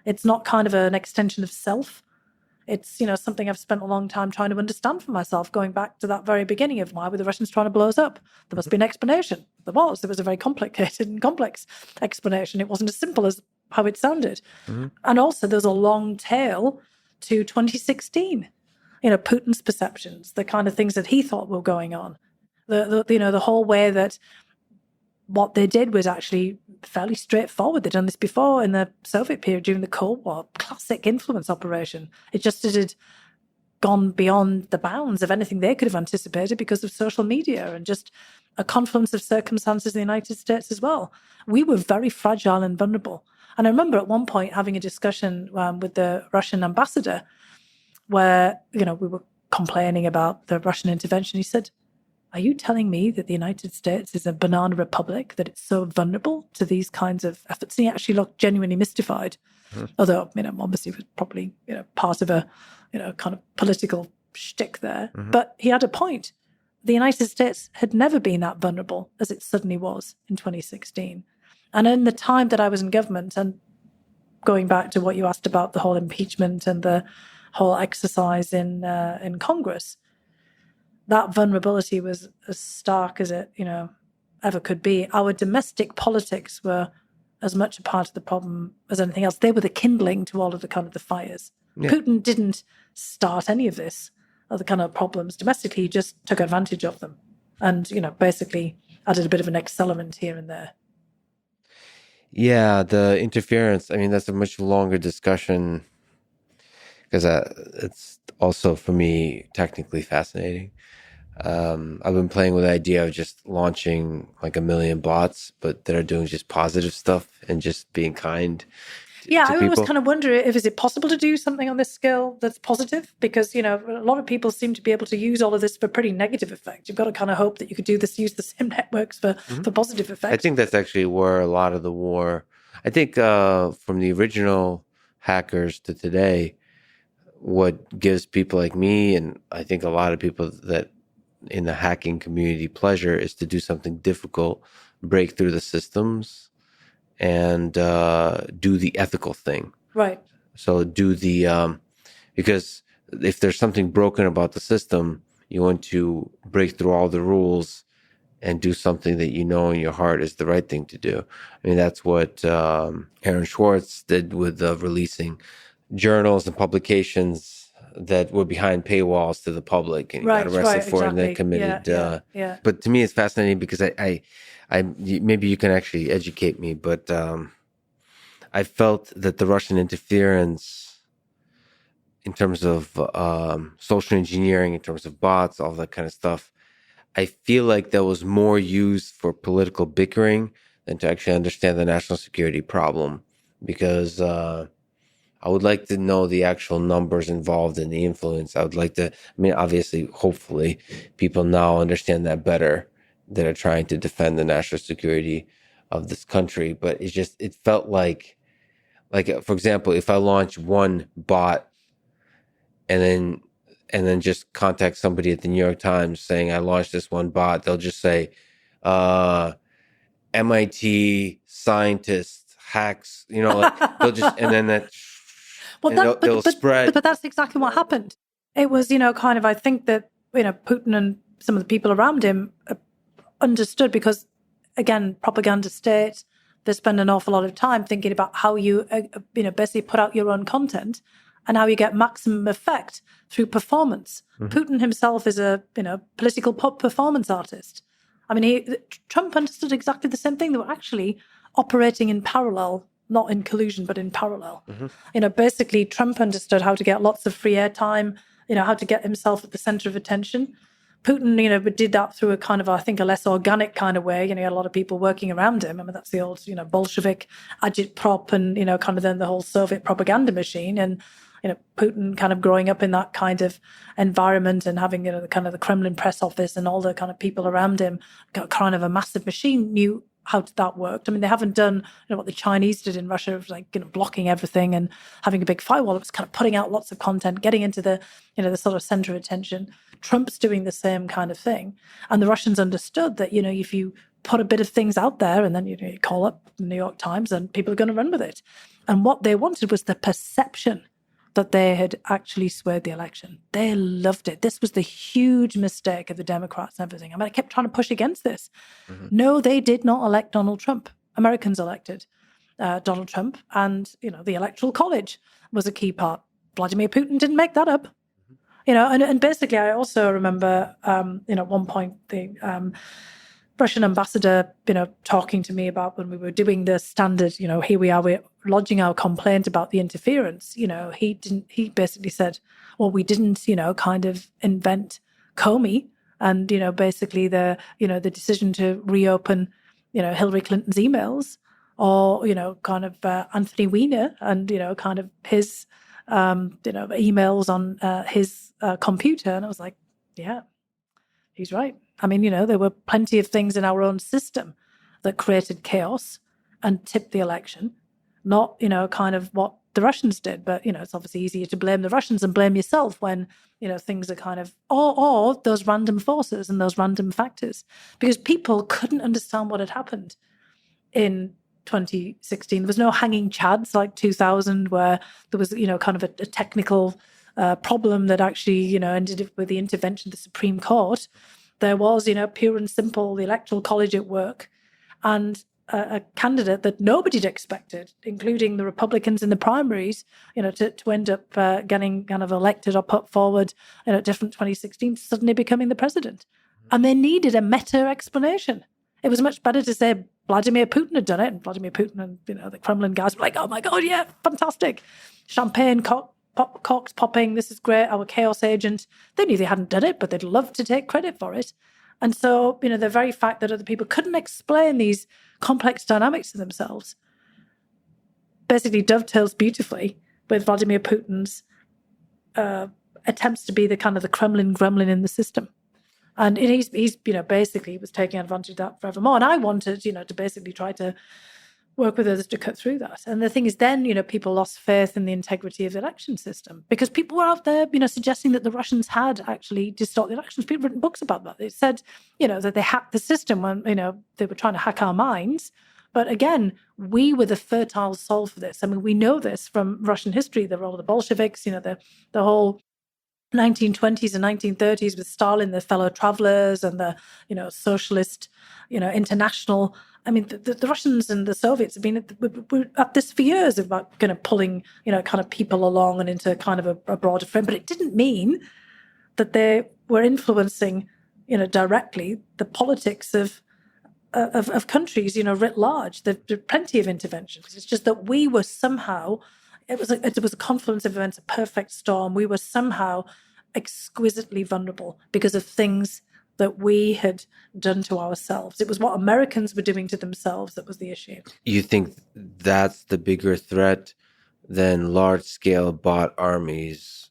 It's not kind of an extension of self. It's, something I've spent a long time trying to understand for myself, going back to that very beginning of why were the Russians trying to blow us up? There must be an explanation. There was a very complicated and complex explanation. It wasn't as simple as how it sounded. And also there's a long tail to 2016. Putin's perceptions, the kind of things that he thought were going on. The whole way that what they did was actually fairly straightforward. They'd done this before in the Soviet period during the Cold War. Classic influence operation. It just had gone beyond the bounds of anything they could have anticipated because of social media and just a confluence of circumstances in the United States as well. We were very fragile and vulnerable. And I remember at one point having a discussion with the Russian ambassador where, we were complaining about the Russian intervention. He said, are you telling me that the United States is a banana republic, that it's so vulnerable to these kinds of efforts? And he actually looked genuinely mystified. Although, obviously it was probably, part of a, kind of political shtick there. But he had a point. The United States had never been that vulnerable as it suddenly was in 2016. And in the time that I was in government, and going back to what you asked about the whole impeachment and the whole exercise in Congress, that vulnerability was as stark as it, ever could be. Our domestic politics were as much a part of the problem as anything else. They were the kindling to all of the kind of the fires. Yeah. Putin didn't start any of this, other kind of problems domestically. He just took advantage of them and, basically added a bit of an accelerant here and there. Yeah, the interference, that's a much longer discussion because it's also, for me, technically fascinating. I've been playing with the idea of just launching like 1 million bots, but that are doing just positive stuff and just being kind Yeah, to I always people. kind of wonder if is it possible to do something on this scale that's positive? Because, a lot of people seem to be able to use all of this for pretty negative effect. You've got to kind of hope that you could use the same networks for positive effect. I think that's actually where a lot of the war, I think from the original hackers to today, what gives people like me, and I think a lot of people that in the hacking community pleasure, is to do something difficult, break through the systems, and do the ethical thing. Right. So do the, because if there's something broken about the system, you want to break through all the rules and do something that you know in your heart is the right thing to do. I mean, that's what Aaron Schwartz did with releasing journals and publications that were behind paywalls to the public, and he got arrested for it and then committed. Yeah. But to me, it's fascinating because I maybe you can actually educate me, but I felt that the Russian interference in terms of social engineering, in terms of bots, all that kind of stuff, I feel like that was more used for political bickering than to actually understand the national security problem, because I would like to know the actual numbers involved in the influence. I would like to, I mean, obviously, hopefully, people now understand that better, that are trying to defend the national security of this country. But it felt like, for example, if I launch one bot and then just contact somebody at the New York Times saying I launched this one bot, they'll just say, MIT scientist hacks, they'll just, and then they'll spread. But that's exactly what happened. It was, kind of, I think that, Putin and some of the people around him understood because, again, propaganda state, they spend an awful lot of time thinking about how you, basically put out your own content and how you get maximum effect through performance. Mm-hmm. Putin himself is a, political performance artist. I mean, Trump understood exactly the same thing. They were actually operating in parallel, not in collusion, but in parallel. Mm-hmm. Basically, Trump understood how to get lots of free airtime, how to get himself at the center of attention. Putin, did that through a kind of, I think, a less organic kind of way. He had a lot of people working around him. I mean, that's the old, Bolshevik agitprop and, kind of then the whole Soviet propaganda machine. And, Putin kind of growing up in that kind of environment and having, the kind of the Kremlin press office and all the kind of people around him, got kind of a massive machine, knew how that worked. I mean, they haven't done what the Chinese did in Russia, of blocking everything and having a big firewall. It was kind of putting out lots of content, getting into the, the sort of center of attention. Trump's doing the same kind of thing. And the Russians understood that, if you put a bit of things out there and then you call up the New York Times and people are going to run with it. And what they wanted was the perception that they had actually swayed the election. They loved it. This was the huge mistake of the Democrats and everything. I mean, I kept trying to push against this. Mm-hmm. No, they did not elect Donald Trump. Americans elected Donald Trump, and, the Electoral College was a key part. Vladimir Putin didn't make that up. And basically I also remember, at one point the Russian ambassador, talking to me about when we were doing the standard, here we are, we're lodging our complaint about the interference. He basically said, well, we didn't, kind of invent Comey and, basically the decision to reopen, Hillary Clinton's emails or, kind of Anthony Weiner and, kind of his, emails on his computer. And I was like, yeah, he's right. I mean, there were plenty of things in our own system that created chaos and tipped the election, not, kind of what the Russians did. But, it's obviously easier to blame the Russians and blame yourself when, things are kind of, or those random forces and those random factors, because people couldn't understand what had happened in 2016. There was no hanging chads like 2000 where there was, kind of a technical problem that actually, ended up with the intervention of the Supreme Court. There was, pure and simple, the Electoral College at work and a candidate that nobody had expected, including the Republicans in the primaries, to end up getting kind of elected or put forward in a different 2016, suddenly becoming the president. And they needed a meta explanation. It was much better to say Vladimir Putin had done it, and Vladimir Putin and, the Kremlin guys were like, oh my God, yeah, fantastic. Champagne corks popping. This is great. Our chaos agent. They knew they hadn't done it, but they'd love to take credit for it. And so, the very fact that other people couldn't explain these complex dynamics to themselves basically dovetails beautifully with Vladimir Putin's attempts to be the kind of the Kremlin gremlin in the system. And he's basically was taking advantage of that forevermore. And I wanted, to basically try to work with others to cut through that. And the thing is then, people lost faith in the integrity of the election system because people were out there, suggesting that the Russians had actually distorted the elections. People written books about that. They said, that they hacked the system when, they were trying to hack our minds. But again, we were the fertile soil for this. I mean, we know this from Russian history, the role of the Bolsheviks, the whole 1920s and 1930s with Stalin, the fellow travelers and the, socialist, international. I mean, the Russians and the Soviets have been at this for years about kind of pulling, kind of people along and into kind of a broader frame. But it didn't mean that they were influencing, directly the politics of countries, writ large. There are plenty of interventions. It's just that we were somehow, it was a confluence of events, a perfect storm. We were somehow exquisitely vulnerable because of things that we had done to ourselves. It was what Americans were doing to themselves that was the issue. You think that's the bigger threat than large-scale bot armies?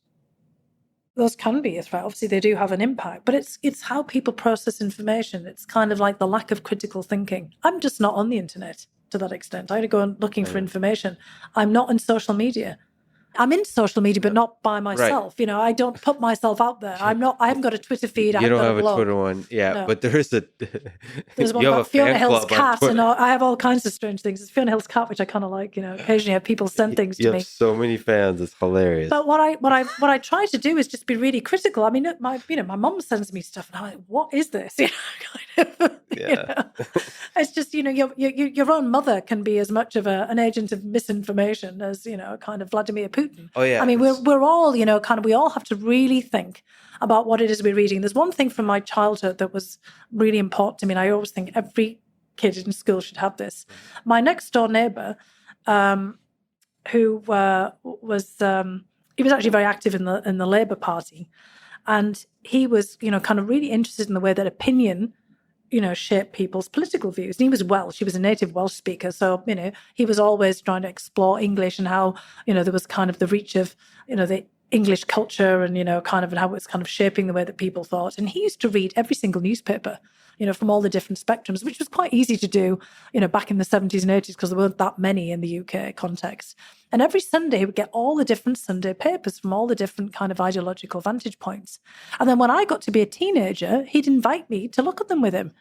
Those can be a threat. Obviously, they do have an impact, but it's how people process information. It's kind of like the lack of critical thinking. I'm just not on the internet to that extent. I had to go looking for information. I'm not on social media. I'm in social media, but not by myself. Right. I don't put myself out there. I haven't got a Twitter feed. You don't have a Twitter one. Yeah, no. But there's one about Fiona Hill's cat, and I have all kinds of strange things. It's Fiona Hill's cat, which I kind of like. Occasionally have people send things to me. You have so many fans. It's hilarious. But what I try to do is just be really critical. I mean, my mom sends me stuff, and I'm like, what is this? It's just your own mother can be as much of an agent of misinformation as kind of Vladimir Putin. Oh yeah. I mean, we're all we all have to really think about what it is we're reading. There's one thing from my childhood that was really important to me, and I always think every kid in school should have this. My next door neighbor, who was he was actually very active in the Labour Party, and he was kind of really interested in the way that opinion shape people's political views. And he was Welsh. He was a native Welsh speaker. So, he was always trying to explore English and how, there was kind of the reach of, the English culture and, kind of, and how it was kind of shaping the way that people thought. And he used to read every single newspaper, from all the different spectrums, which was quite easy to do, back in the 70s and 80s because there weren't that many in the UK context. And every Sunday he would get all the different Sunday papers from all the different kind of ideological vantage points. And then when I got to be a teenager, he'd invite me to look at them with him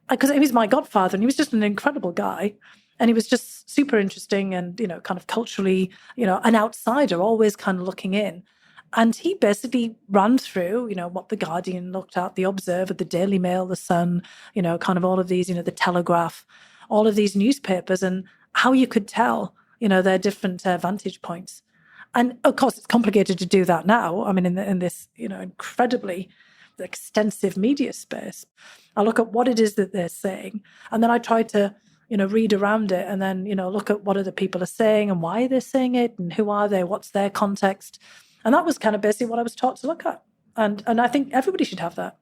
because he was my godfather and he was just an incredible guy. And he was just super interesting and, kind of culturally, an outsider, always kind of looking in. And he basically ran through, what The Guardian looked at, The Observer, The Daily Mail, The Sun, kind of all of these, The Telegraph, all of these newspapers and how you could tell, their different vantage points. And of course, it's complicated to do that now. I mean, in this, incredibly extensive media space, I look at what it is that they're saying. And then I try to, read around it and then, look at what other people are saying and why they're saying it and who are they, what's their context. And that was kind of basically what I was taught to look at. And I think everybody should have that.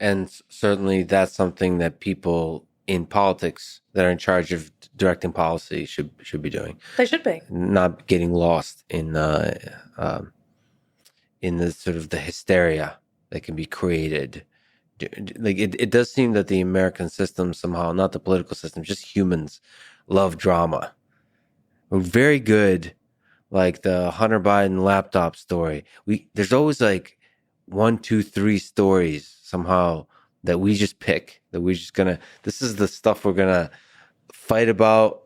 And certainly that's something that people in politics that are in charge of directing policy should be doing. They should be. Not getting lost in the sort of the hysteria that can be created. Like it does seem that the American system somehow, not the political system, just humans love drama. We're very good. Like the Hunter Biden laptop story. There's always like 1, 2, 3 stories somehow that we just pick, that we're just this is the stuff we're gonna fight about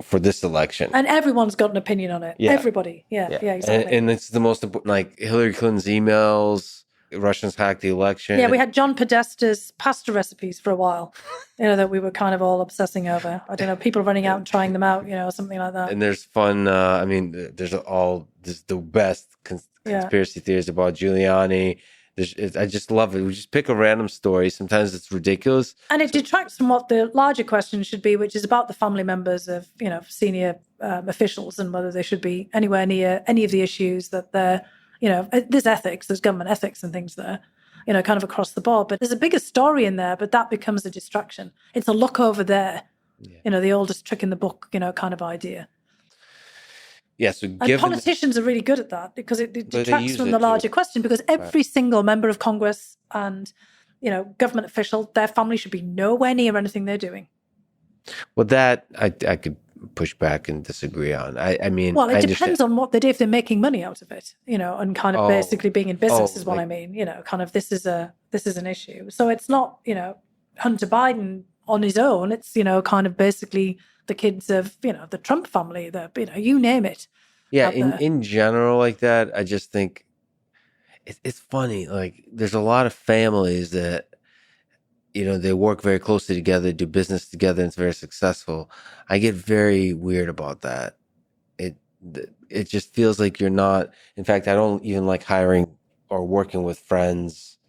for this election. And everyone's got an opinion on it. Yeah. Everybody. Yeah, exactly. And it's the most important, like Hillary Clinton's emails, Russians hacked the election. Yeah, we had John Podesta's pasta recipes for a while, that we were kind of all obsessing over. I don't know, people running out and trying them out, or something like that. And there's fun, there's the best conspiracy theories about Giuliani I just love it. We just pick a random story. Sometimes it's ridiculous. And it detracts from what the larger question should be, which is about the family members of, senior officials and whether they should be anywhere near any of the issues that they're, there's ethics, there's government ethics and things there, kind of across the board. But there's a bigger story in there, but that becomes a distraction. It's a look over there, the oldest trick in the book, kind of idea. Yeah, so and politicians are really good at that because it detracts from the larger question, because every single member of Congress and, government official, their family should be nowhere near anything they're doing. Well, that I could push back and disagree on. I mean... Well, it depends on what they do, if they're making money out of it, and kind of basically being in business is what I mean. Kind of this is an issue. So it's not, Hunter Biden on his own. It's, kind of basically the kids of, the Trump family, you name it. Yeah, in general like that, I just think it's funny. Like, there's a lot of families that, they work very closely together, do business together, and it's very successful. I get very weird about that. It just feels like you're not... In fact, I don't even like hiring or working with friends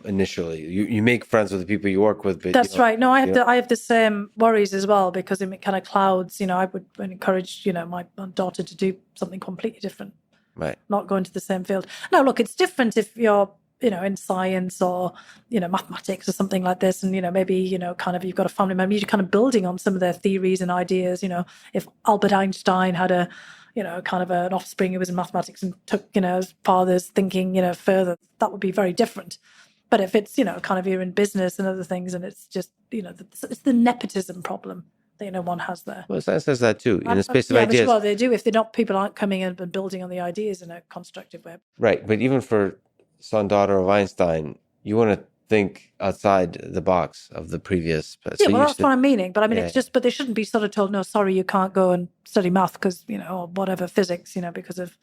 initially. You make friends with the people you work with, but that's right. No, I have the same worries as well, because it kind of clouds. I would encourage my daughter to do something completely different, right? Not go into the same field. Now, look, it's different if you're in science or mathematics or something like this, and maybe kind of you've got a family member, you're kind of building on some of their theories and ideas. If Albert Einstein had a kind of an offspring who was in mathematics and took, his father's thinking, further, that would be very different. But if it's, kind of you're in business and other things, and it's just, it's the nepotism problem that, one has there. Well, science says that too, in the space of ideas. Well, they do if people aren't coming in and building on the ideas in a constructive way. Right. But even for son, daughter of Einstein, you want to think outside the box of the previous. Yeah, well, that's what I'm meaning. But I mean, it's just, but they shouldn't be sort of told, no, sorry, you can't go and study math because, or whatever, physics, because of.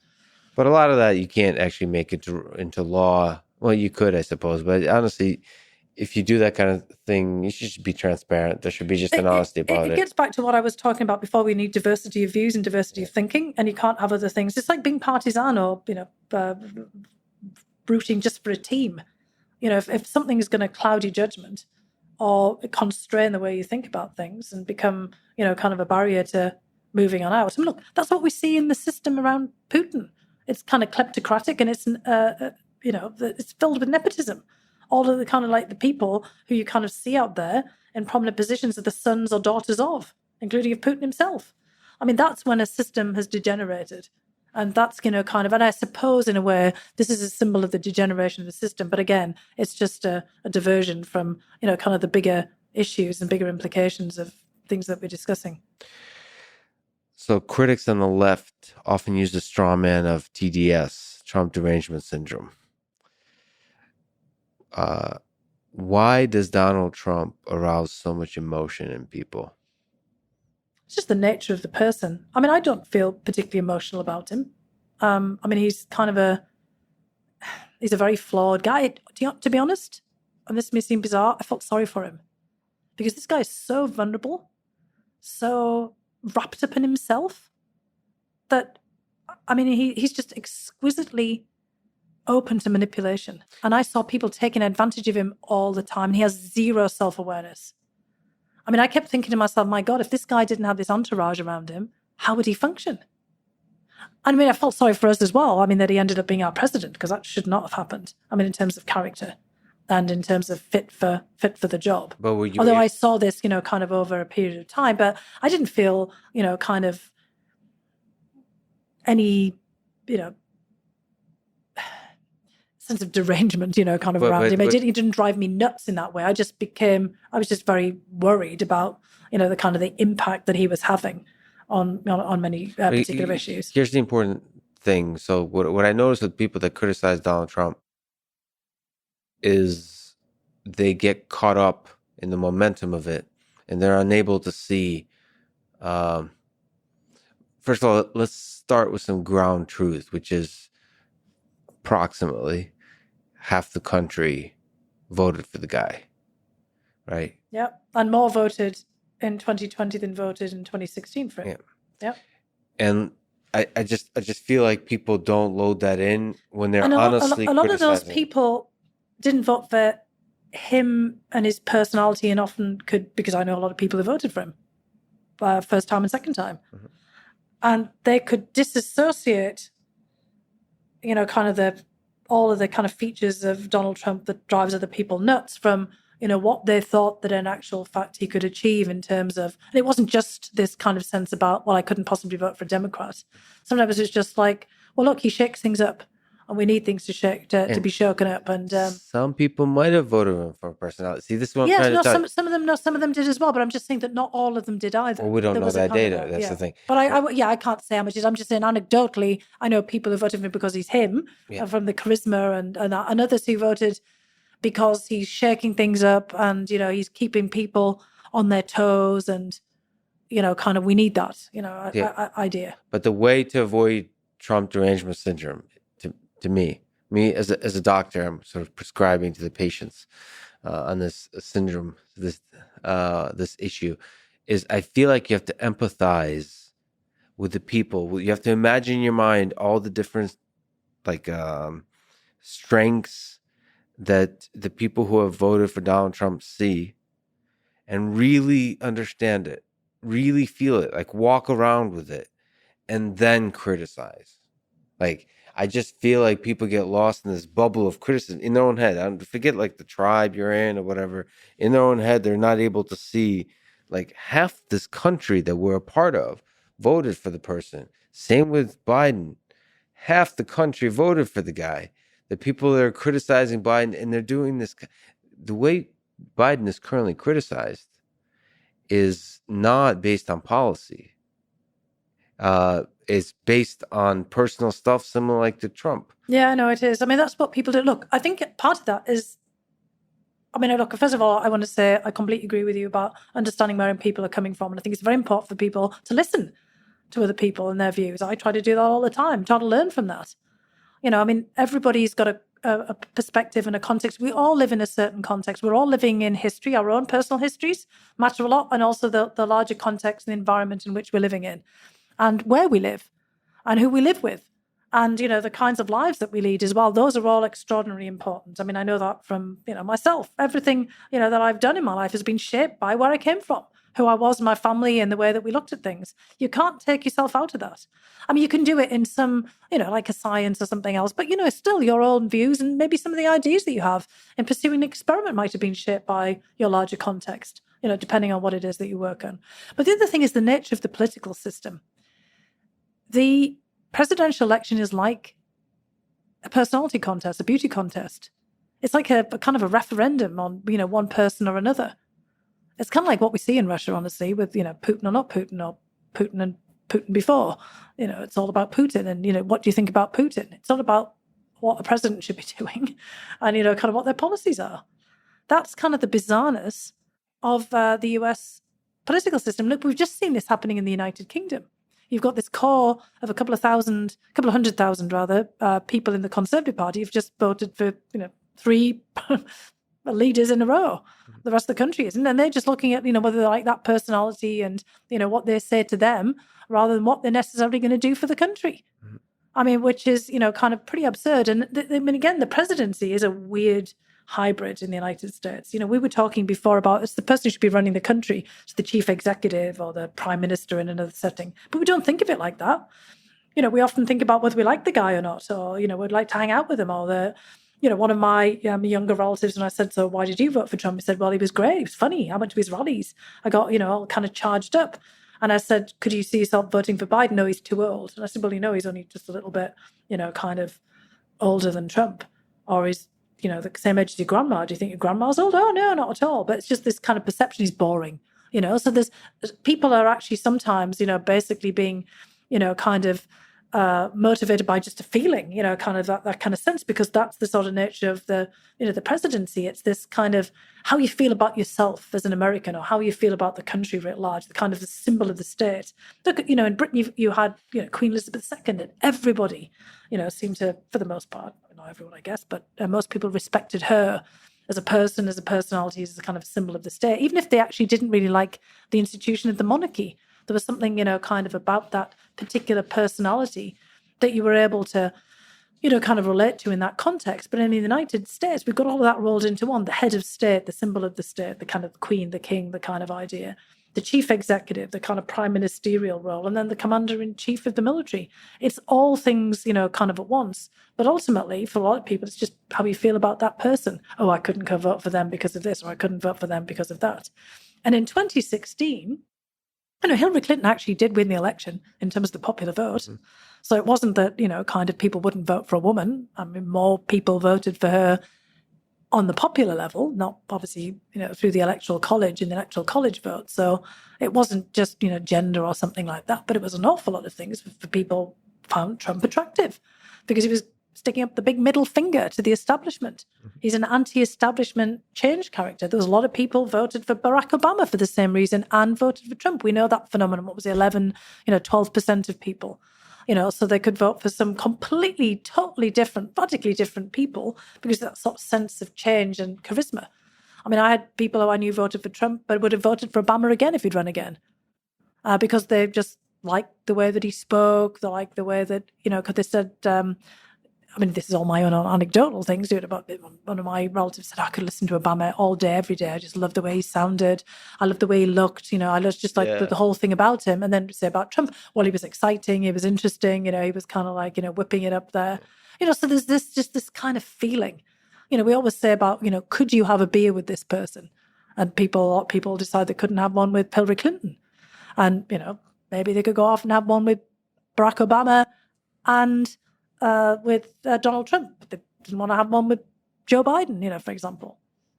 But a lot of that you can't actually make it into law. Well, you could, I suppose. But honestly, if you do that kind of thing, you should be transparent. There should be just an honesty about it. It gets back to what I was talking about before. We need diversity of views and diversity of thinking, and you can't have other things. It's like being partisan or, rooting just for a team. If something is going to cloud your judgment or constrain the way you think about things and become, kind of a barrier to moving on out. I mean, look, that's what we see in the system around Putin. It's kind of kleptocratic, and it's, it's filled with nepotism. All of the kind of like the people who you kind of see out there in prominent positions are the sons or daughters of, including of Putin himself. I mean, that's when a system has degenerated. And that's, kind of, and I suppose in a way, this is a symbol of the degeneration of the system. But again, it's just a diversion from, kind of the bigger issues and bigger implications of things that we're discussing. So critics on the left often use the straw man of TDS, Trump derangement syndrome. Why does Donald Trump arouse so much emotion in people? It's just the nature of the person. I mean, I don't feel particularly emotional about him. I mean, he's a very flawed guy. To be honest, and this may seem bizarre, I felt sorry for him. Because this guy is so vulnerable, so wrapped up in himself, that, I mean, he's just exquisitely open to manipulation. And I saw people taking advantage of him all the time. And he has zero self-awareness. I mean, I kept thinking to myself, my God, if this guy didn't have this entourage around him, how would he function? I mean, I felt sorry for us as well. I mean, that he ended up being our president, because that should not have happened. I mean, in terms of character and in terms of fit for the job. But although I saw this, kind of over a period of time, but I didn't feel, kind of any, sense of derangement, kind of around him. He didn't drive me nuts in that way. I was just very worried about, the kind of the impact that he was having on many particular issues. Here's the important thing. So what I noticed with people that criticize Donald Trump is they get caught up in the momentum of it, and they're unable to see. First of all, let's start with some ground truth, which is approximately half the country voted for the guy, right? Yeah, and more voted in 2020 than voted in 2016 for him. Yeah. Yeah. And I just feel like people don't load that in when they're And honestly a lot of those criticizing. people didn't vote for him and his personality, and often could, because I know a lot of people who voted for him first time and second time. Mm-hmm. And they could disassociate, kind of all of the kind of features of Donald Trump that drives other people nuts from, what they thought that in actual fact he could achieve in terms of, and it wasn't just this kind of sense about, well, I couldn't possibly vote for a Democrat. Sometimes it's just like, well, look, he shakes things up and we need things to be shaken up. And some people might have voted him for personality. See, this is what I'm yes, trying to tell you. some of them did as well, but I'm just saying that not all of them did either. Well, we don't know that data. That's the thing. But I can't say how much it is. I'm just saying anecdotally, I know people who voted for him because he's him, from the charisma, and others who voted because he's shaking things up and, he's keeping people on their toes and, kind of, we need that, idea. But the way to avoid Trump derangement syndrome, to me as a doctor, I'm sort of prescribing to the patients on this syndrome, this issue, is I feel like you have to empathize with the people. You have to imagine in your mind all the different strengths that the people who have voted for Donald Trump see, and really understand it, really feel it, like walk around with it, and then criticize. Like, I just feel like people get lost in this bubble of criticism in their own head. I don't forget like the tribe you're in or whatever. In their own head, they're not able to see like half this country that we're a part of voted for the person. Same with Biden. Half the country voted for the guy. The people that are criticizing Biden, and they're doing this. The way Biden is currently criticized is not based on policy. It's based on personal stuff, similar like to Trump. Yeah, no, it is. I mean, that's what people do. Look, I think part of that is, look, first of all, I want to say I completely agree with you about understanding where people are coming from. And I think it's very important for people to listen to other people and their views. I try to do that all the time, try to learn from that. Everybody's got a perspective and a context. We all live in a certain context. We're all living in history. Our own personal histories matter a lot, and also the larger context and the environment in which we're living in, and where we live, and who we live with, and, the kinds of lives that we lead as well. Those are all extraordinarily important. I know that from, myself. Everything, that I've done in my life has been shaped by where I came from, who I was, my family, and the way that we looked at things. You can't take yourself out of that. You can do it in some, like a science or something else, but, still your own views and maybe some of the ideas that you have in pursuing an experiment might have been shaped by your larger context, depending on what it is that you work on. But the other thing is the nature of the political system. The presidential election is like a personality contest, a beauty contest. It's like a kind of a referendum on, one person or another. It's kind of like what we see in Russia, honestly, with, Putin or not Putin, or Putin and Putin before. It's all about Putin. And, what do you think about Putin? It's not about what a president should be doing and, kind of what their policies are. That's kind of the bizarreness of the US political system. Look, we've just seen this happening in the United Kingdom. You've got this core of a couple of hundred thousand people in the Conservative Party who've just voted for, 3 leaders in a row. The rest of the country isn't. And they're just looking at, whether they like that personality and, what they say to them rather than what they're necessarily going to do for the country. Which is, kind of pretty absurd. And again, the presidency is a weird hybrid in the United States. We were talking before about it's the person who should be running the country. It's the chief executive or the prime minister in another setting. But we don't think of it like that. We often think about whether we like the guy or not, or, we'd like to hang out with him, or one of my younger relatives, when I said, so why did you vote for Trump? He said, well, he was great. He was funny. I went to his rallies. I got, all kind of charged up. And I said, could you see yourself voting for Biden? No, he's too old. And I said, well, he's only just a little bit, kind of older than Trump. Or he's, the same age as your grandma. Do you think your grandma's old? Oh, no, not at all. But it's just this kind of perception is boring, So there's people are actually sometimes, basically being, kind of motivated by just a feeling, kind of that kind of sense, because that's the sort of nature of the, the presidency. It's this kind of how you feel about yourself as an American, or how you feel about the country writ large, the kind of the symbol of the state. Look, in Britain, you had, Queen Elizabeth II, and everybody, seemed to, for the most part, not everyone, I guess, but most people respected her as a person, as a personality, as a kind of symbol of the state, even if they actually didn't really like the institution of the monarchy. There was something, kind of about that particular personality that you were able to, kind of relate to in that context. But in the United States, we've got all of that rolled into one: the head of state, the symbol of the state, the kind of queen, the king, the kind of idea, the chief executive, the kind of prime ministerial role, and then the commander-in-chief of the military. It's all things, kind of at once. But ultimately, for a lot of people, it's just how you feel about that person. Oh, I couldn't go vote for them because of this, or I couldn't vote for them because of that. And in 2016, Hillary Clinton actually did win the election in terms of the popular vote. Mm-hmm. So it wasn't that, kind of people wouldn't vote for a woman. I mean, more people voted for her on the popular level, not obviously, through the electoral college and the electoral college vote. So it wasn't just, gender or something like that, but it was an awful lot of things for people found Trump attractive because he was sticking up the big middle finger to the establishment. Mm-hmm. He's an anti-establishment change character. There was a lot of people voted for Barack Obama for the same reason and voted for Trump. We know that phenomenon. What was it, 11, 12% of people, so they could vote for some completely, totally different, radically different people because of that sort of sense of change and charisma. I mean, I had people who I knew voted for Trump, but would have voted for Obama again if he'd run again because they just liked the way that he spoke. They liked the way that, because they said, I mean, this is all my own anecdotal things. About one of my relatives said, I could listen to Obama all day, every day. I just loved the way he sounded. I loved the way he looked. I just like the whole thing about him. And then say about Trump, well, he was exciting. He was interesting. He was kind of like, whipping it up there. So there's this kind of feeling. We always say about, could you have a beer with this person? And a lot of people decide they couldn't have one with Hillary Clinton. And, maybe they could go off and have one with Barack Obama and with Donald Trump. They didn't want to have one with Joe Biden, for example.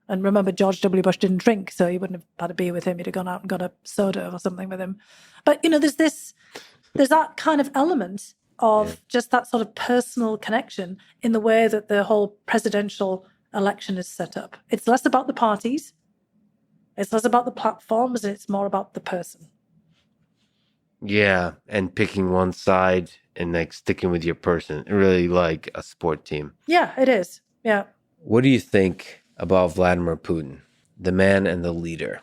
And remember, George W. Bush didn't drink, so he wouldn't have had a beer with him. He'd have gone out and got a soda or something with him. But, there's that kind of element of just that sort of personal connection in the way that the whole presidential election is set up. It's less about the parties. It's less about the platforms, and it's more about the person. Yeah, and picking one side and like sticking with your person, really like a sport team. Yeah, it is. Yeah. What do you think about Vladimir Putin, the man and the leader?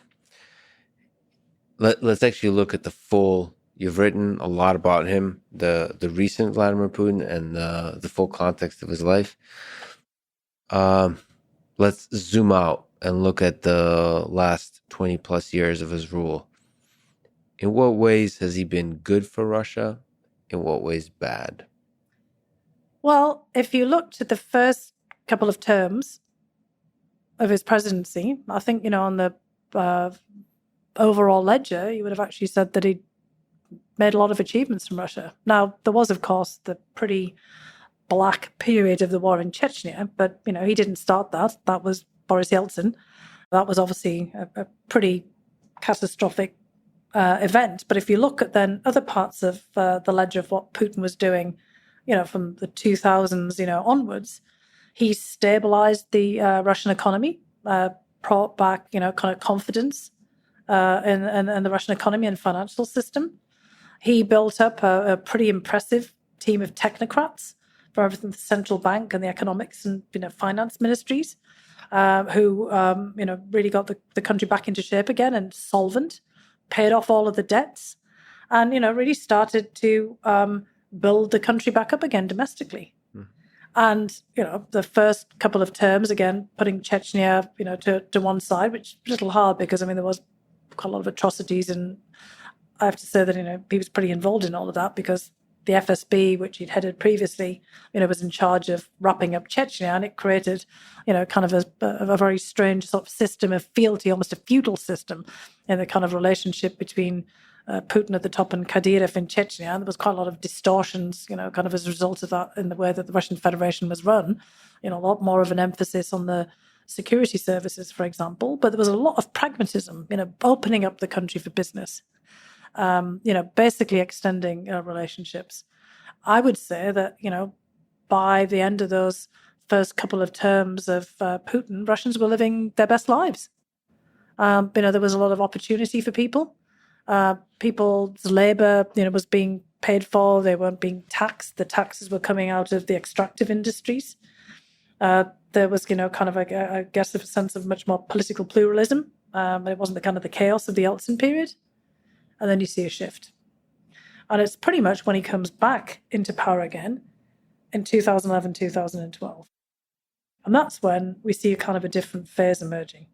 Let's actually look at the full. You've written a lot about him, the recent Vladimir Putin, and the full context of his life. Let's zoom out and look at the last 20 plus years of his rule. In what ways has he been good for Russia? In what ways bad? Well, if you looked at the first couple of terms of his presidency, I think, on the overall ledger, you would have actually said that he made a lot of achievements from Russia. Now, there was, of course, the pretty black period of the war in Chechnya, but, he didn't start that. That was Boris Yeltsin. That was obviously a pretty catastrophic event. But if you look at then other parts of the ledger of what Putin was doing, from the 2000s, onwards, he stabilized the Russian economy, brought back, kind of confidence in the Russian economy and financial system. He built up a pretty impressive team of technocrats for everything, the central bank and the economics and, finance ministries, who, really got the country back into shape again and solvent, paid off all of the debts, and, really started to build the country back up again domestically. And, the first couple of terms, again, putting Chechnya, to one side, which is a little hard because, there was quite a lot of atrocities. And I have to say that, he was pretty involved in all of that because the FSB, which he'd headed previously, was in charge of wrapping up Chechnya. And it created, kind of a very strange sort of system of fealty, almost a feudal system in the kind of relationship between Putin at the top and Kadyrov in Chechnya. And there was quite a lot of distortions, kind of as a result of that in the way that the Russian Federation was run. A lot more of an emphasis on the security services, for example. But there was a lot of pragmatism, opening up the country for business, basically extending relationships. I would say that, by the end of those first couple of terms of Putin, Russians were living their best lives. There was a lot of opportunity for people. People's labor, was being paid for. They weren't being taxed. The taxes were coming out of the extractive industries. There was, kind of, I guess, a sense of much more political pluralism. It wasn't the kind of the chaos of the Yeltsin period. and then you see a shift. And it's pretty much when he comes back into power again in 2011, 2012. And that's when we see a kind of a different phase emerging.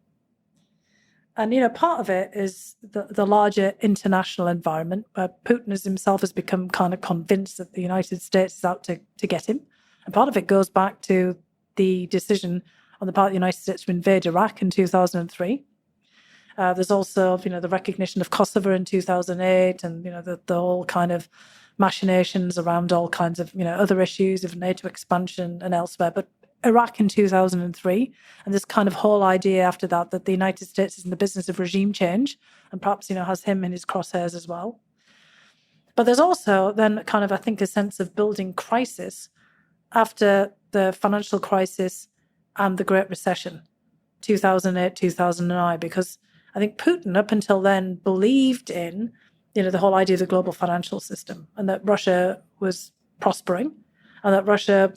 And, part of it is the larger international environment where Putin himself has become kind of convinced that the United States is out to get him. And part of it goes back to the decision on the part of the United States to invade Iraq in 2003. There's also, the recognition of Kosovo in 2008 and, the whole kind of machinations around all kinds of, other issues of NATO expansion and elsewhere. But Iraq in 2003, and this kind of whole idea after that the United States is in the business of regime change and perhaps, has him in his crosshairs as well. But there's also then kind of, I think, a sense of building crisis after the financial crisis and the Great Recession, 2008, 2009, because I think Putin up until then believed in, the whole idea of the global financial system and that Russia was prospering. And that Russia,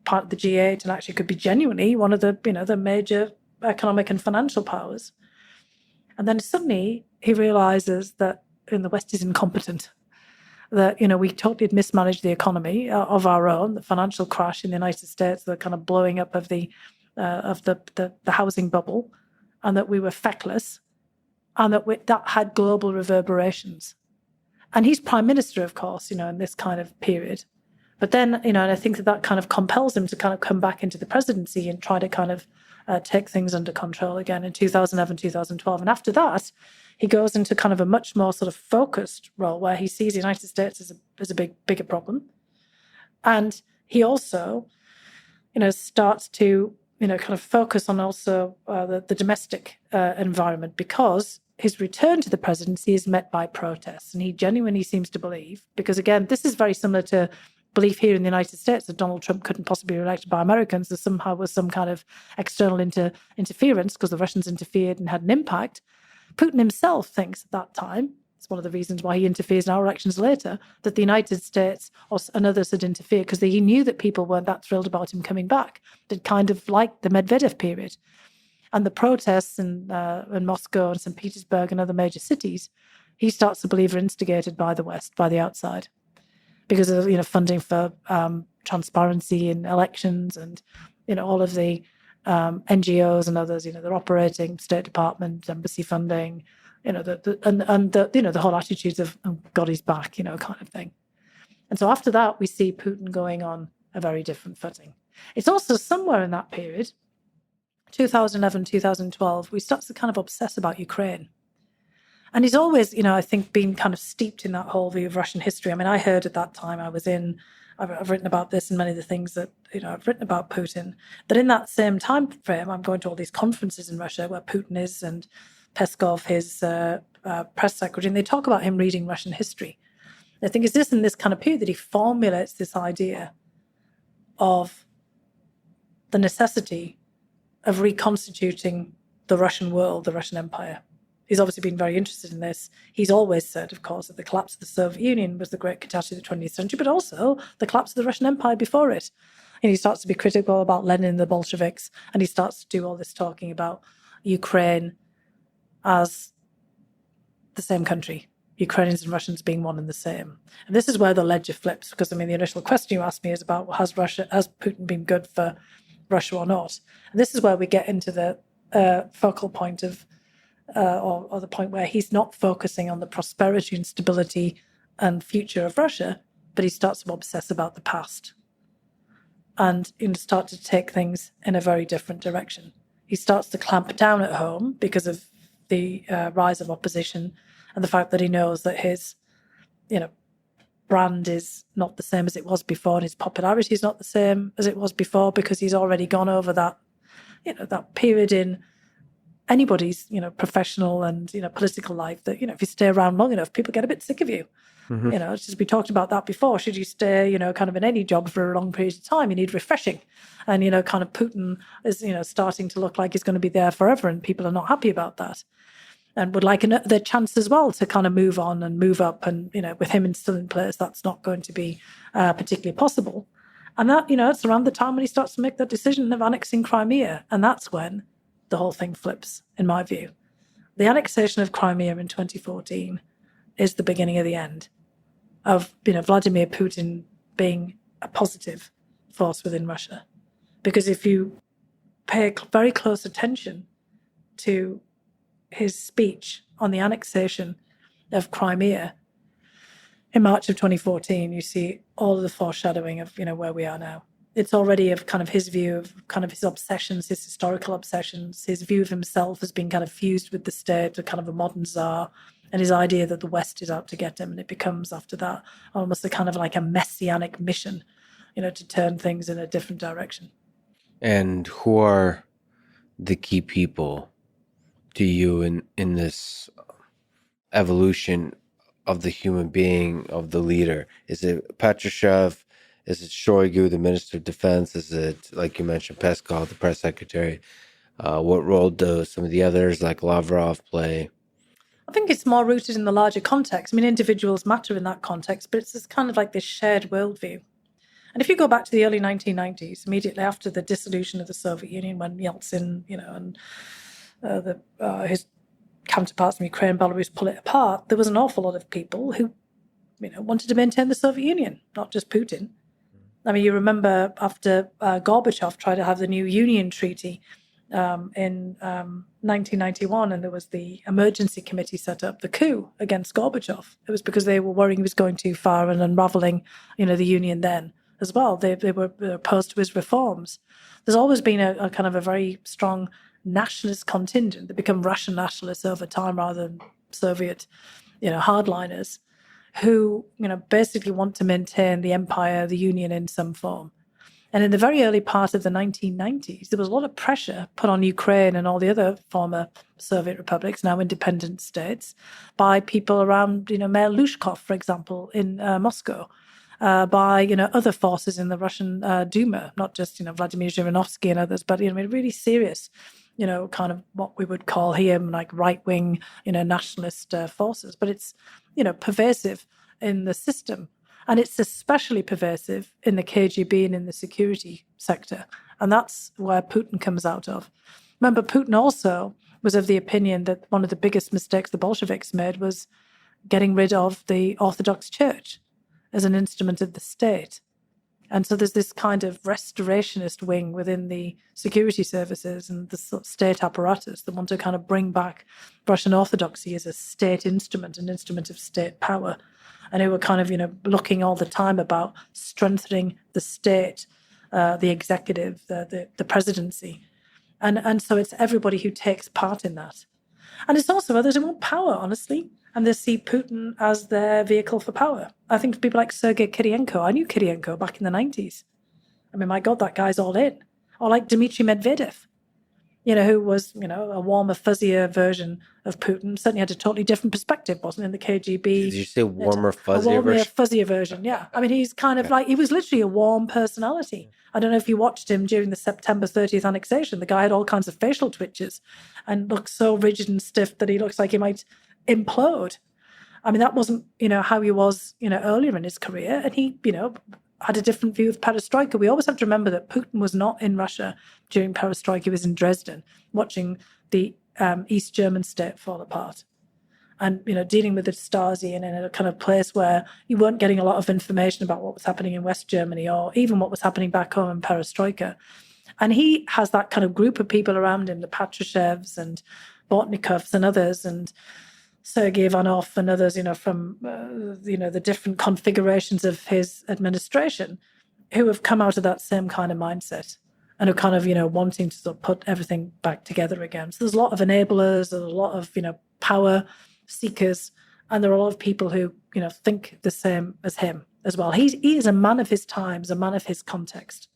part of the G8 and actually could be genuinely one of the, the major economic and financial powers. And then suddenly he realizes that the West is incompetent, that, we totally had mismanaged the economy of our own, the financial crash in the United States, the kind of blowing up of the housing bubble, and that we were feckless, and that had global reverberations. And he's prime minister, of course, in this kind of period. But then, and I think that kind of compels him to kind of come back into the presidency and try to kind of take things under control again in 2011, 2012. And after that, he goes into kind of a much more sort of focused role where he sees the United States as a bigger problem. And he also, starts to, kind of focus on also the domestic environment, because his return to the presidency is met by protests. And he genuinely seems to believe, because again, this is very similar to belief here in the United States that Donald Trump couldn't possibly be elected by Americans. There somehow was some kind of external interference because the Russians interfered and had an impact. Putin himself thinks at that time, it's one of the reasons why he interferes in our elections later, that the United States and others had interfered because he knew that people weren't that thrilled about him coming back. They'd kind of liked the Medvedev period. And the protests in Moscow and St. Petersburg and other major cities, he starts to believe are instigated by the West, by the outside, because of funding for transparency in elections and all of the NGOs and others they're operating, State Department, embassy funding, the whole attitudes of, oh, God, he's back, kind of thing. And so after that, we see Putin going on a very different footing. It's also somewhere in that period, 2011, 2012, we start to kind of obsess about Ukraine. And he's always, I think, been kind of steeped in that whole view of Russian history. I mean, I heard at that time I've written about this and many of the things that, I've written about Putin, that in that same time frame, I'm going to all these conferences in Russia where Putin is and Peskov, his press secretary, and they talk about him reading Russian history. And I think it's in this kind of period that he formulates this idea of the necessity of reconstituting the Russian world, the Russian Empire. He's obviously been very interested in this. He's always said, of course, that the collapse of the Soviet Union was the great catastrophe of the 20th century, but also the collapse of the Russian Empire before it. And he starts to be critical about Lenin and the Bolsheviks, and he starts to do all this talking about Ukraine as the same country, Ukrainians and Russians being one and the same. And this is where the ledger flips, because, the initial question you asked me is about, has Putin been good for Russia or not? And this is where we get into the focal point of or the point where he's not focusing on the prosperity and stability and future of Russia, but he starts to obsess about the past and start to take things in a very different direction. He starts to clamp down at home because of the rise of opposition and the fact that he knows that his, brand is not the same as it was before, and his popularity is not the same as it was before, because he's already gone over that, that period in anybody's, professional and, political life that, if you stay around long enough, people get a bit sick of you. Mm-hmm. It's just, we talked about that before. Should you stay, kind of in any job for a long period of time, you need refreshing. And, kind of Putin is, starting to look like he's going to be there forever, and people are not happy about that. And would like their chance as well to kind of move on and move up. And, with him still in place, that's not going to be particularly possible. And that, it's around the time when he starts to make that decision of annexing Crimea. And that's when the whole thing flips, in my view. The annexation of Crimea in 2014 is the beginning of the end of Vladimir Putin being a positive force within Russia. Because if you pay very close attention to his speech on the annexation of Crimea in March of 2014, you see all of the foreshadowing of where we are now. It's already of kind of his view of kind of his obsessions, his historical obsessions, his view of himself as being kind of fused with the state, a kind of a modern czar, and his idea that the West is out to get him. And it becomes, after that, almost a kind of like a messianic mission, to turn things in a different direction. And who are the key people to you in this evolution of the human being, of the leader? Is it Patrushev? Is it Shoigu, the Minister of Defense? Is it, like you mentioned, Peskov, the press secretary? What role do some of the others, like Lavrov, play? I think it's more rooted in the larger context. I mean, individuals matter in that context, but it's just kind of like this shared worldview. And if you go back to the early 1990s, immediately after the dissolution of the Soviet Union, when Yeltsin, and his counterparts in Ukraine, Belarus pull it apart, there was an awful lot of people who, wanted to maintain the Soviet Union, not just Putin. I mean, you remember after Gorbachev tried to have the new Union Treaty in 1991, and there was the emergency committee set up, the coup against Gorbachev. It was because they were worrying he was going too far and unraveling, the Union then as well. They were opposed to his reforms. There's always been a kind of a very strong nationalist contingent that become Russian nationalists over time rather than Soviet, hardliners, who, basically want to maintain the empire, the Union in some form. And in the very early part of the 1990s, there was a lot of pressure put on Ukraine and all the other former Soviet republics, now independent states, by people around, Mayor Lushkov, for example, in Moscow, by, other forces in the Russian Duma, not just, Vladimir Zhirinovsky and others, but, really serious, kind of what we would call here like right-wing, nationalist forces. But it's, pervasive in the system. And it's especially pervasive in the KGB and in the security sector. And that's where Putin comes out of. Remember, Putin also was of the opinion that one of the biggest mistakes the Bolsheviks made was getting rid of the Orthodox Church as an instrument of the state. And so there's this kind of restorationist wing within the security services and the state apparatus that want to kind of bring back Russian Orthodoxy as a state instrument, an instrument of state power. And who were kind of, looking all the time about strengthening the state, the executive, the presidency. And so it's everybody who takes part in that. And it's also others who want power, honestly. And they see Putin as their vehicle for power. I think people like Sergei Kirienko. I knew Kirienko back in the 90s. I mean, my God, that guy's all in. Or like Dmitry Medvedev, who was, a warmer, fuzzier version of Putin. Certainly had a totally different perspective, wasn't it, in the KGB. Did you say warmer, fuzzier version? A warmer, version? fuzzier version, yeah. I mean, he's kind of like, he was literally a warm personality. I don't know if you watched him during the September 30th annexation. The guy had all kinds of facial twitches and looked so rigid and stiff that he looks like he might implode. I mean, that wasn't, how he was, earlier in his career. And he, had a different view of perestroika. We always have to remember that Putin was not in Russia during perestroika. He was in Dresden watching the East German state fall apart and, dealing with the Stasi and in a kind of place where you weren't getting a lot of information about what was happening in West Germany or even what was happening back home in perestroika. And he has that kind of group of people around him, the Patrushevs and Bortnikovs and others, and Sergei Ivanov and others, from, the different configurations of his administration, who have come out of that same kind of mindset and are kind of, wanting to sort of put everything back together again. So there's a lot of enablers, there's a lot of, power seekers, and there are a lot of people who, think the same as him as well. He is a man of his times, a man of his context.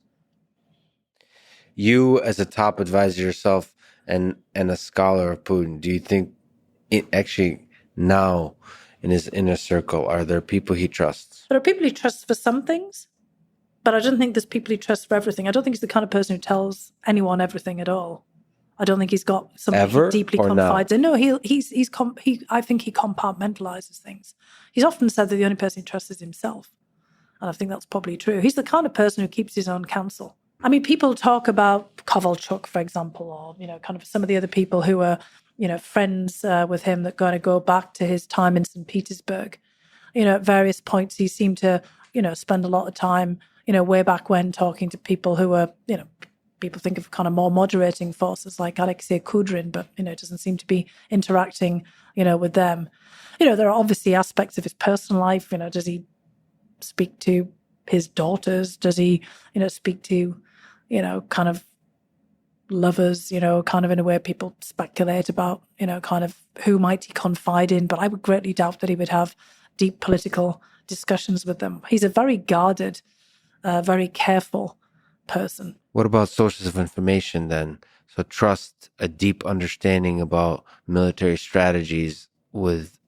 You, as a top advisor yourself and a scholar of Putin, do you think actually now in his inner circle, are there people he trusts? There are people he trusts for some things, but I don't think there's people he trusts for everything. I don't think he's the kind of person who tells anyone everything at all. I don't think he's got somebody he deeply confides in. No, I think he compartmentalizes things. He's often said that the only person he trusts is himself. And I think that's probably true. He's the kind of person who keeps his own counsel. I mean, people talk about Kovalchuk, for example, or, kind of some of the other people who are, friends with him that kind of go back to his time in St. Petersburg. At various points, he seemed to, spend a lot of time, way back when talking to people who were, people think of kind of more moderating forces like Alexei Kudrin, but, doesn't seem to be interacting, with them. There are obviously aspects of his personal life. Does he speak to his daughters? Does he, speak to, kind of lovers, kind of in a way people speculate about, kind of who might he confide in. But I would greatly doubt that he would have deep political discussions with them. He's a very guarded, very careful person. What about sources of information then? So trust a deep understanding about military strategies with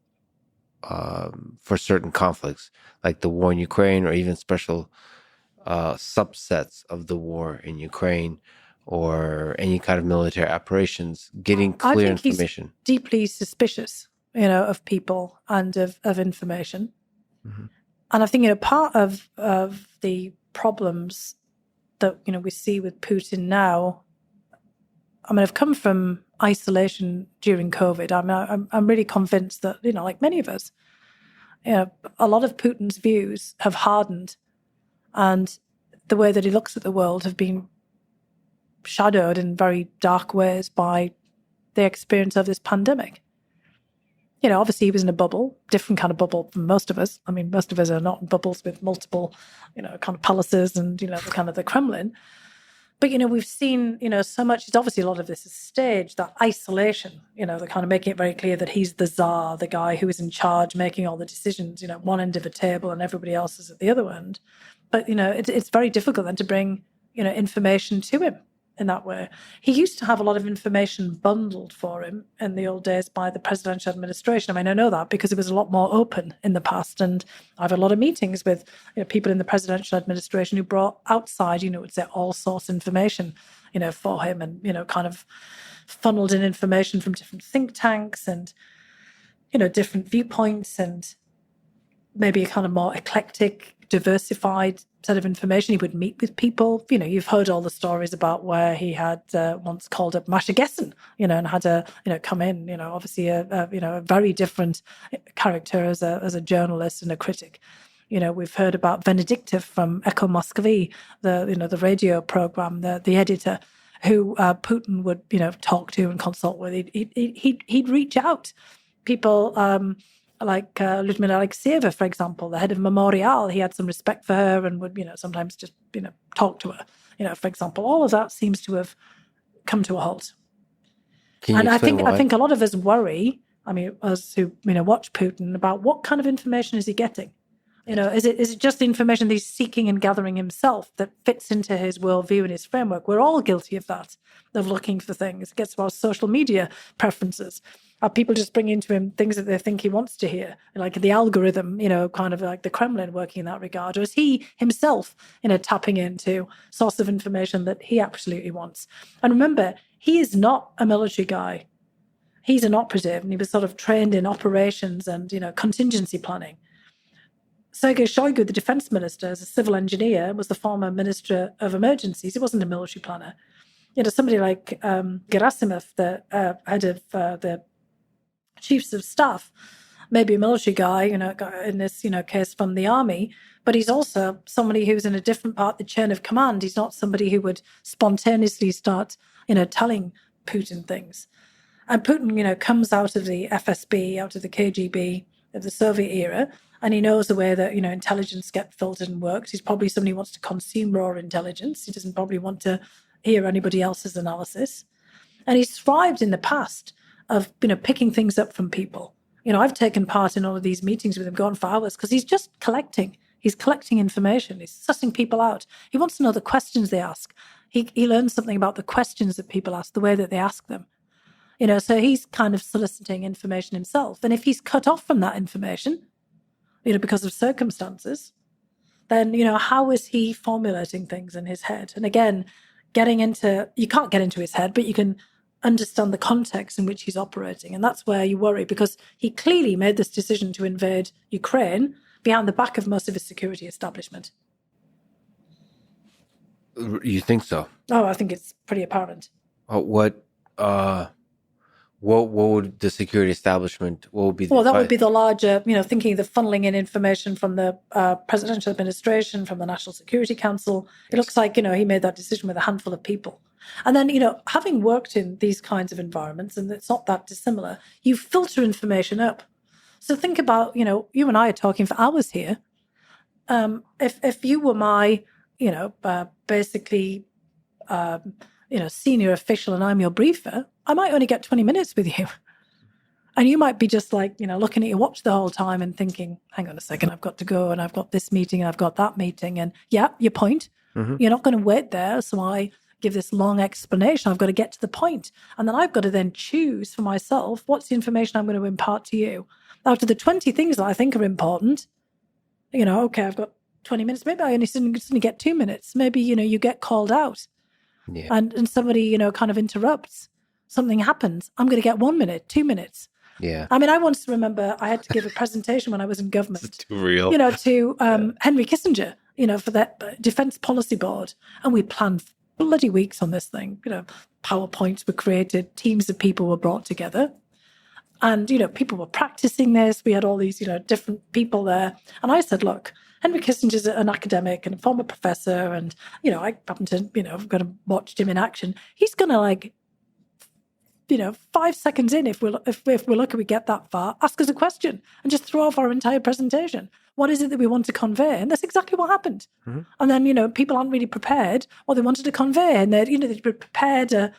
for certain conflicts, like the war in Ukraine, or even special subsets of the war in Ukraine, or any kind of military operations, getting clear information. He's deeply suspicious, of people and of information. Mm-hmm. And I think, part of the problems that, we see with Putin now, I've come from isolation during COVID. I'm really convinced that, like many of us, a lot of Putin's views have hardened, and the way that he looks at the world have been shadowed in very dark ways by the experience of this pandemic. Obviously he was in a bubble, different kind of bubble from most of us. Most of us are not in bubbles with multiple, kind of palaces and, the kind of the Kremlin. But, we've seen, so much, it's obviously a lot of this is staged, that isolation, they're kind of making it very clear that he's the czar, the guy who is in charge, making all the decisions, one end of a table and everybody else is at the other end. But, it's very difficult then to bring, information to him in that way. He used to have a lot of information bundled for him in the old days by the presidential administration. I know that because it was a lot more open in the past. And I've had a lot of meetings with people in the presidential administration who brought outside, would say all source information, for him, and, kind of funneled in information from different think tanks and, different viewpoints, and maybe a kind of more eclectic, diversified set of information. He would meet with people. You've heard all the stories about where he had once called up Masha Gessen, and had to, come in, obviously a very different character as a journalist and a critic. We've heard about Venedictov from Echo Moskvy, the radio program, the editor, who Putin would, talk to and consult with. He'd reach out. People like Lyudmila Alexeyeva, for example, the head of Memorial, he had some respect for her and would, sometimes just, talk to her, for example. All of that seems to have come to a halt. And I think a lot of us worry, us who, watch Putin, about what kind of information is he getting? Is it just the information that he's seeking and gathering himself that fits into his worldview and his framework? We're all guilty of that, of looking for things. It gets to our social media preferences. Are people just bringing to him things that they think he wants to hear, like the algorithm, kind of like the Kremlin working in that regard? Or is he himself, tapping into source of information that he absolutely wants? And remember, he is not a military guy. He's an operative, and he was sort of trained in operations and, contingency planning. Sergei Shoigu, the defense minister, as a civil engineer, was the former minister of emergencies. He wasn't a military planner. Somebody like Gerasimov, the head of the chiefs of staff, maybe a military guy, in this, case from the army, but he's also somebody who's in a different part of the chain of command. He's not somebody who would spontaneously start, telling Putin things. And Putin, comes out of the FSB, out of the KGB of the Soviet era, and he knows the way that, intelligence gets filtered and works. He's probably somebody who wants to consume raw intelligence. He doesn't probably want to hear anybody else's analysis. And he's thrived in the past of, picking things up from people. I've taken part in all of these meetings with him, gone for hours, because he's just collecting. He's collecting information. He's sussing people out. He wants to know the questions they ask. He learns something about the questions that people ask, the way that they ask them. So he's kind of soliciting information himself. And if he's cut off from that information, because of circumstances, then, how is he formulating things in his head? And again, you can't get into his head, but you can understand the context in which he's operating. And that's where you worry, because he clearly made this decision to invade Ukraine behind the back of most of his security establishment. You think so? Oh, I think it's pretty apparent. What would the security establishment? What would be the Well, that would advice? be the larger, thinking the funneling in information from the presidential administration, from the National Security Council. It looks like, he made that decision with a handful of people. And then, having worked in these kinds of environments, and it's not that dissimilar, you filter information up. So think about, you and I are talking for hours here. If you were my, basically, senior official and I'm your briefer, I might only get 20 minutes with you. And you might be just like, looking at your watch the whole time and thinking, hang on a second, I've got to go and I've got this meeting and I've got that meeting. And yeah, your point. Mm-hmm. You're not going to wait there. So I give this long explanation. I've got to get to the point. And then I've got to then choose for myself, what's the information I'm going to impart to you? Out of the 20 things that I think are important, okay, I've got 20 minutes. Maybe I only suddenly get 2 minutes. Maybe, you get called out and somebody, kind of interrupts. Something happens. I'm going to get 1 minute, 2 minutes. Yeah. I mean, I once remember I had to give a presentation when I was in government. It's too real. To Henry Kissinger, for that Defense Policy Board. And we planned bloody weeks on this thing. PowerPoints were created, teams of people were brought together. And, people were practicing this. We had all these, different people there. And I said, look, Henry Kissinger's an academic and a former professor. And, I happen to, I've got to watch him in action. He's going to 5 seconds in, if we're lucky we get that far, ask us a question and just throw off our entire presentation. What is it that we want to convey? And that's exactly what happened. Mm-hmm. And then, people aren't really prepared what they wanted to convey. And they'd prepared a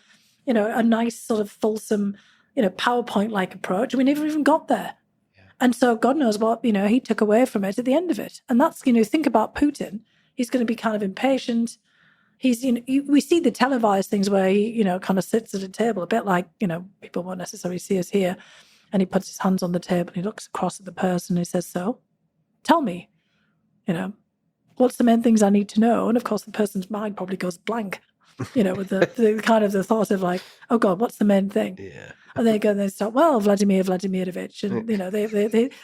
nice sort of fulsome, PowerPoint-like approach. We never even got there. Yeah. And so God knows what, he took away from it at the end of it. And that's, think about Putin. He's going to be kind of impatient. He's, we see the televised things where he, kind of sits at a table, a bit like, people won't necessarily see us here. And he puts his hands on the table and he looks across at the person and he says, so, tell me, what's the main things I need to know? And of course, the person's mind probably goes blank, with the kind of the thought of like, oh God, what's the main thing? Yeah. And they go and they start, well, Vladimir Vladimirovich. And,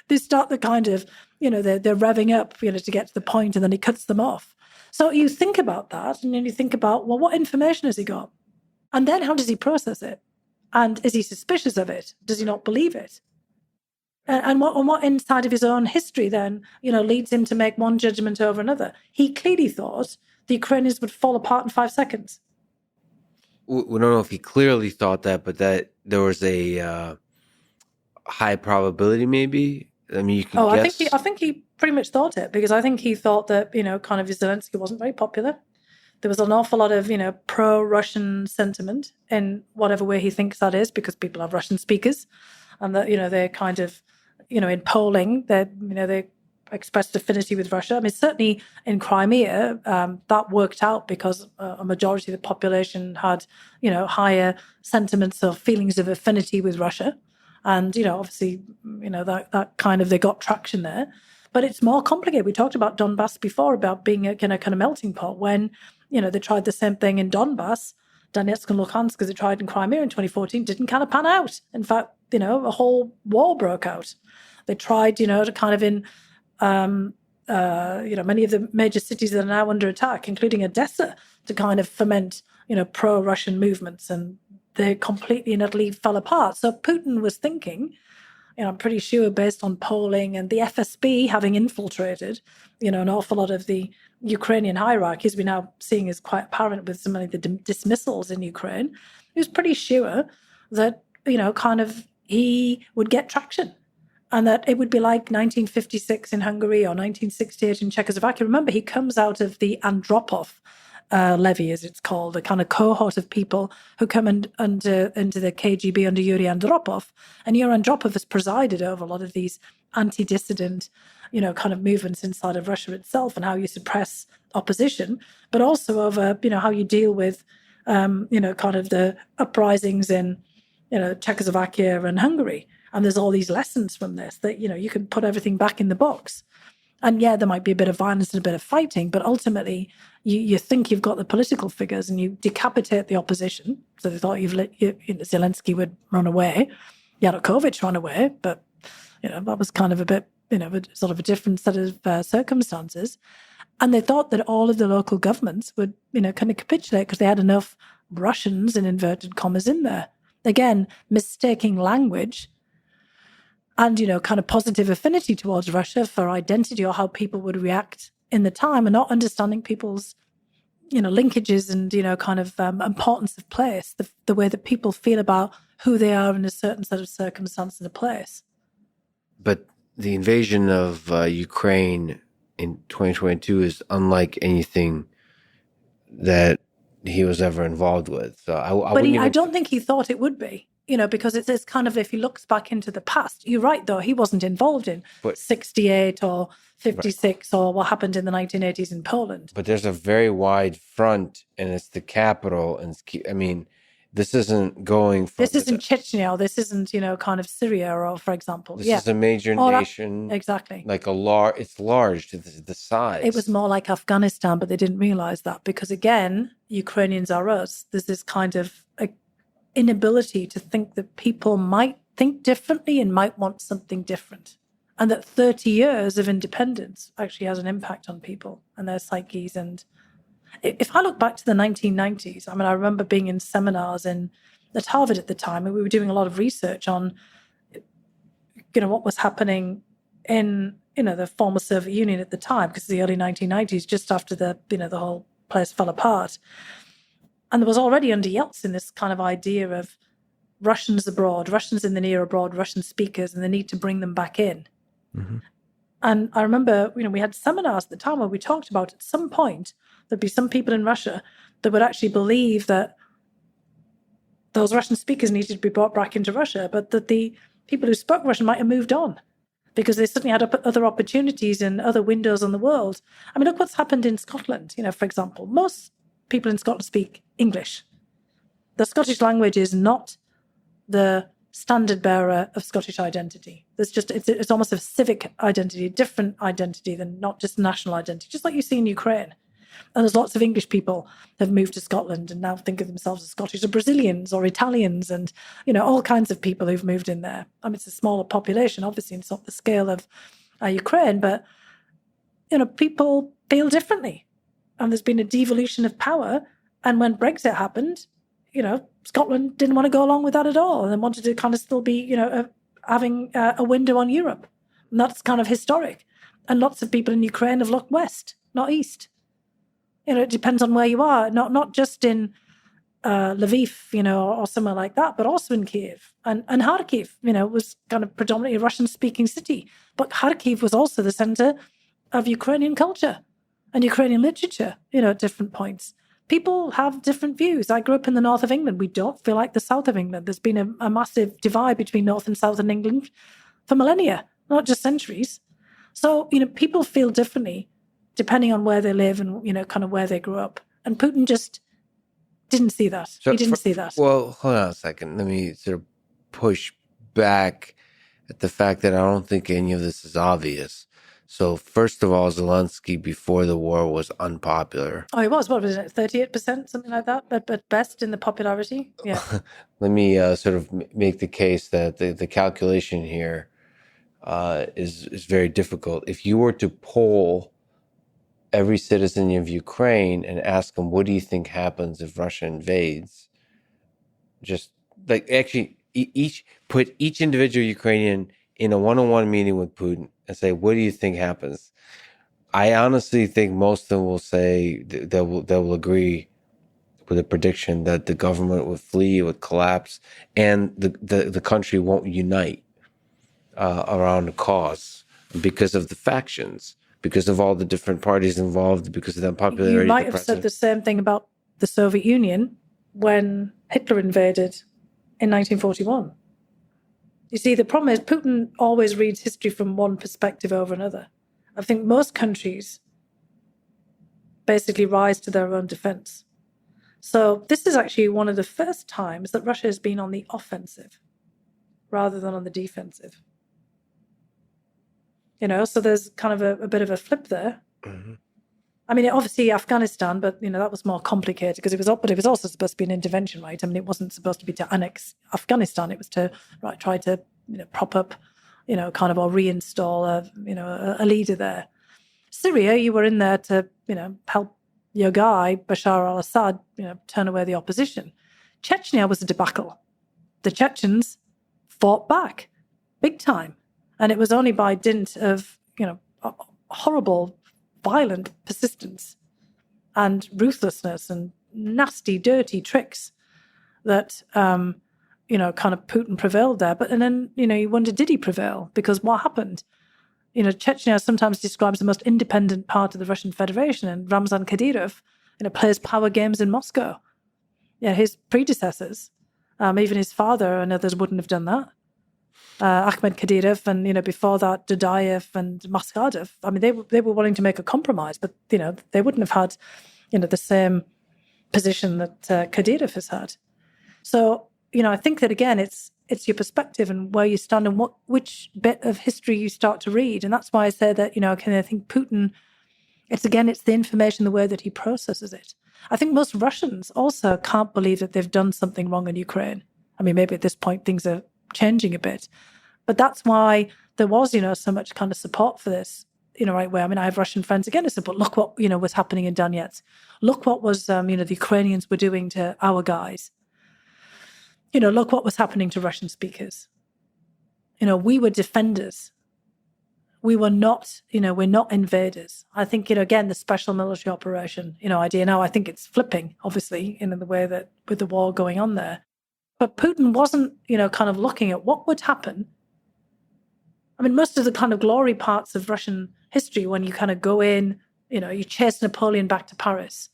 they start the kind of, they're revving up, to get to the point, and then he cuts them off. So you think about that, and then you think about, well, what information has he got? And then how does he process it? And is he suspicious of it? Does he not believe it? And what inside of his own history then, leads him to make one judgment over another? He clearly thought the Ukrainians would fall apart in 5 seconds. We don't know if he clearly thought that, but that there was a high probability, maybe. I mean, you can guess. I think he pretty much thought it, because I think he thought that, kind of Zelensky wasn't very popular. There was an awful lot of, pro-Russian sentiment in whatever way he thinks that is, because people have Russian speakers, and that, they're kind of, in polling, they expressed affinity with Russia. I mean, certainly in Crimea, that worked out because a majority of the population had, higher sentiments or feelings of affinity with Russia. And, obviously, that kind of, they got traction there. But it's more complicated. We talked about Donbas before, about being a kind of melting pot when, they tried the same thing in Donbas, Donetsk and Luhansk, as they tried in Crimea in 2014, didn't kind of pan out. In fact, a whole war broke out. They tried, to kind of in, many of the major cities that are now under attack, including Odessa, to kind of foment, pro-Russian movements, and they completely and utterly fell apart. So Putin was thinking, I'm pretty sure based on polling and the FSB having infiltrated, an awful lot of the Ukrainian hierarchies, we're now seeing is quite apparent with so many of the dismissals in Ukraine. He was pretty sure that, kind of he would get traction, and that it would be like 1956 in Hungary or 1968 in Czechoslovakia. Remember, he comes out of the Andropov levy, as it's called, a kind of cohort of people who come into the KGB under Yuri Andropov. And Yuri Andropov has presided over a lot of these anti-dissident, kind of movements inside of Russia itself, and how you suppress opposition, but also over, how you deal with, kind of the uprisings in, Czechoslovakia and Hungary. And there's all these lessons from this that, you can put everything back in the box. And yeah, there might be a bit of violence and a bit of fighting, but ultimately you think you've got the political figures and you decapitate the opposition. So they thought Zelensky would run away. Yanukovych ran away, but, that was kind of a bit, sort of a different set of circumstances. And they thought that all of the local governments would, kind of capitulate because they had enough Russians, in inverted commas, in there. Again, mistaking language and, kind of positive affinity towards Russia for identity or how people would react in the time, and not understanding people's, linkages and, kind of importance of place, the way that people feel about who they are in a certain set of circumstance and a place. But the invasion of Ukraine in 2022 is unlike anything that he was ever involved with. So I don't think he thought it would be, because it's kind of, if he looks back into the past, you're right, though, he wasn't involved in 68 or 56 or what happened in the 1980s in Poland. But there's a very wide front, and it's the capital. And this isn't going from... This isn't Chechnya. This isn't, kind of Syria, or, for example. This is a major nation. Exactly. Like it's large to the size. It was more like Afghanistan, but they didn't realize that because, again, Ukrainians are us. There's this kind of inability to think that people might think differently and might want something different. And that 30 years of independence actually has an impact on people and their psyches. And if I look back to the 1990s, I remember being in seminars at Harvard at the time, and we were doing a lot of research on, what was happening in, the former Soviet Union at the time, because the early 1990s, just after the whole place fell apart. And there was already under Yeltsin this kind of idea of Russians abroad, Russians in the near abroad, Russian speakers, and the need to bring them back in. Mm-hmm. And I remember, we had seminars at the time where we talked about at some point there'd be some people in Russia that would actually believe that those Russian speakers needed to be brought back into Russia, but that the people who spoke Russian might have moved on because they suddenly had other opportunities and other windows on the world. Look what's happened in Scotland, for example. Most people in Scotland speak English. The Scottish language is not the standard bearer of Scottish identity. It's almost a civic identity, a different identity than not just national identity, just like you see in Ukraine. And there's lots of English people that have moved to Scotland and now think of themselves as Scottish, or Brazilians or Italians, and, all kinds of people who've moved in there. It's a smaller population, obviously, it's not the scale of Ukraine, but, people feel differently. And there's been a devolution of power. And when Brexit happened, Scotland didn't want to go along with that at all, and they wanted to kind of still be, having a window on Europe. And that's kind of historic. And lots of people in Ukraine have looked west, not east. It depends on where you are, not just in Lviv, or somewhere like that, but also in Kiev. And Kharkiv, was kind of predominantly a Russian-speaking city. But Kharkiv was also the center of Ukrainian culture and Ukrainian literature, at different points. People have different views. I grew up in the north of England. We don't feel like the south of England. There's been a massive divide between north and southern England for millennia, not just centuries. So, people feel differently depending on where they live and, kind of where they grew up. And Putin just didn't see that. He didn't see that. Well, hold on a second. Let me sort of push back at the fact that I don't think any of this is obvious. So first of all, Zelensky before the war was unpopular. Oh, he was. What was it? 38%, something like that. But best in the popularity. Yeah. Let me sort of make the case that the calculation here is very difficult. If you were to poll every citizen of Ukraine and ask them, what do you think happens if Russia invades? Just like actually put each individual Ukrainian in a one-on-one meeting with Putin and say, what do you think happens? I honestly think most of them will say they will agree with a prediction that the government would flee, would collapse, and the country won't unite around a cause because of the factions, because of all the different parties involved, because of the unpopularity. You might have said the same thing about the Soviet Union when Hitler invaded in 1941. You see, the problem is Putin always reads history from one perspective over another. I think most countries basically rise to their own defense. So this is actually one of the first times that Russia has been on the offensive rather than on the defensive. So there's kind of a bit of a flip there. Mm-hmm. Obviously Afghanistan, but that was more complicated because it was also supposed to be an intervention, right? It wasn't supposed to be to annex Afghanistan. It was to try to prop up, kind of, or reinstall a leader there. Syria, you were in there to, help your guy, Bashar al-Assad, turn away the opposition. Chechnya was a debacle. The Chechens fought back big time. And it was only by dint of, horrible, violent persistence and ruthlessness and nasty, dirty tricks that, kind of Putin prevailed there. But and then, you wonder, did he prevail? Because what happened? Chechnya sometimes describes the most independent part of the Russian Federation, and Ramzan Kadyrov, plays power games in Moscow. Yeah, his predecessors, even his father and others wouldn't have done that. Ahmed Kadyrov and, before that, Dudayev and Maskadov. I mean, they were willing to make a compromise, but, they wouldn't have had, the same position that Kadyrov has had. So, I think that, again, it's your perspective and where you stand and which bit of history you start to read. And that's why I say that, I think Putin, it's the information, the way that he processes it. I think most Russians also can't believe that they've done something wrong in Ukraine. I mean, maybe at this point things are changing a bit, but that's why there was, so much kind of support for this, right way. I mean, I have Russian friends again who said, but look what, was happening in Donetsk. Look what was, the Ukrainians were doing to our guys. Look what was happening to Russian speakers. We were defenders. We were not, we're not invaders. I think, again, the special military operation, idea now, I think it's flipping, obviously, in the way that with the war going on there. But Putin wasn't, kind of looking at what would happen. I mean, most of the kind of glory parts of Russian history, when you kind of go in, you chase Napoleon back to Paris,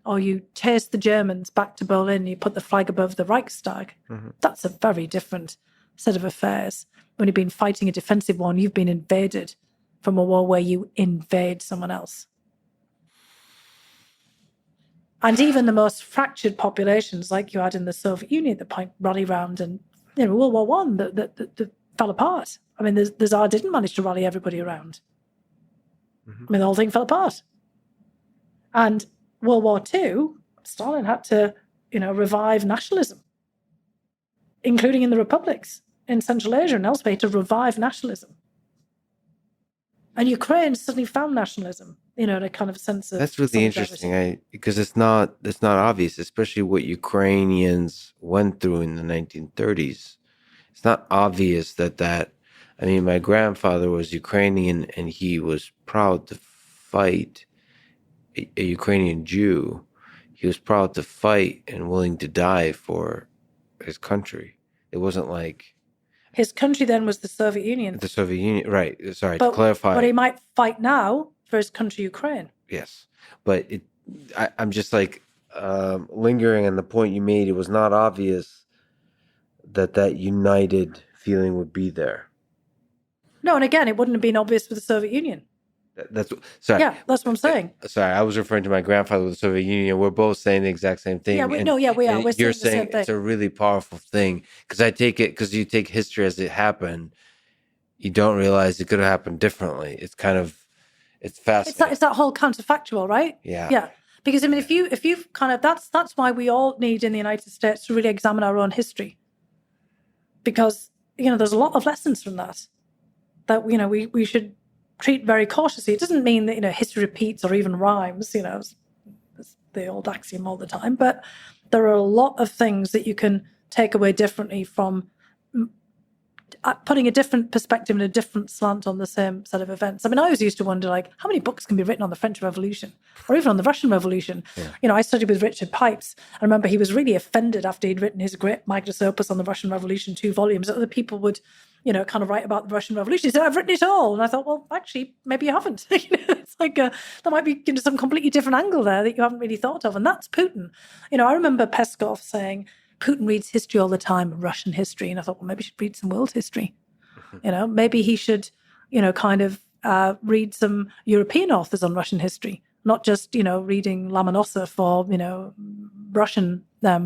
or you chase the Germans back to Berlin, you put the flag above the Reichstag. Mm-hmm. That's a very different set of affairs. When you've been fighting a defensive war, you've been invaded from a war where you invade someone else. And even the most fractured populations, like you had in the Soviet Union at the point, rally round, and World War I that fell apart. I mean, the Tsar didn't manage to rally everybody around. Mm-hmm. I mean, the whole thing fell apart. And World War II, Stalin had to, revive nationalism, including in the republics in Central Asia and elsewhere, to revive nationalism. And Ukraine suddenly found nationalism, in a kind of sense of that's really interesting, because it's not obvious, especially what Ukrainians went through in the 1930s. It's not obvious that. I mean, my grandfather was Ukrainian, and he was proud to fight. A Ukrainian Jew, he was proud to fight and willing to die for his country. It wasn't like his country then was the Soviet Union. The Soviet Union, right? Sorry, to clarify. But he might fight now for his country, Ukraine. Yes, but I'm just like lingering on the point you made. It was not obvious that united feeling would be there. No, and again, it wouldn't have been obvious for the Soviet Union. Sorry. Yeah, that's what I'm saying. Sorry, I was referring to my grandfather with the Soviet Union. We're both saying the exact same thing. Yeah, we are. We're you're saying the same thing. It's a really powerful thing, because you take history as it happened, you don't realize it could have happened differently. It's fascinating. It's that whole counterfactual, right? Yeah. Yeah. Because I mean, if you've kind of that's why we all need in the United States to really examine our own history, because there's a lot of lessons from that we should treat very cautiously. It doesn't mean that history repeats or even rhymes. It's the old axiom all the time. But there are a lot of things that you can take away differently from putting a different perspective and a different slant on the same set of events. I mean, I always used to wonder, how many books can be written on the French Revolution or even on the Russian Revolution? Yeah. I studied with Richard Pipes. I remember he was really offended after he'd written his great magnus opus on the Russian Revolution, 2 volumes, that other people would, kind of write about the Russian Revolution. He said, I've written it all. And I thought, well, actually, maybe you haven't. It's like there might be some completely different angle there that you haven't really thought of. And that's Putin. I remember Peskov saying, Putin reads history all the time, Russian history. And I thought, well, maybe he should read some world history. Maybe he should, kind of read some European authors on Russian history, not just, reading Lomonosov or, Russian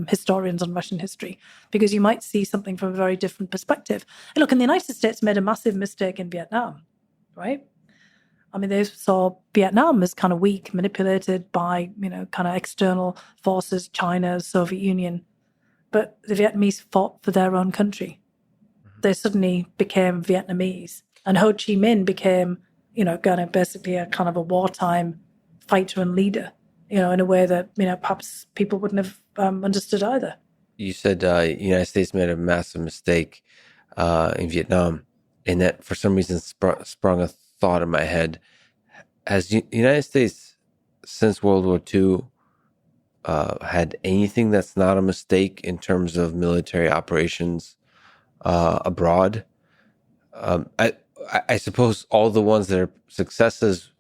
historians on Russian history, because you might see something from a very different perspective. And look, and the United States made a massive mistake in Vietnam, right? I mean, they saw Vietnam as kind of weak, manipulated by, kind of external forces, China, Soviet Union. But the Vietnamese fought for their own country. They suddenly became Vietnamese. And Ho Chi Minh became, kind of basically a kind of a wartime fighter and leader, in a way that, perhaps people wouldn't have understood either. You said the United States made a massive mistake in Vietnam, and that for some reason sprung a thought in my head. Has the United States, since World War II, had anything that's not a mistake in terms of military operations abroad? I suppose all the ones that are successes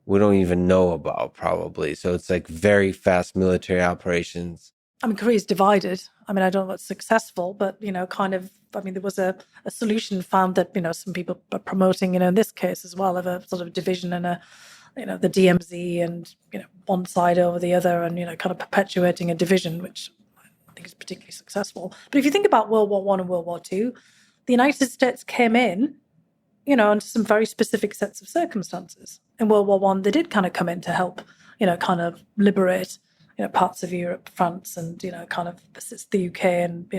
we don't even know about, probably. So it's like very fast military operations. I mean, Korea's divided. I mean, I don't know what's successful, but, there was a solution found that, some people are promoting, in this case as well, of a sort of division and the DMZ and, one side over the other and, kind of perpetuating a division, which I think is particularly successful. But if you think about World War I and World War II, the United States came in, under some very specific sets of circumstances. In World War I, they did kind of come in to help, kind of liberate, parts of Europe, France, and, kind of assist the UK and,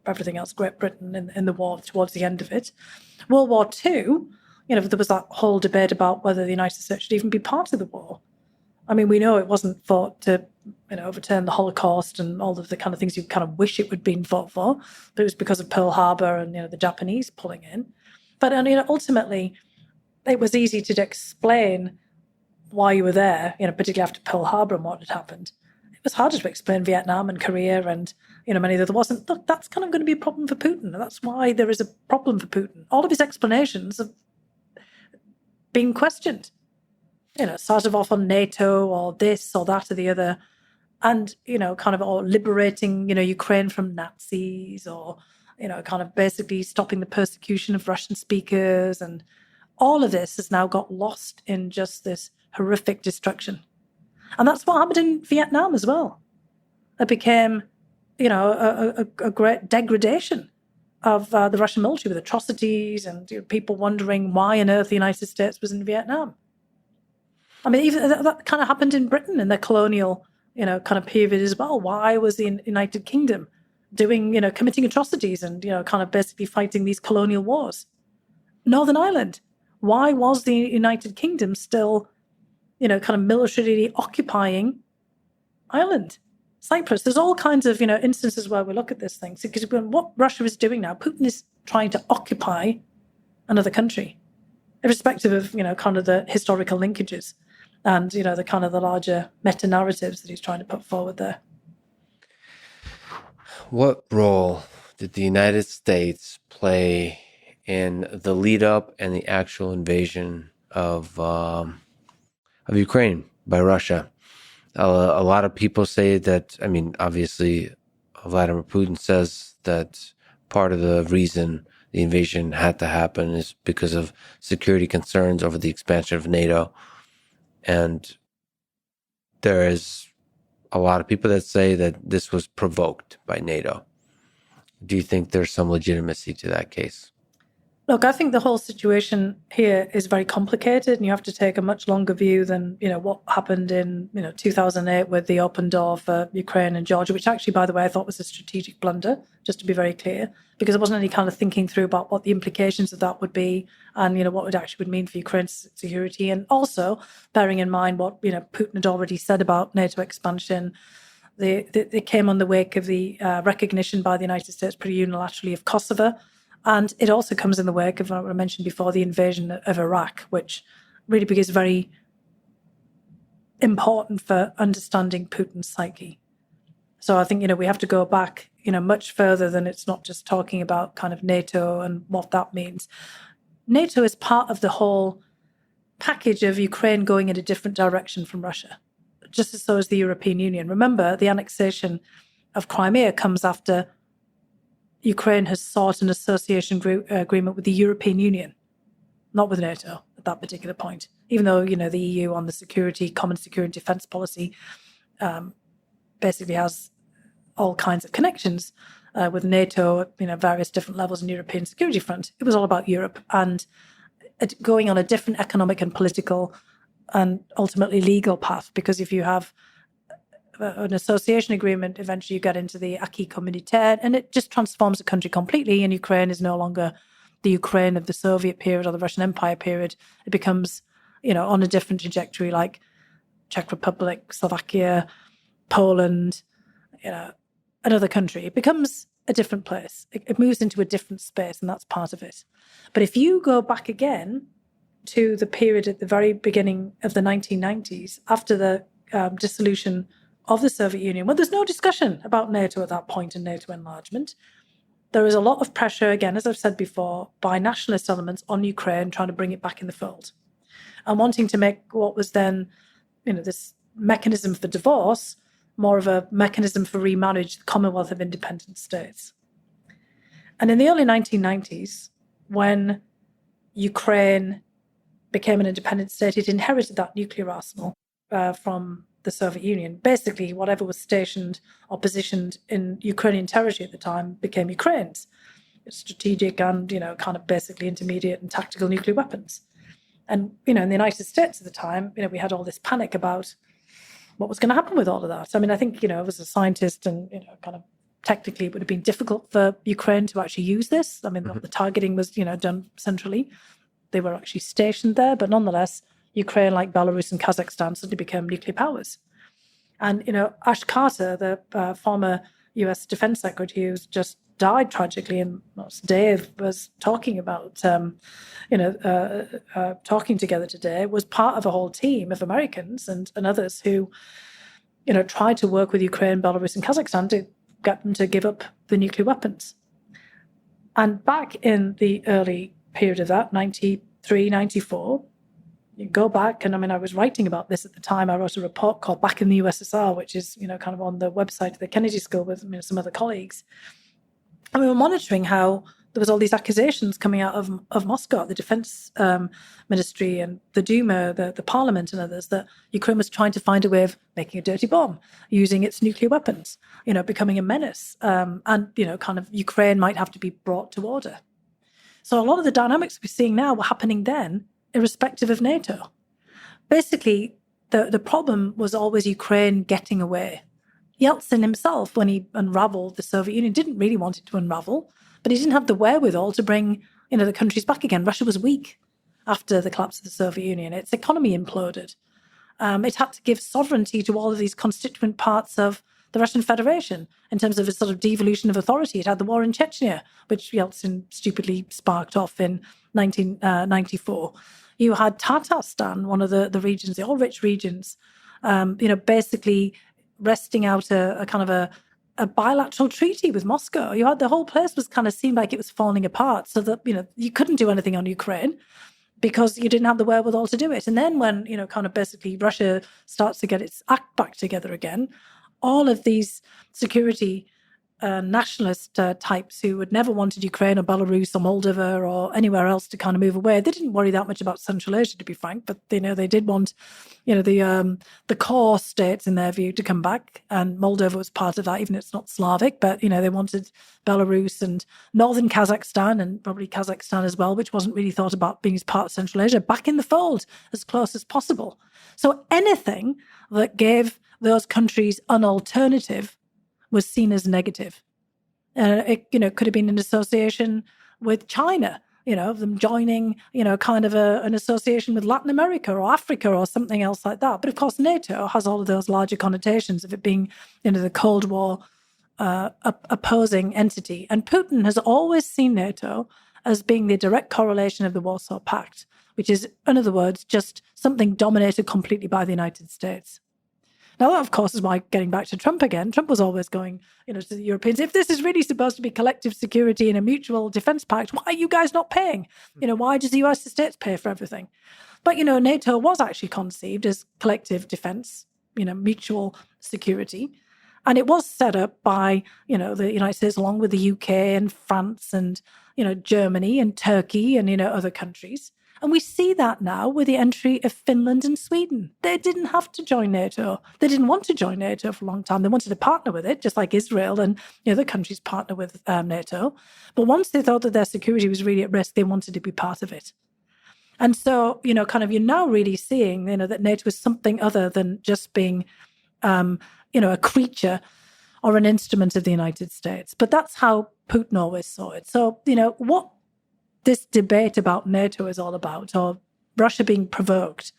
everything else, Great Britain in the war towards the end of it. World War II, there was that whole debate about whether the United States should even be part of the war. I mean, we know it wasn't fought to, overturn the Holocaust and all of the kind of things you kind of wish it would have been fought for, but it was because of Pearl Harbor and, the Japanese pulling in. But, ultimately, it was easy to explain why you were there, particularly after Pearl Harbor and what had happened. It was harder to explain Vietnam and Korea and, many that there wasn't. Look, that's kind of going to be a problem for Putin. And that's why there is a problem for Putin. All of his explanations have been questioned. Started off on NATO or this or that or the other. And, kind of or liberating, Ukraine from Nazis or, kind of basically stopping the persecution of Russian speakers. And all of this has now got lost in just this horrific destruction. And that's what happened in Vietnam as well. It became, a great degradation of the Russian military with atrocities and people wondering why on earth the United States was in Vietnam. I mean, even that kind of happened in Britain in the colonial, kind of period as well. Why was the United Kingdom doing, committing atrocities and, kind of basically fighting these colonial wars? Northern Ireland. Why was the United Kingdom still, kind of militarily occupying Ireland, Cyprus? There's all kinds of, instances where we look at this thing. Because what Russia is doing now, Putin is trying to occupy another country, irrespective of, kind of the historical linkages and, the kind of the larger meta-narratives that he's trying to put forward there. What role did the United States play in the lead up and the actual invasion of Ukraine by Russia? A lot of people say that, I mean, obviously, Vladimir Putin says that part of the reason the invasion had to happen is because of security concerns over the expansion of NATO. And there is a lot of people that say that this was provoked by NATO. Do you think there's some legitimacy to that case? Look, I think the whole situation here is very complicated, and you have to take a much longer view than, what happened in, 2008 with the open door for Ukraine and Georgia, which actually, by the way, I thought was a strategic blunder, just to be very clear, because there wasn't any kind of thinking through about what the implications of that would be and, what it actually would mean for Ukraine's security. And also bearing in mind what, Putin had already said about NATO expansion. They came on the wake of the recognition by the United States pretty unilaterally of Kosovo. And it also comes in the wake of what I mentioned before, the invasion of Iraq, which really becomes very important for understanding Putin's psyche. So I think, we have to go back, much further than it's not just talking about kind of NATO and what that means. NATO is part of the whole package of Ukraine going in a different direction from Russia, just as so is the European Union. Remember, the annexation of Crimea comes after Ukraine has sought an association agreement with the European Union, not with NATO at that particular point, even though, the EU on the common security and defence policy basically has all kinds of connections with NATO at, various different levels in European security front. It was all about Europe and going on a different economic and political and ultimately legal path, because if you have an association agreement, eventually you get into the acquis communautaire, and it just transforms the country completely, and Ukraine is no longer the Ukraine of the Soviet period or the Russian Empire period. It becomes, on a different trajectory, like Czech Republic, Slovakia, Poland, another country. It becomes a different place. It moves into a different space, and that's part of it. But if you go back again to the period at the very beginning of the 1990s, after the dissolution of the Soviet Union, well, there's no discussion about NATO at that point and NATO enlargement. There is a lot of pressure, again, as I've said before, by nationalist elements on Ukraine trying to bring it back in the fold and wanting to make what was then, this mechanism for divorce more of a mechanism for remarriage, the Commonwealth of Independent States. And in the early 1990s, when Ukraine became an independent state, it inherited that nuclear arsenal from the Soviet Union. Basically, whatever was stationed or positioned in Ukrainian territory at the time became Ukraine's. Strategic and, kind of basically intermediate and tactical nuclear weapons. And, in the United States at the time, we had all this panic about what was going to happen with all of that. I mean, I think, as a scientist and, kind of technically it would have been difficult for Ukraine to actually use this. I mean, the targeting was, done centrally. They were actually stationed there, but nonetheless, Ukraine, like Belarus and Kazakhstan, suddenly became nuclear powers. And, Ash Carter, the former US Defense Secretary, who's just died tragically, and Dave was talking about, talking together today, was part of a whole team of Americans and others who, tried to work with Ukraine, Belarus, and Kazakhstan to get them to give up the nuclear weapons. And back in the early period of that, 93, 94, you go back, and I was writing about this at the time. I wrote a report called Back in the USSR, which is, kind of on the website of the Kennedy School with some other colleagues. And we were monitoring how there was all these accusations coming out of Moscow, the defense ministry and the Duma, the parliament and others, that Ukraine was trying to find a way of making a dirty bomb, using its nuclear weapons, becoming a menace. And, kind of Ukraine might have to be brought to order. So a lot of the dynamics we're seeing now were happening then, irrespective of NATO. Basically, the problem was always Ukraine getting away. Yeltsin himself, when he unraveled the Soviet Union, didn't really want it to unravel, but he didn't have the wherewithal to bring, the countries back again. Russia was weak after the collapse of the Soviet Union. Its economy imploded. It had to give sovereignty to all of these constituent parts of the Russian Federation in terms of a sort of devolution of authority. It had the war in Chechnya, which Yeltsin stupidly sparked off in 1994. You had Tatarstan, one of the regions, the all-rich regions, basically resting out a kind of a bilateral treaty with Moscow. You had the whole place was kind of seemed like it was falling apart, so that, you couldn't do anything on Ukraine because you didn't have the wherewithal to do it. And then when, kind of basically Russia starts to get its act back together again, all of these security nationalist types who had never wanted Ukraine or Belarus or Moldova or anywhere else to kind of move away, they didn't worry that much about Central Asia, to be frank, but they did want, the core states in their view to come back, and Moldova was part of that, even if it's not Slavic, but, they wanted Belarus and northern Kazakhstan and probably Kazakhstan as well, which wasn't really thought about being as part of Central Asia, back in the fold as close as possible. So anything that gave those countries an alternative was seen as negative. It, could have been an association with China, them joining, kind of an association with Latin America or Africa or something else like that. But of course, NATO has all of those larger connotations of it being, the Cold War opposing entity. And Putin has always seen NATO as being the direct correlation of the Warsaw Pact, which is, in other words, just something dominated completely by the United States. Now, that, of course, is why, getting back to Trump again, Trump was always going, to the Europeans, if this is really supposed to be collective security and a mutual defense pact, why are you guys not paying? Why does the US states pay for everything? But, NATO was actually conceived as collective defense, mutual security. And it was set up by, the United States, along with the UK and France and, Germany and Turkey and, other countries. And we see that now with the entry of Finland and Sweden. They didn't have to join NATO. They didn't want to join NATO for a long time. They wanted to partner with it, just like Israel and other countries partner with NATO. But once they thought that their security was really at risk, they wanted to be part of it. And so, kind of you're now really seeing, that NATO is something other than just being, a creature or an instrument of the United States. But that's how Putin always saw it. So, what this debate about NATO is all about, or Russia being provoked,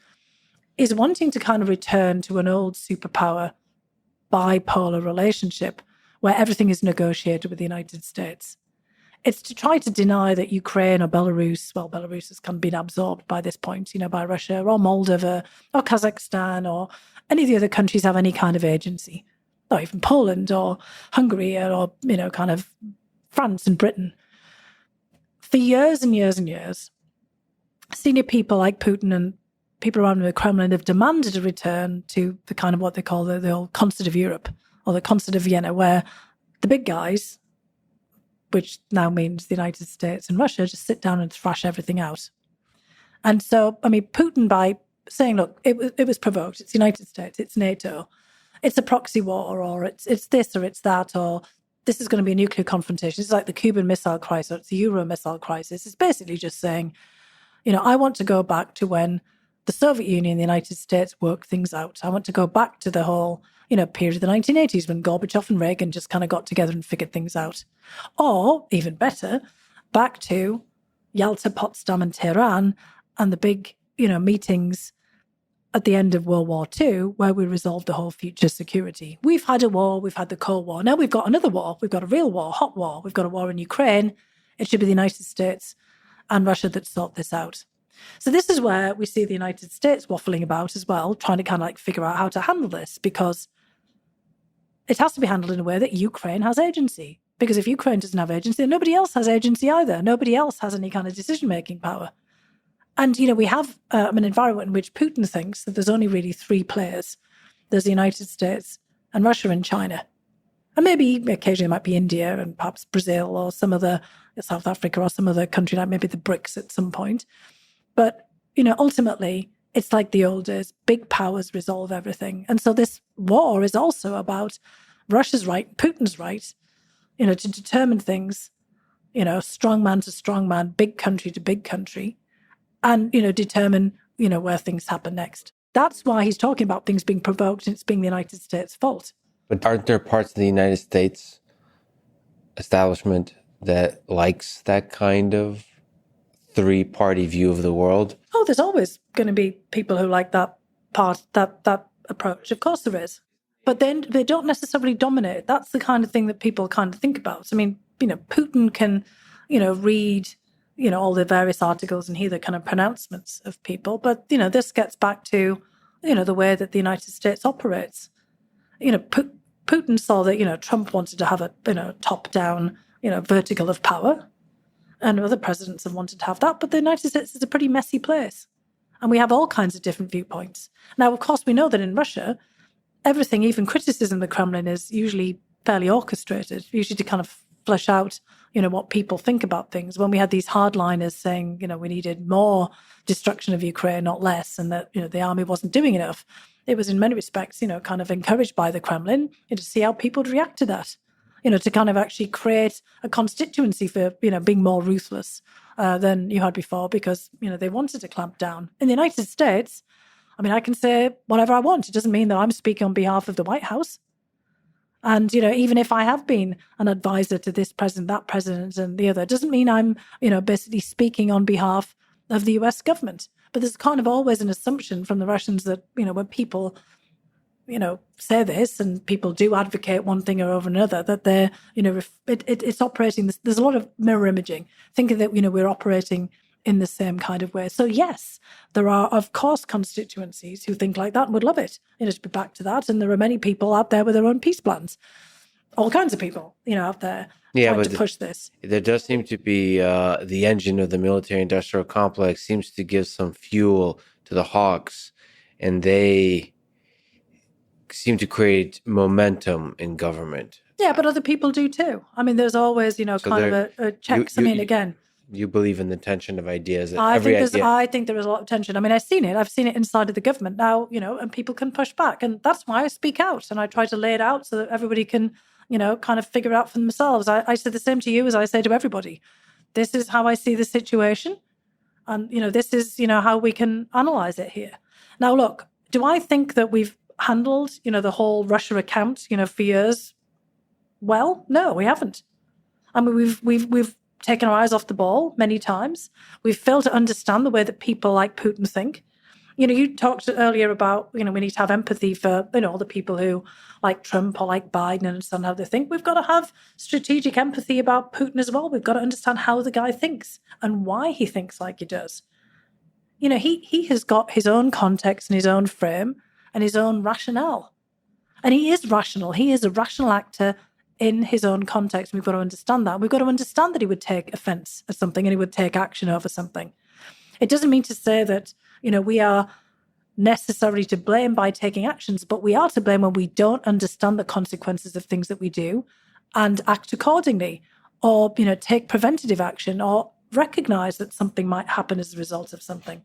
is wanting to kind of return to an old superpower bipolar relationship where everything is negotiated with the United States. It's to try to deny that Ukraine or Belarus, well, Belarus has kind of been absorbed by this point, by Russia, or Moldova, or Kazakhstan, or any of the other countries have any kind of agency, or even Poland, or Hungary, or, kind of France and Britain. For years and years and years, senior people like Putin and people around the Kremlin have demanded a return to the kind of what they call the old concert of Europe, or the concert of Vienna, where the big guys, which now means the United States and Russia, just sit down and thrash everything out. And so, Putin, by saying, look, it was provoked, it's the United States, it's NATO, it's a proxy war, or it's this or it's that, or this is going to be a nuclear confrontation. It's like the Cuban Missile Crisis, or it's the Euro Missile Crisis. It's basically just saying, I want to go back to when the Soviet Union and the United States worked things out. I want to go back to the whole, period of the 1980s when Gorbachev and Reagan just kind of got together and figured things out. Or, even better, back to Yalta, Potsdam and Tehran and the big, meetings at the end of World War II where we resolved the whole future security. We've had a war, we've had the Cold War. Now we've got another war. We've got a real war, hot war. We've got a war in Ukraine. It should be the United States and Russia that sort this out. So this is where we see the United States waffling about as well, trying to kind of figure out how to handle this, because it has to be handled in a way that Ukraine has agency. Because if Ukraine doesn't have agency, then nobody else has agency either. Nobody else has any kind of decision-making power. And, we have an environment in which Putin thinks that there's only really three players. There's the United States and Russia and China. And maybe occasionally it might be India and perhaps Brazil or some other, South Africa or some other country, like maybe the BRICS at some point. But, ultimately, it's like the old days. Big powers resolve everything. And so this war is also about Russia's right, Putin's right, to determine things, strong man to strong man, big country to big country, and, determine, where things happen next. That's why he's talking about things being provoked and it's being the United States' fault. But aren't there parts of the United States establishment that likes that kind of three-party view of the world? Oh, there's always going to be people who like that approach. Of course there is. But then they don't necessarily dominate. That's the kind of thing that people kind of think about. Putin can, read, all the various articles and hear the kind of pronouncements of people. But, this gets back to, the way that the United States operates. Putin saw that, Trump wanted to have a, top-down, vertical of power. And other presidents have wanted to have that. But the United States is a pretty messy place. And we have all kinds of different viewpoints. Now, of course, we know that in Russia, everything, even criticism of the Kremlin, is usually fairly orchestrated, usually to kind of flesh out, what people think about things. When we had these hardliners saying, we needed more destruction of Ukraine, not less, and that, the army wasn't doing enough, it was in many respects, kind of encouraged by the Kremlin, to see how people would react to that. To kind of actually create a constituency for, being more ruthless than you had before because, they wanted to clamp down. In the United States, I can say whatever I want. It doesn't mean that I'm speaking on behalf of the White House. And, even if I have been an advisor to this president, that president and the other, it doesn't mean I'm, basically speaking on behalf of the US government. But there's kind of always an assumption from the Russians that, when people say this and people do advocate one thing or over another, that they're, it's operating. There's a lot of mirror imaging, thinking that, we're operating in the same kind of way. So yes, there are, of course, constituencies who think like that and would love it, to be back to that. And there are many people out there with their own peace plans. All kinds of people, out there trying to push this. There does seem to be the engine of the military-industrial complex seems to give some fuel to the hawks, and they seem to create momentum in government. Yeah, but other people do too. There's always, kind of a checks. Again. You believe in the tension of ideas. I think there is a lot of tension. I've seen it. I've seen it inside of the government now, and people can push back. And that's why I speak out and I try to lay it out so that everybody can, kind of figure it out for themselves. I say the same to you as I say to everybody. This is how I see the situation. And, this is, how we can analyze it here. Now, look, do I think that we've handled, the whole Russia account, for years? Well, no, we haven't. We've taken our eyes off the ball many times. We've failed to understand the way that people like Putin think. You talked earlier about, we need to have empathy for, all the people who like Trump or like Biden and understand how they think. We've got to have strategic empathy about Putin as well. We've got to understand how the guy thinks and why he thinks like he does. He has got his own context and his own frame and his own rationale. And he is rational. He is a rational actor in his own context. We've got to understand that. We've got to understand that he would take offense at something and he would take action over something. It doesn't mean to say that, we are necessarily to blame by taking actions, but we are to blame when we don't understand the consequences of things that we do and act accordingly, or, take preventative action or recognize that something might happen as a result of something.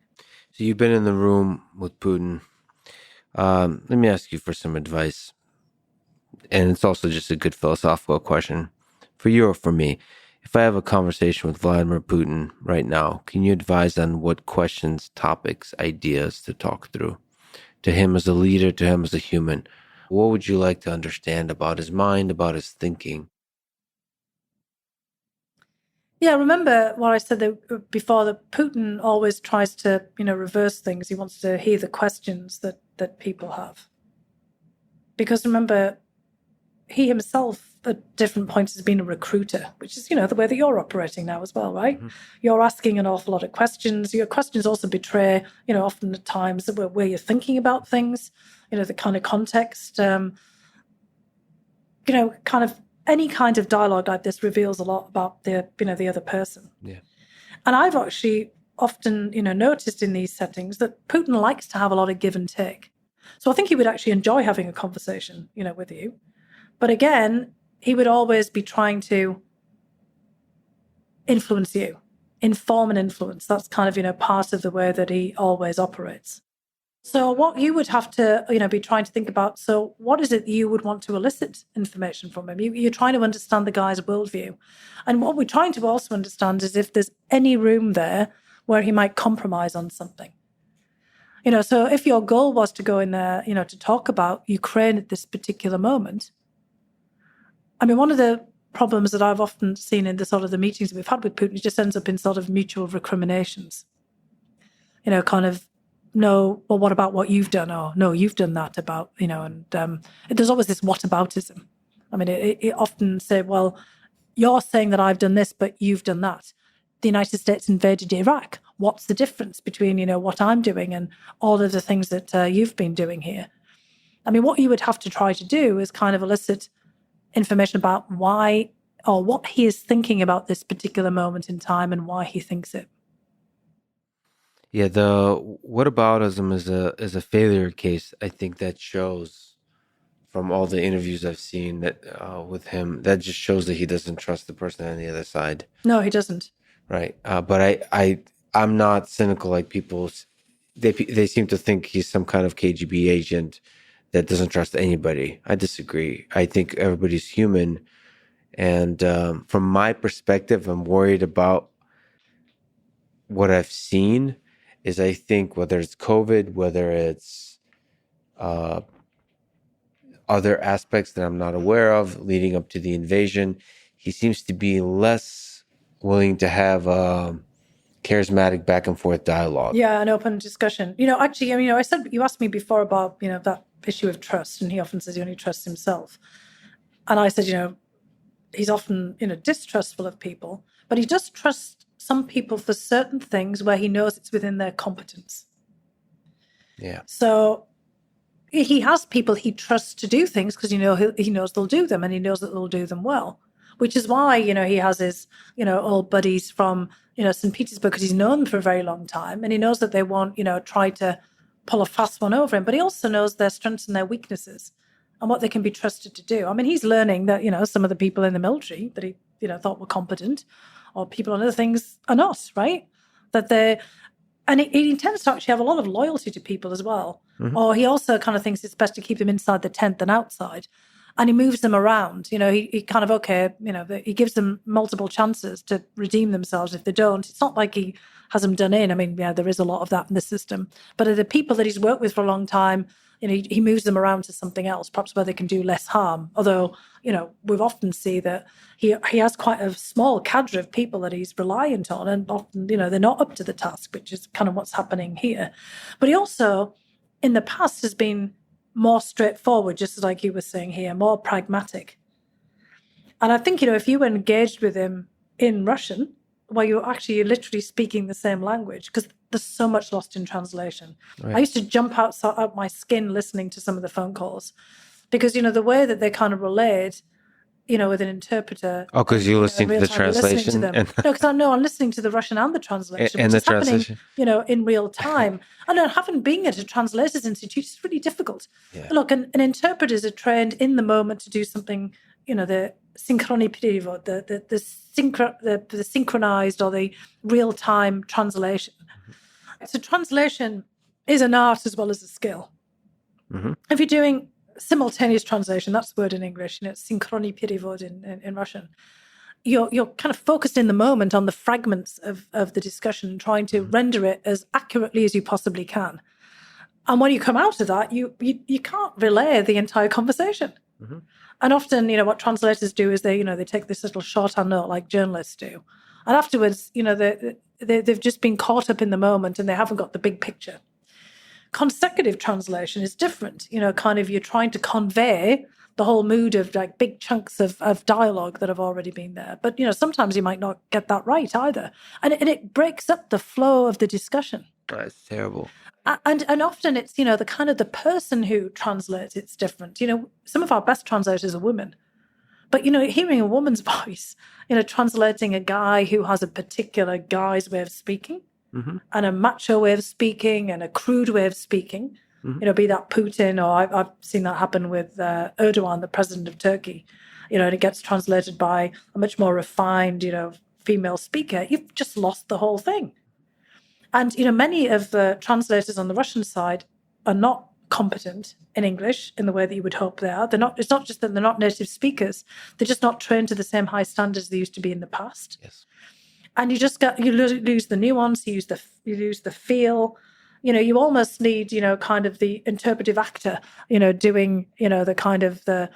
So you've been in the room with Putin. Let me ask you for some advice. And it's also just a good philosophical question for you or for me. If I have a conversation with Vladimir Putin right now, can you advise on what questions, topics, ideas to talk through? To him as a leader, to him as a human. What would you like to understand about his mind, about his thinking? Yeah, remember what I said before, that Putin always tries to, reverse things. He wants to hear the questions that people have. Because remember, he himself at different points has been a recruiter, which is, the way that you're operating now as well, right? Mm-hmm. You're asking an awful lot of questions. Your questions also betray, often at times where you're thinking about things, the kind of context, kind of any kind of dialogue like this reveals a lot about the other person. Yeah. And I've actually often, noticed in these settings that Putin likes to have a lot of give and take. So I think he would actually enjoy having a conversation, with you. But again, he would always be trying to influence you, inform and influence. That's kind of, part of the way that he always operates. So what you would have to, be trying to think about, so what is it you would want to elicit information from him? You're trying to understand the guy's worldview. And what we're trying to also understand is if there's any room there where he might compromise on something. So if your goal was to go in there, to talk about Ukraine at this particular moment, I mean, one of the problems that I've often seen in the sort of the meetings that we've had with Putin, it just ends up in sort of mutual recriminations. Kind of, no, well, what about what you've done? Or no, you've done that about, and there's always this whataboutism. I mean, it often say, well, you're saying that I've done this, but you've done that. The United States invaded Iraq. What's the difference between, what I'm doing and all of the things that you've been doing here? I mean, what you would have to try to do is kind of elicit information about why or what he is thinking about this particular moment in time and why he thinks it. Yeah, the whataboutism is a failure case. I think that shows from all the interviews I've seen that with him, that just shows that he doesn't trust the person on the other side. No, he doesn't. Right, but I'm not cynical like people. They seem to think he's some kind of KGB agent that doesn't trust anybody. I disagree. I think everybody's human. And from my perspective, I'm worried about what I've seen is I think whether it's COVID, whether it's other aspects that I'm not aware of leading up to the invasion, he seems to be less willing to have charismatic back and forth dialogue. Yeah, an open discussion. Actually, I said, you asked me before about, that issue of trust, and he often says he only trusts himself. And I said, he's often, distrustful of people, but he does trust some people for certain things where he knows it's within their competence. Yeah. So he has people he trusts to do things because, he knows they'll do them and he knows that they'll do them well, which is why, he has his, old buddies from, St. Petersburg, because he's known them for a very long time and he knows that they won't, try to pull a fast one over him, but he also knows their strengths and their weaknesses and what they can be trusted to do. I mean, he's learning that, some of the people in the military that he, thought were competent or people on other things are not, right? And he tends to actually have a lot of loyalty to people as well. Mm-hmm. Or he also kind of thinks it's best to keep them inside the tent than outside. And he moves them around. He kind of, he gives them multiple chances to redeem themselves. If they don't, it's not like he has him done in. I mean, yeah, there is a lot of that in the system. But are the people that he's worked with for a long time, he moves them around to something else, perhaps where they can do less harm. Although, we've often see that he has quite a small cadre of people that he's reliant on, and often, they're not up to the task, which is kind of what's happening here. But he also, in the past, has been more straightforward, just like you were saying here, more pragmatic. And I think, if you were engaged with him in Russian, where you're literally speaking the same language, because there's so much lost in translation. Right. I used to jump out my skin listening to some of the phone calls because, the way that they kind of relayed, with an interpreter. Oh, because you're listening to the translation? No, because I'm listening to the Russian and the translation, and which the is translation. happening, in real time. And having been at a translators institute is really difficult. Yeah. Look, an interpreters are trained in the moment to do something, the synchrony perivod, the synchronized or the real-time translation. Mm-hmm. So translation is an art as well as a skill. Mm-hmm. If you're doing simultaneous translation, that's the word in English, synchrony perivod in Russian, you're kind of focused in the moment on the fragments of the discussion and trying to render it as accurately as you possibly can. And when you come out of that, you can't relay the entire conversation. Mm-hmm. And often, what translators do is they take this little shorthand note like journalists do. And afterwards, they've just been caught up in the moment and they haven't got the big picture. Consecutive translation is different. Kind of you're trying to convey the whole mood of like big chunks of dialogue that have already been there. But, sometimes you might not get that right either. And it breaks up the flow of the discussion. That's terrible. And often it's, the kind of the person who translates, it's different. Some of our best translators are women. But, hearing a woman's voice, translating a guy who has a particular guy's way of speaking, mm-hmm. and a macho way of speaking and a crude way of speaking, mm-hmm. Be that Putin, or I've seen that happen with Erdogan, the president of Turkey, and it gets translated by a much more refined, female speaker. You've just lost the whole thing. And, many of the translators on the Russian side are not competent in English in the way that you would hope they are. It's not just that they're not native speakers. They're just not trained to the same high standards they used to be in the past. Yes. And you lose the nuance, you lose the feel. You almost need, kind of the interpretive actor, doing, the kind of the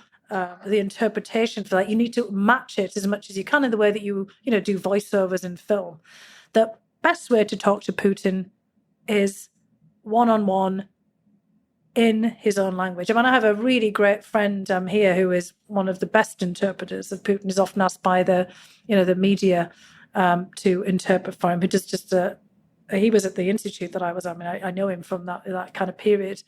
interpretation for that. You need to match it as much as you can in the way that you do voiceovers in film. The best way to talk to Putin is one-on-one in his own language. I mean, I have a really great friend here who is one of the best interpreters of Putin. Is often asked by the media to interpret for him. He does he was at the institute that I was at. I mean, I know him from that kind of period.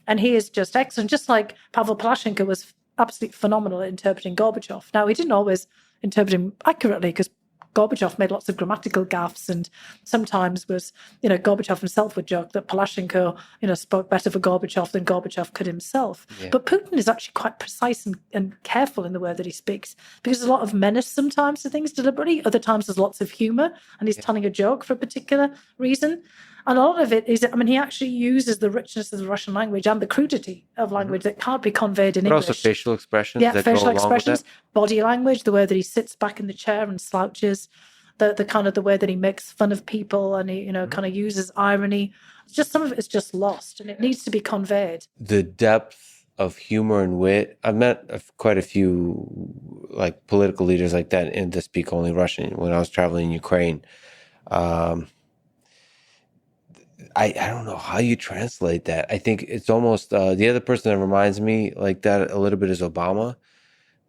And he is just excellent, just like Pavel Palashenko was absolutely phenomenal at interpreting Gorbachev. Now, he didn't always interpret him accurately because Gorbachev made lots of grammatical gaffes, and sometimes was, Gorbachev himself would joke that Palashenko, spoke better for Gorbachev than Gorbachev could himself. Yeah. But Putin is actually quite precise and careful in the way that he speaks, because there's a lot of menace sometimes to things deliberately. Other times there's lots of humor, and he's telling a joke for a particular reason. And a lot of it is, he actually uses the richness of the Russian language and the crudity of language that can't be conveyed in English. But also facial expressions. Yeah, facial expressions, body language, the way that he sits back in the chair and slouches, the kind of the way that he makes fun of people, and he, kind of uses irony. Just some of it is just lost, and it needs to be conveyed. The depth of humor and wit. I've met quite a few like political leaders like that and to speak only Russian when I was traveling in Ukraine. I don't know how you translate that. I think it's almost the other person that reminds me like that a little bit is Obama.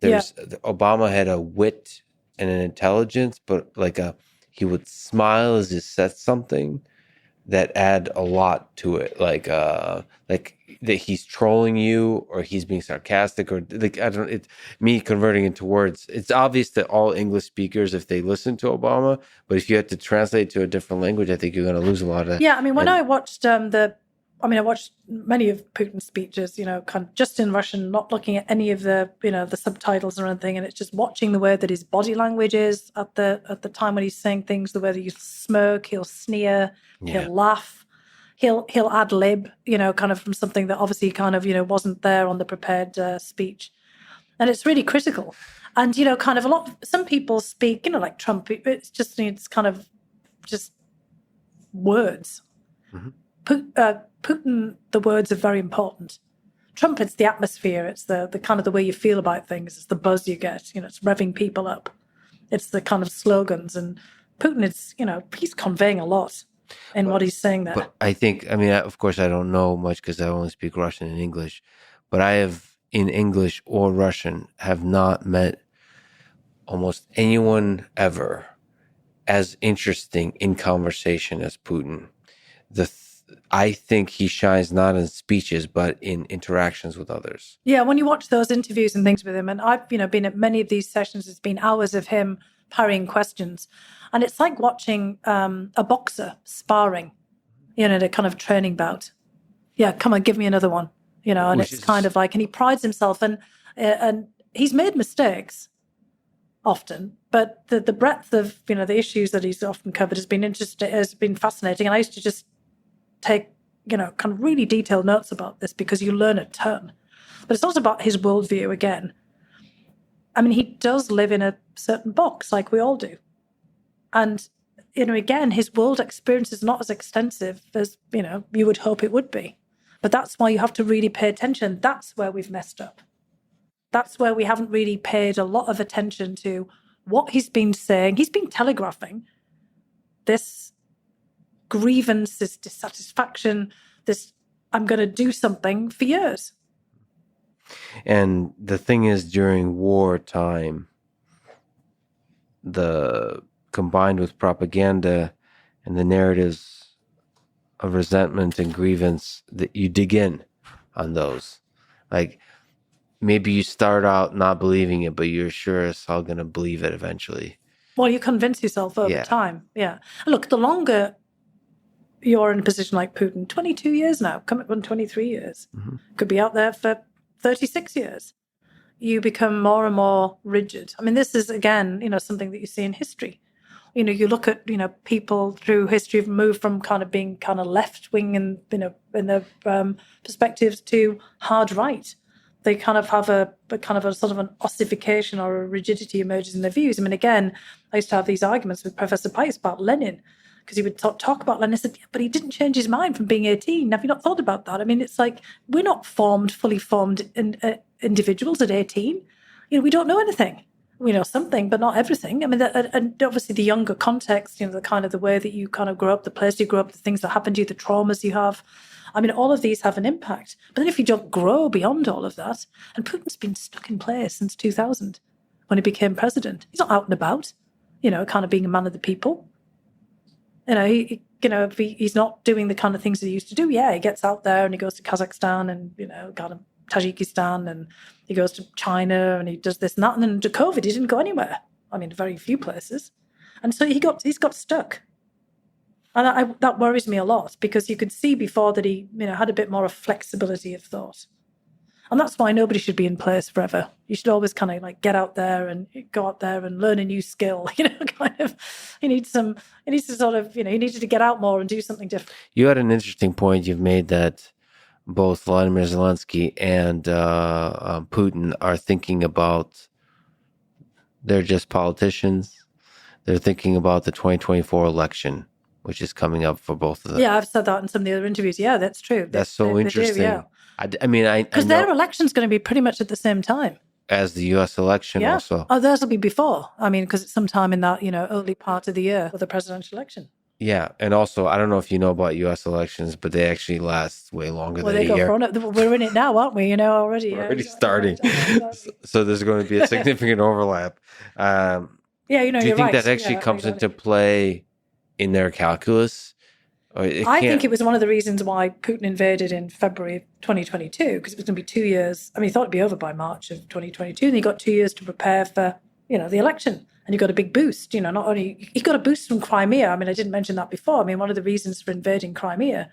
Obama had a wit and an intelligence, but he would smile as he said something that add a lot to it. Like that he's trolling you or he's being sarcastic or it's me converting into words. It's obvious that all English speakers, if they listen to Obama, but if you had to translate to a different language, I think you're going to lose a lot of. Yeah. I mean, when I watched I watched many of Putin's speeches, kind of just in Russian, not looking at any of the, the subtitles or anything. And it's just watching the way that his body language is at the time when he's saying things, the way that he'll smirk, he'll sneer, he'll laugh. He'll ad lib, kind of from something that obviously kind of, wasn't there on the prepared speech. And it's really critical. And, kind of some people speak, like Trump, it's kind of just words. Putin, the words are very important. Trump, it's the atmosphere. It's the kind of the way you feel about things. It's the buzz you get. It's revving people up. It's the kind of slogans. And Putin, it's, he's conveying a lot in what he's saying there. But I think, of course, I don't know much because I only speak Russian and English. But I have, in English or Russian, have not met almost anyone ever as interesting in conversation as Putin. I think he shines not in speeches, but in interactions with others. Yeah, when you watch those interviews and things with him, and I've been at many of these sessions, it's been hours of him parrying questions. And it's like watching a boxer sparring, in a kind of training bout. Yeah, come on, give me another one. And it's kind of like, and he prides himself, and he's made mistakes often, but the breadth of, the issues that he's often covered has been fascinating. And I used to just take, kind of really detailed notes about this because you learn a ton. But it's also about his worldview again. He does live in a certain box like we all do. And, again, his world experience is not as extensive as, you would hope it would be. But that's why you have to really pay attention. That's where we've messed up. That's where we haven't really paid a lot of attention to what he's been saying. He's been telegraphing this grievance, this dissatisfaction, this I'm going to do something for years. And the thing is, during wartime, combined with propaganda and the narratives of resentment and grievance, that you dig in on those. Like, maybe you start out not believing it, but you're sure as hell going to believe it eventually. Well, you convince yourself over time. Yeah. Look, the longer you're in a position like Putin, 22 years now, coming up on 23 years, could be out there for 36 years, you become more and more rigid. This is, again, something that you see in history. You look at, people through history have moved from kind of being kind of left-wing and, in their perspectives to hard right. They kind of have a sort of an ossification or a rigidity emerges in their views. Again, I used to have these arguments with Professor Pice about Lenin, because he would talk about Lenin. I said, yeah, but he didn't change his mind from being 18. Have you not thought about that? It's like we're not fully formed individuals at 18. We don't know anything. We know something, but not everything. And obviously the younger context, the kind of the way that you kind of grow up, the place you grow up, the things that happen to you, the traumas you have. All of these have an impact. But then if you don't grow beyond all of that, and Putin's been stuck in place since 2000 when he became president. He's not out and about, kind of being a man of the people. He's not doing the kind of things he used to do. Yeah, he gets out there and he goes to Kazakhstan and, kind of Tajikistan, and he goes to China and he does this and that. And then to COVID, he didn't go anywhere. Very few places. And so he's got stuck. And that worries me a lot, because you could see before that he, had a bit more of flexibility of thought. And that's why nobody should be in place forever. You should always kind of like get out there and go out there and learn a new skill. You need to get out more and do something different. You had an interesting point you've made, that both Vladimir Zelensky and Putin are thinking about, they're just politicians. They're thinking about the 2024 election, which is coming up for both of them. Yeah, I've said that in some of the other interviews. Yeah, that's true. That's so interesting. They do, yeah. Because their election's going to be pretty much at the same time as the U.S. election. Yeah. Also. Oh, theirs will be before. Because it's sometime in that early part of the year for the presidential election. Yeah, and also I don't know if you know about U.S. elections, but they actually last way longer than a year. We're in it now, aren't we? Already. We're already starting. So there's going to be a significant overlap. Yeah, do you think right. that actually comes into play in their calculus? I think it was one of the reasons why Putin invaded in February of 2022, because it was going to be 2 years. He thought it'd be over by March of 2022, and he got 2 years to prepare for, the election. And he got a big boost, not only, he got a boost from Crimea. I didn't mention that before. One of the reasons for invading Crimea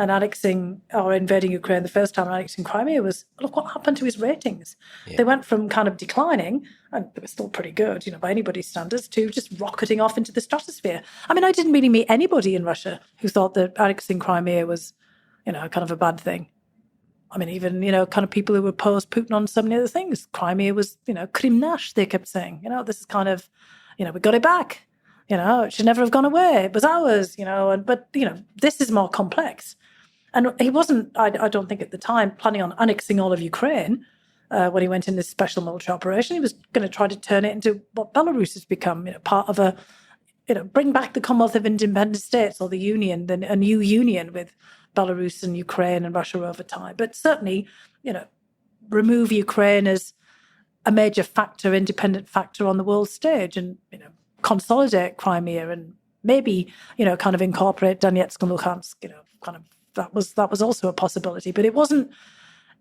and invading Ukraine the first time and annexing Crimea was, look what happened to his ratings. Yeah. They went from kind of declining, and they were still pretty good, by anybody's standards, to just rocketing off into the stratosphere. I didn't really meet anybody in Russia who thought that annexing Crimea was, kind of a bad thing. Even, kind of people who opposed Putin on so many other things. Crimea was, Krim nash, they kept saying. This is kind of, we got it back. It should never have gone away. It was ours, but this is more complex. And he wasn't, I don't think at the time, planning on annexing all of Ukraine when he went in this special military operation. He was going to try to turn it into what Belarus has become, part of bring back the Commonwealth of Independent States, or the Union, a new union with Belarus and Ukraine and Russia over time. But certainly, remove Ukraine as a major factor, independent factor on the world stage, and consolidate Crimea, and maybe kind of incorporate Donetsk and Luhansk. That was also a possibility, but it wasn't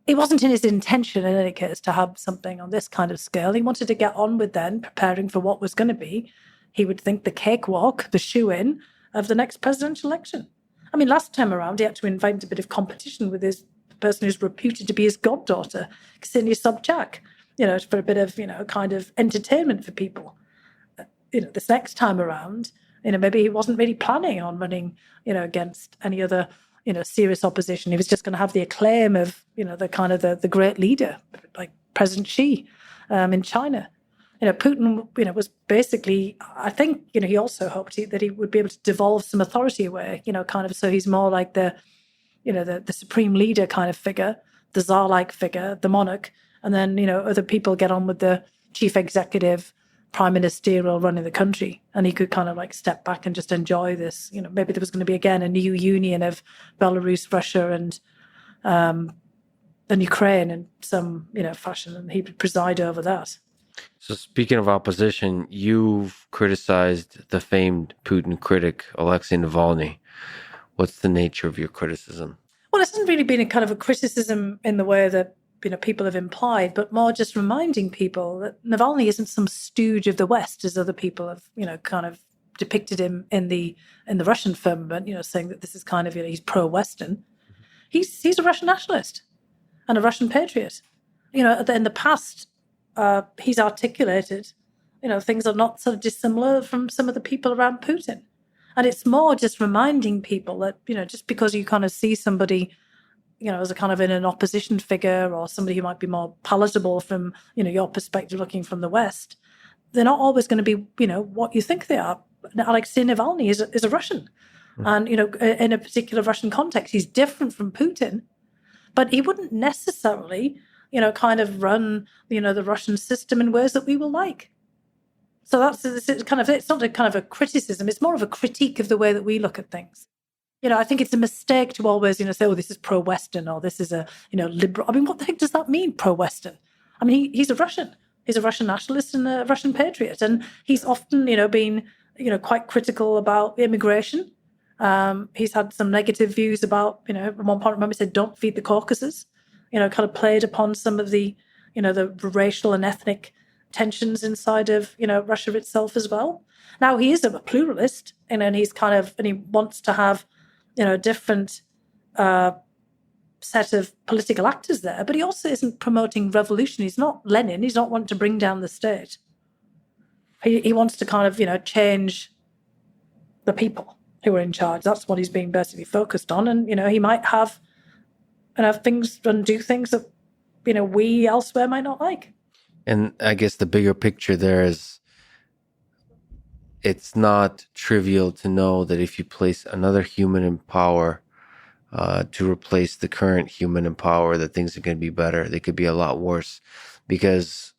in his intention in any case to have something on this kind of scale. He wanted to get on with then preparing for what was going to be, he would think, the cakewalk, the shoe-in of the next presidential election. I mean, last time around, he had to invite a bit of competition with his person who's reputed to be his goddaughter, Ksenia Sobchak, for a bit of, kind of entertainment for people. This next time around, maybe he wasn't really planning on running, against any other, serious opposition. He was just going to have the acclaim of, the great leader, like President Xi in China. Putin, was basically, I think, he also hoped that he would be able to devolve some authority away, so he's more like the supreme leader kind of figure, the czar-like figure, the monarch, and then, other people get on with the chief executive, prime ministerial running the country, and he could kind of like step back and just enjoy this. Maybe there was going to be again a new union of Belarus, Russia, and Ukraine in some fashion, and he would preside over that. So speaking of opposition, you've criticized the famed Putin critic Alexei Navalny. What's the nature of your criticism? Well, it hasn't really been a kind of a criticism in the way that people have implied, but more just reminding people that Navalny isn't some stooge of the West, as other people have, kind of depicted him in the Russian firmament, saying that this is kind of, he's pro-Western. He's a Russian nationalist and a Russian patriot. In the past, he's articulated, things are not sort of dissimilar from some of the people around Putin. And it's more just reminding people that, just because you kind of see somebody as a kind of in an opposition figure, or somebody who might be more palatable from, your perspective looking from the West, they're not always going to be, what you think they are. Alexei Navalny is a Russian. And, in a particular Russian context, he's different from Putin, but he wouldn't necessarily, kind of run, the Russian system in ways that we will like. So it's not a kind of a criticism. It's more of a critique of the way that we look at things. I think it's a mistake to always, say, oh, this is pro-Western, or this is a, liberal. I mean, what the heck does that mean, pro-Western? I mean, he's a Russian. He's a Russian nationalist and a Russian patriot. And he's often, been, quite critical about immigration. He's had some negative views about, at one point, I remember he said, don't feed the Caucasus, kind of played upon some of the, the racial and ethnic tensions inside of, Russia itself as well. Now, he is a pluralist, and he's and he wants to have, a different set of political actors there, but he also isn't promoting revolution. He's not Lenin. He's not wanting to bring down the state. He wants to kind of, change the people who are in charge. That's what he's being basically focused on. And, he might have, things and do things that, we elsewhere might not like. And I guess the bigger picture there is, it's not trivial to know that if you place another human in power to replace the current human in power, that things are going to be better. They could be a lot worse, because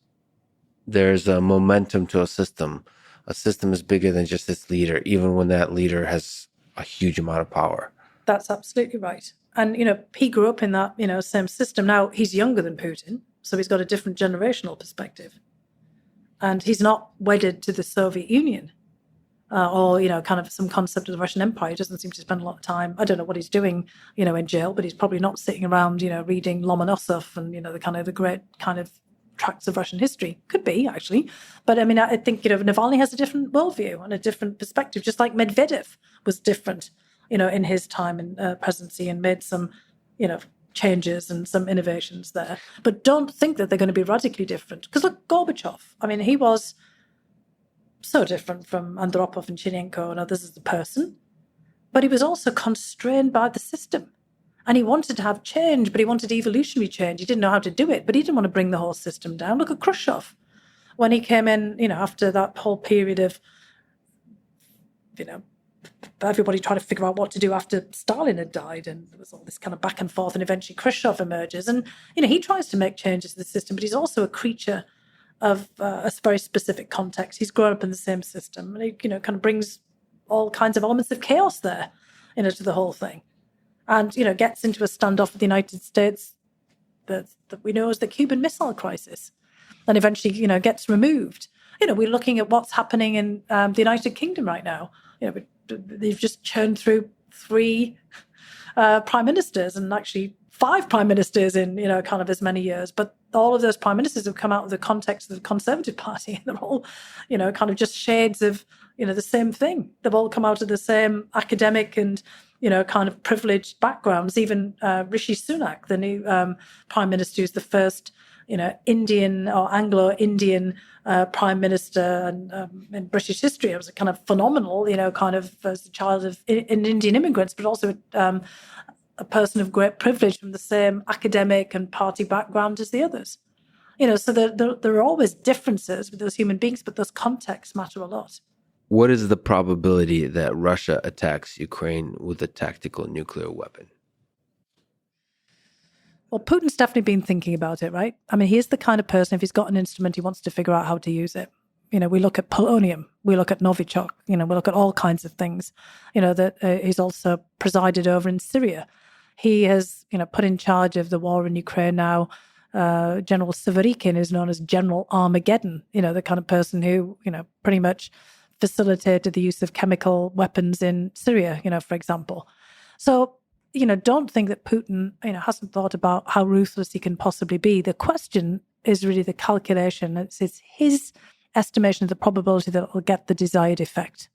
there's a momentum to a system. A system is bigger than just its leader, even when that leader has a huge amount of power. That's absolutely right. And, he grew up in that, same system. Now, he's younger than Putin, so he's got a different generational perspective. And he's not wedded to the Soviet Union. Or, kind of some concept of the Russian Empire. He doesn't seem to spend a lot of time. I don't know what he's doing, in jail, but he's probably not sitting around, reading Lomonosov and, the great kind of tracts of Russian history. Could be, actually. But, I think, Navalny has a different worldview and a different perspective, just like Medvedev was different, in his time in presidency, and made some, changes and some innovations there. But don't think that they're going to be radically different. Because look, Gorbachev, he was so different from Andropov and Chernenko and others as a person, but he was also constrained by the system. And he wanted to have change, but he wanted evolutionary change. He didn't know how to do it, but he didn't want to bring the whole system down. Look at Khrushchev. When he came in, after that whole period of everybody trying to figure out what to do after Stalin had died, and there was all this kind of back and forth, and eventually Khrushchev emerges, and he tries to make changes to the system, but he's also a creature of a very specific context. He's grown up in the same system, and he kind of brings all kinds of elements of chaos there, to the whole thing, and gets into a standoff with the United States that we know as the Cuban Missile Crisis, and eventually gets removed. We're looking at what's happening in the United Kingdom right now. They've just churned through 3 prime ministers, and actually 5 prime ministers in kind of as many years. But all of those prime ministers have come out of the context of the Conservative Party, and they're all kind of just shades of the same thing. They've all come out of the same academic and kind of privileged backgrounds. Even Rishi Sunak, the new prime minister, who's the first Indian or Anglo-Indian prime minister in British history. It was a kind of phenomenal, kind of as a child of Indian immigrants, but also a person of great privilege from the same academic and party background as the others. So there are always differences with those human beings, but those contexts matter a lot. What is the probability that Russia attacks Ukraine with a tactical nuclear weapon? Well, Putin's definitely been thinking about it, right? I mean, he is the kind of person, if he's got an instrument, he wants to figure out how to use it. We look at polonium, we look at Novichok, we look at all kinds of things, that he's also presided over in Syria. He has, put in charge of the war in Ukraine now, General Severikin is known as General Armageddon, the kind of person who, pretty much facilitated the use of chemical weapons in Syria, for example. So, don't think that Putin, hasn't thought about how ruthless he can possibly be. The question is really the calculation. It's his estimation of the probability that it will get the desired effect.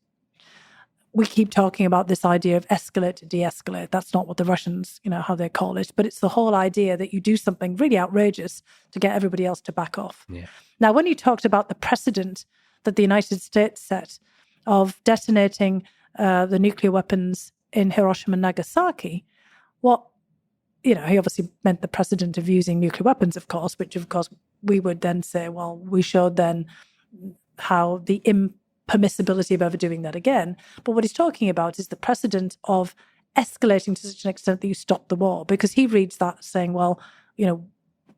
We keep talking about this idea of escalate to de-escalate. That's not what the Russians, how they call it, but it's the whole idea that you do something really outrageous to get everybody else to back off. Yeah. Now, when you talked about the precedent that the United States set of detonating the nuclear weapons in Hiroshima and Nagasaki, he obviously meant the precedent of using nuclear weapons, of course, which of course we would then say, well, we showed then how the impermissibility of ever doing that again. But what he's talking about is the precedent of escalating to such an extent that you stop the war, because he reads that saying, well, the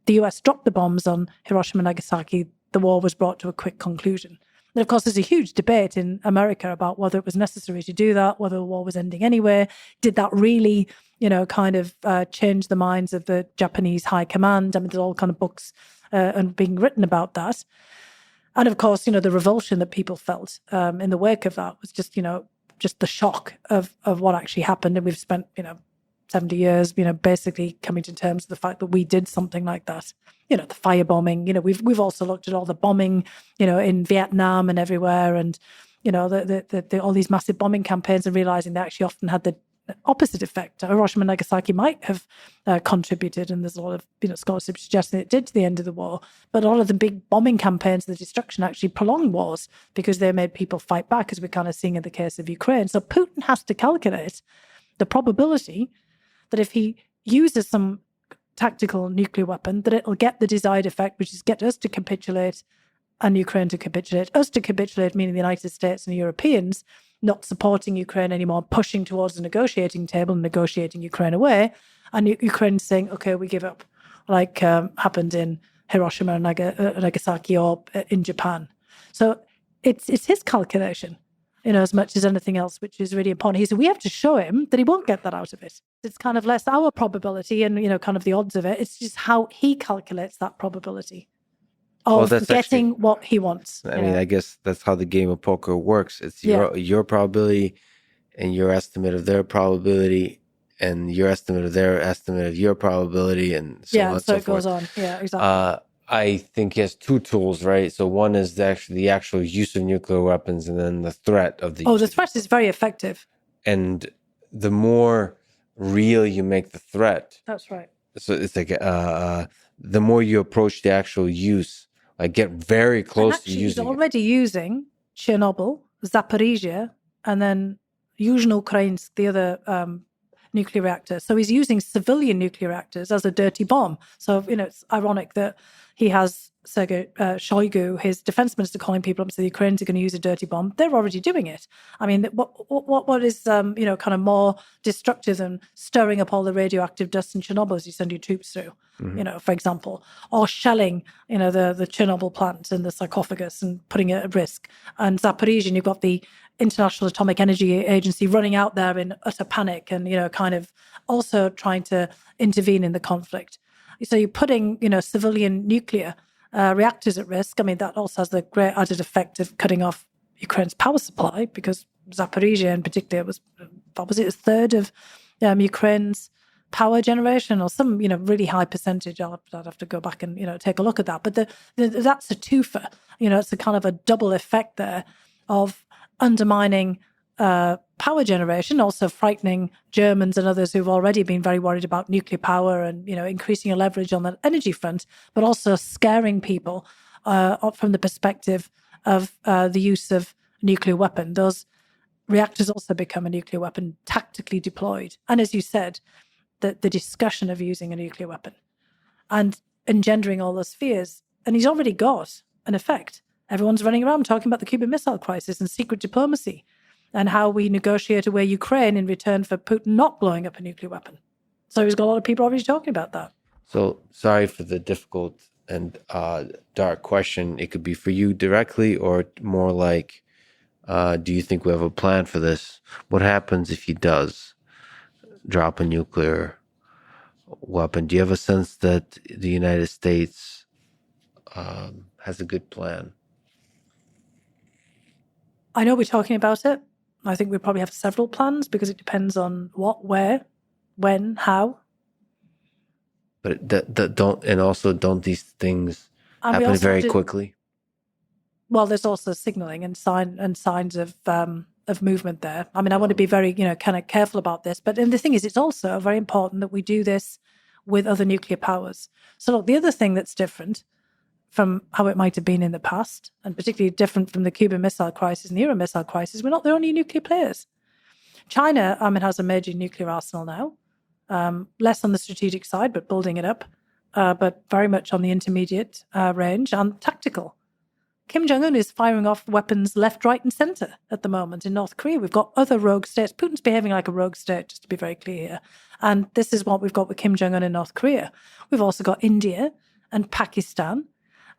US dropped the bombs on Hiroshima and Nagasaki, the war was brought to a quick conclusion. And of course, there's a huge debate in America about whether it was necessary to do that, whether the war was ending anyway. Did that really, kind of change the minds of the Japanese high command? I mean, there's all kind of books and being written about that. And of course, the revulsion that people felt in the wake of that was just the shock of what actually happened. And we've spent, 70 years, basically coming to terms with the fact that we did something like that. The firebombing, we've also looked at all the bombing, in Vietnam and everywhere, and, the all these massive bombing campaigns, and realizing they actually often had the opposite effect. Hiroshima and Nagasaki might have contributed, and there's a lot of, scholarship suggesting it did to the end of the war. But a lot of the big bombing campaigns, the destruction actually prolonged wars because they made people fight back, as we're kind of seeing in the case of Ukraine. So Putin has to calculate the probability that if he uses some tactical nuclear weapon, that it'll get the desired effect, which is get us to capitulate and Ukraine to capitulate. Us to capitulate, meaning the United States and the Europeans not supporting Ukraine anymore, pushing towards the negotiating table and negotiating Ukraine away, and Ukraine saying, okay, we give up, like happened in Hiroshima and Nagasaki or in Japan. So it's his calculation, as much as anything else, which is really important. He said, we have to show him that he won't get that out of it. It's kind of less our probability and, kind of the odds of it. It's just how he calculates that probability of getting what he wants. I mean, I guess that's how the game of poker works. It's your probability and your estimate of their probability and your estimate of their estimate of your probability, and so on and so it goes on. Yeah, exactly. I think he has 2 tools, right? So one is the actual use of nuclear weapons, and then the threat of the use. The threat is very effective. And the more real you make the threat. That's right. So it's like the more you approach the actual use, like get very close to using he's already using Chernobyl, Zaporizhia, and then Yuzhno-Ukrainsk, the other nuclear reactor. So he's using civilian nuclear reactors as a dirty bomb. So, it's ironic that He has Sergei Shoigu, his defense minister, calling people up and say the Ukrainians are going to use a dirty bomb. They're already doing it. I mean, what is kind of more destructive than stirring up all the radioactive dust in Chernobyl as you send your troops through, for example, or shelling, the Chernobyl plant and the sarcophagus and putting it at risk. And Zaporizhzhia, you've got the International Atomic Energy Agency running out there in utter panic and, kind of also trying to intervene in the conflict. So you're putting, civilian nuclear reactors at risk. I mean, that also has the great added effect of cutting off Ukraine's power supply, because Zaporizhzhia in particular was a third of Ukraine's power generation, or some, really high percentage. I'd have to go back and, take a look at that. But that's a twofer. It's a kind of a double effect there of undermining power generation, also frightening Germans and others who've already been very worried about nuclear power and, increasing your leverage on the energy front, but also scaring people from the perspective of the use of nuclear weapon. Those reactors also become a nuclear weapon tactically deployed. And as you said, the discussion of using a nuclear weapon and engendering all those fears. And he's already got an effect. Everyone's running around talking about the Cuban Missile Crisis and secret diplomacy and how we negotiate away Ukraine in return for Putin not blowing up a nuclear weapon. So he's got a lot of people already talking about that. So sorry for the difficult and dark question. It could be for you directly, or more like, do you think we have a plan for this? What happens if he does drop a nuclear weapon? Do you have a sense that the United States has a good plan? I know we're talking about it. I think we probably have several plans, because it depends on what, where, when, how. But don't these things happen very quickly? Well, there's also signaling and signs of movement there. I mean, I want to be very, kind of careful about this. But the thing is, it's also very important that we do this with other nuclear powers. So look, the other thing that's different from how it might have been in the past, and particularly different from the Cuban Missile Crisis and the Iran Missile Crisis, we're not the only nuclear players. China, has a major nuclear arsenal now, less on the strategic side, but building it up, but very much on the intermediate range and tactical. Kim Jong-un is firing off weapons left, right, and centre at the moment in North Korea. We've got other rogue states. Putin's behaving like a rogue state, just to be very clear here. And this is what we've got with Kim Jong-un in North Korea. We've also got India and Pakistan.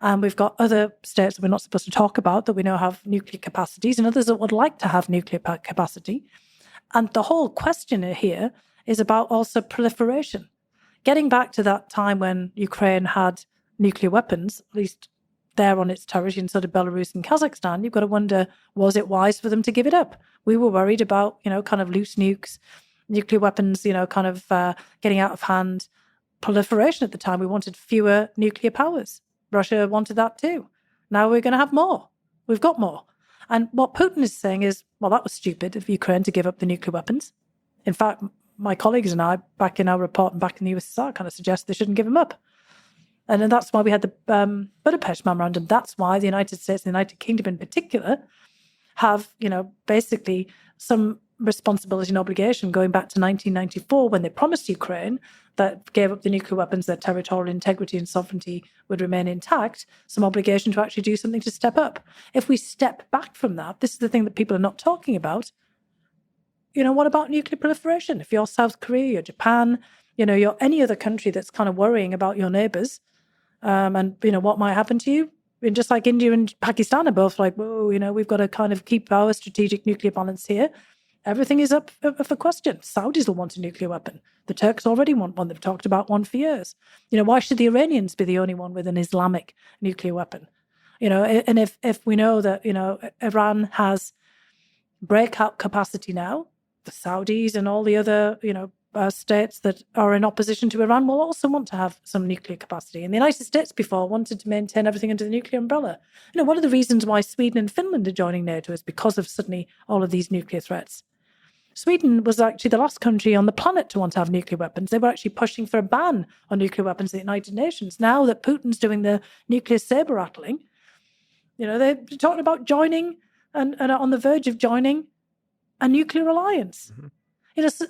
And we've got other states that we're not supposed to talk about that we know have nuclear capacities, and others that would like to have nuclear capacity. And the whole question here is about also proliferation. Getting back to that time when Ukraine had nuclear weapons, at least there on its territory in sort of Belarus and Kazakhstan, you've got to wonder, was it wise for them to give it up? We were worried about, kind of loose nukes, nuclear weapons, kind of getting out of hand, proliferation at the time. We wanted fewer nuclear powers. Russia wanted that too. Now we're going to have more. We've got more. And what Putin is saying is, well, that was stupid of Ukraine to give up the nuclear weapons. In fact, my colleagues and I, back in our report and back in the USSR, kind of suggest they shouldn't give them up. And then that's why we had the Budapest Memorandum. That's why the United States and the United Kingdom in particular have, basically some responsibility and obligation going back to 1994 when they promised Ukraine that gave up the nuclear weapons, their territorial integrity and sovereignty would remain intact, some obligation to actually do something to step up. If we step back from that, this is the thing that people are not talking about. What about nuclear proliferation? If you're South Korea, you're Japan, you're any other country that's kind of worrying about your neighbours, and, what might happen to you. And just like India and Pakistan are both like, whoa, we've got to kind of keep our strategic nuclear balance here. Everything is up for question. Saudis will want a nuclear weapon. The Turks already want one. They've talked about one for years. Why should the Iranians be the only one with an Islamic nuclear weapon? And if we know that, Iran has breakout capacity now, the Saudis and all the other, states that are in opposition to Iran will also want to have some nuclear capacity. And the United States before wanted to maintain everything under the nuclear umbrella. One of the reasons why Sweden and Finland are joining NATO is because of suddenly all of these nuclear threats. Sweden was actually the last country on the planet to want to have nuclear weapons. They were actually pushing for a ban on nuclear weapons at the United Nations. Now that Putin's doing the nuclear saber rattling, they're talking about joining and are on the verge of joining a nuclear alliance. Mm-hmm.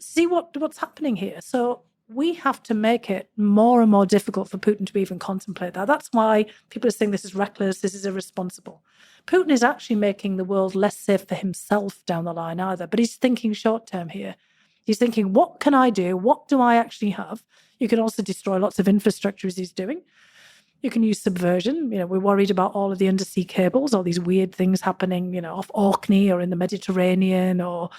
See what's happening here. So we have to make it more and more difficult for Putin to even contemplate that. That's why people are saying this is reckless, this is irresponsible. Putin is actually making the world less safe for himself down the line either, but he's thinking short term here. He's thinking, what can I do? What do I actually have? You can also destroy lots of infrastructure as he's doing. You can use subversion. We're worried about all of the undersea cables, all these weird things happening, off Orkney or in the Mediterranean, or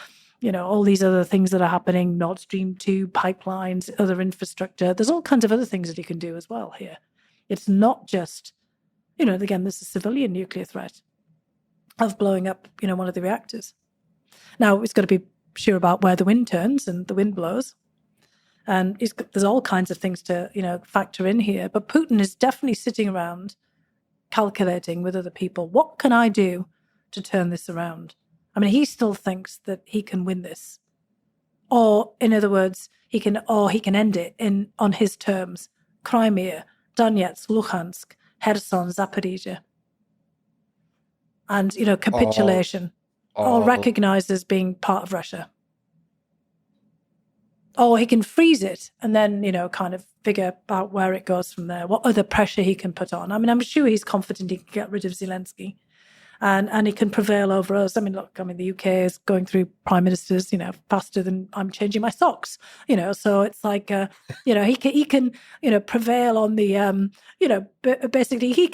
all these other things that are happening, Nord Stream 2 pipelines, other infrastructure. There's all kinds of other things that you can do as well here. It's not just, again, there's a civilian nuclear threat of blowing up, one of the reactors. Now, he's got to be sure about where the wind turns and the wind blows. And there's all kinds of things to, factor in here. But Putin is definitely sitting around calculating with other people, what can I do to turn this around? I mean, he still thinks that he can win this. Or, in other words, he can end it on his terms. Crimea, Donetsk, Luhansk, Kherson, Zaporizhia. And, capitulation. All recognized as being part of Russia. Or he can freeze it and then, kind of figure out where it goes from there, what other pressure he can put on. I mean, I'm sure he's confident he can get rid of Zelensky and he can prevail over us. I mean, look, the UK is going through prime ministers, faster than I'm changing my socks, so it's like, he can, prevail on the, basically he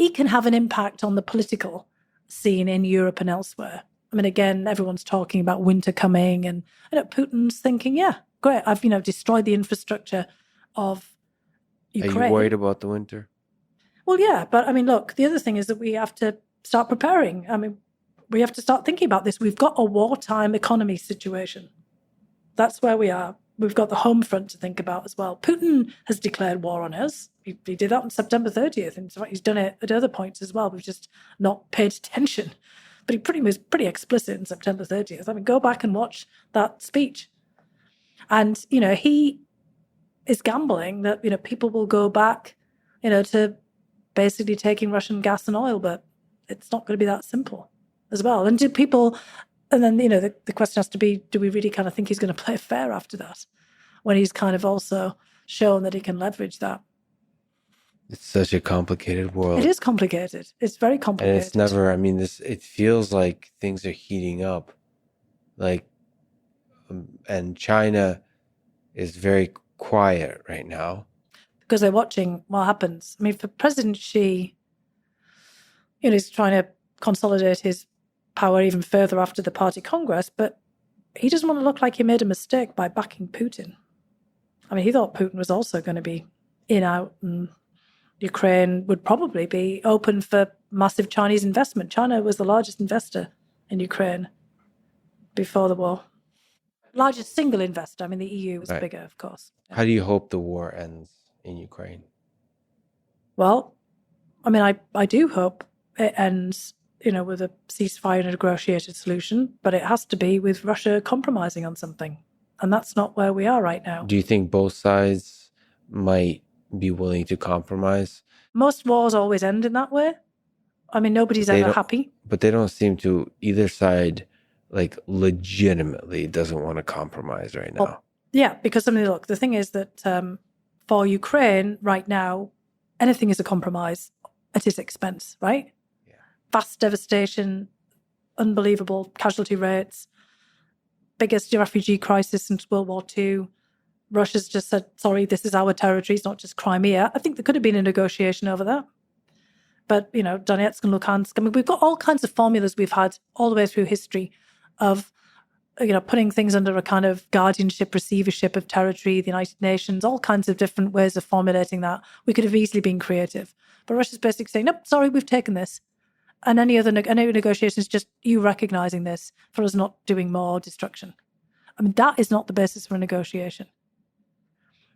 can have an impact on the political scene in Europe and elsewhere. I mean, again, everyone's talking about winter coming and Putin's thinking, yeah, great, I've, destroyed the infrastructure of Ukraine. Are you worried about the winter? Well, yeah, but I mean, look, the other thing is that we have to start preparing. I mean, we have to start thinking about this. We've got a wartime economy situation. That's where we are. We've got the home front to think about as well. Putin has declared war on us. He did that on September 30th. In fact, he's done it at other points as well. We've just not paid attention. But he was pretty explicit in September 30th. I mean, go back and watch that speech. And, he is gambling that, people will go back, to basically taking Russian gas and oil, but it's not going to be that simple as well. And then, the question has to be, do we really kind of think he's going to play fair after that when he's kind of also shown that he can leverage that? It's such a complicated world. It is complicated. It's very complicated. And it's never, it feels like things are heating up. And China is very quiet right now. Because they're watching what happens. I mean, for President Xi, he's trying to consolidate his power even further after the party congress, but he doesn't want to look like he made a mistake by backing Putin. I mean, he thought Putin was also going to be out, and Ukraine would probably be open for massive Chinese investment. China was the largest investor in Ukraine before the war. Largest single investor. I mean, the EU was bigger, of course. How do you hope the war ends in Ukraine? Well, I mean, I do hope it ends, with a ceasefire and a negotiated solution, but it has to be with Russia compromising on something. And that's not where we are right now. Do you think both sides might be willing to compromise? Most wars always end in that way. I mean, nobody's ever happy. But they don't seem to, either side, legitimately doesn't want to compromise right now. Well, yeah, because look, the thing is that for Ukraine right now, anything is a compromise at its expense, right? Yeah. Vast devastation, unbelievable casualty rates, biggest refugee crisis since World War II. Russia's just said, sorry, this is our territory, it's not just Crimea. I think there could have been a negotiation over that. But, Donetsk and Luhansk, I mean, we've got all kinds of formulas we've had all the way through history of, putting things under a kind of guardianship, receivership of territory, the United Nations, all kinds of different ways of formulating that. We could have easily been creative. But Russia's basically saying, nope, sorry, we've taken this. And any negotiation is just you recognizing this for us not doing more destruction. I mean, that is not the basis for a negotiation.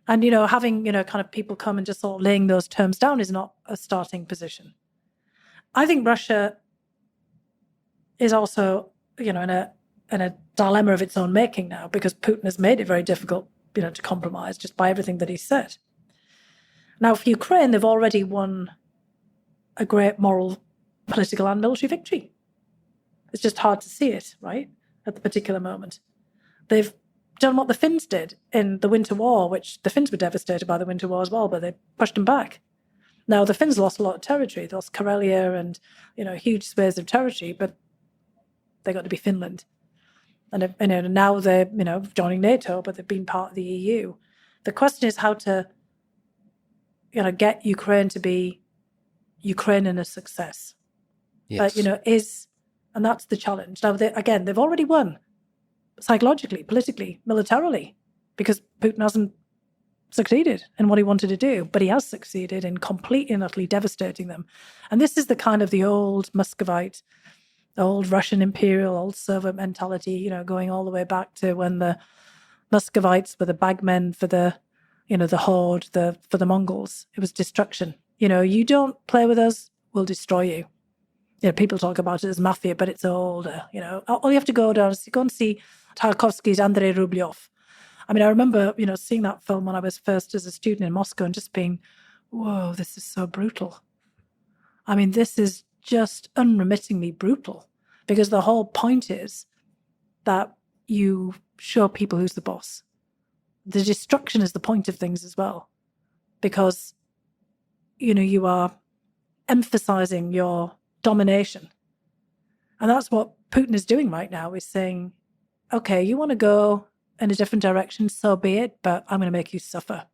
And, having, kind of people come and just sort of laying those terms down is not a starting position. I think Russia is also, in a dilemma of its own making now, because Putin has made it very difficult, to compromise just by everything that he said. Now, for Ukraine, they've already won a great moral, political and military victory. It's just hard to see it, right, at the particular moment. They've done what the Finns did in the Winter War, which the Finns were devastated by the Winter War as well, but they pushed them back. Now, the Finns lost a lot of territory. They lost Karelia and, huge swathes of territory, but they got to be Finland. And now they're, joining NATO, but they've been part of the EU. The question is how to, get Ukraine to be Ukraine in a success. Yes. But, and that's the challenge. Now, they've already won psychologically, politically, militarily, because Putin hasn't succeeded in what he wanted to do, but he has succeeded in completely and utterly devastating them. And this is the kind of the old Muscovite, old Russian imperial, old Soviet mentality, going all the way back to when the Muscovites were the bagmen for the, the horde, for the Mongols. It was destruction. You don't play with us, we'll destroy you. People talk about it as mafia, but it's older. All you have to go down is go and see Tarkovsky's Andrei Rublev. I mean, I remember, seeing that film when I was first as a student in Moscow and just being, whoa, this is so brutal. I mean, this is just unremittingly brutal, because the whole point is that you show people who's the boss. The destruction is the point of things as well, because, you are emphasizing your domination. And that's what Putin is doing right now, is saying, okay, you want to go in a different direction, so be it, but I'm going to make you suffer.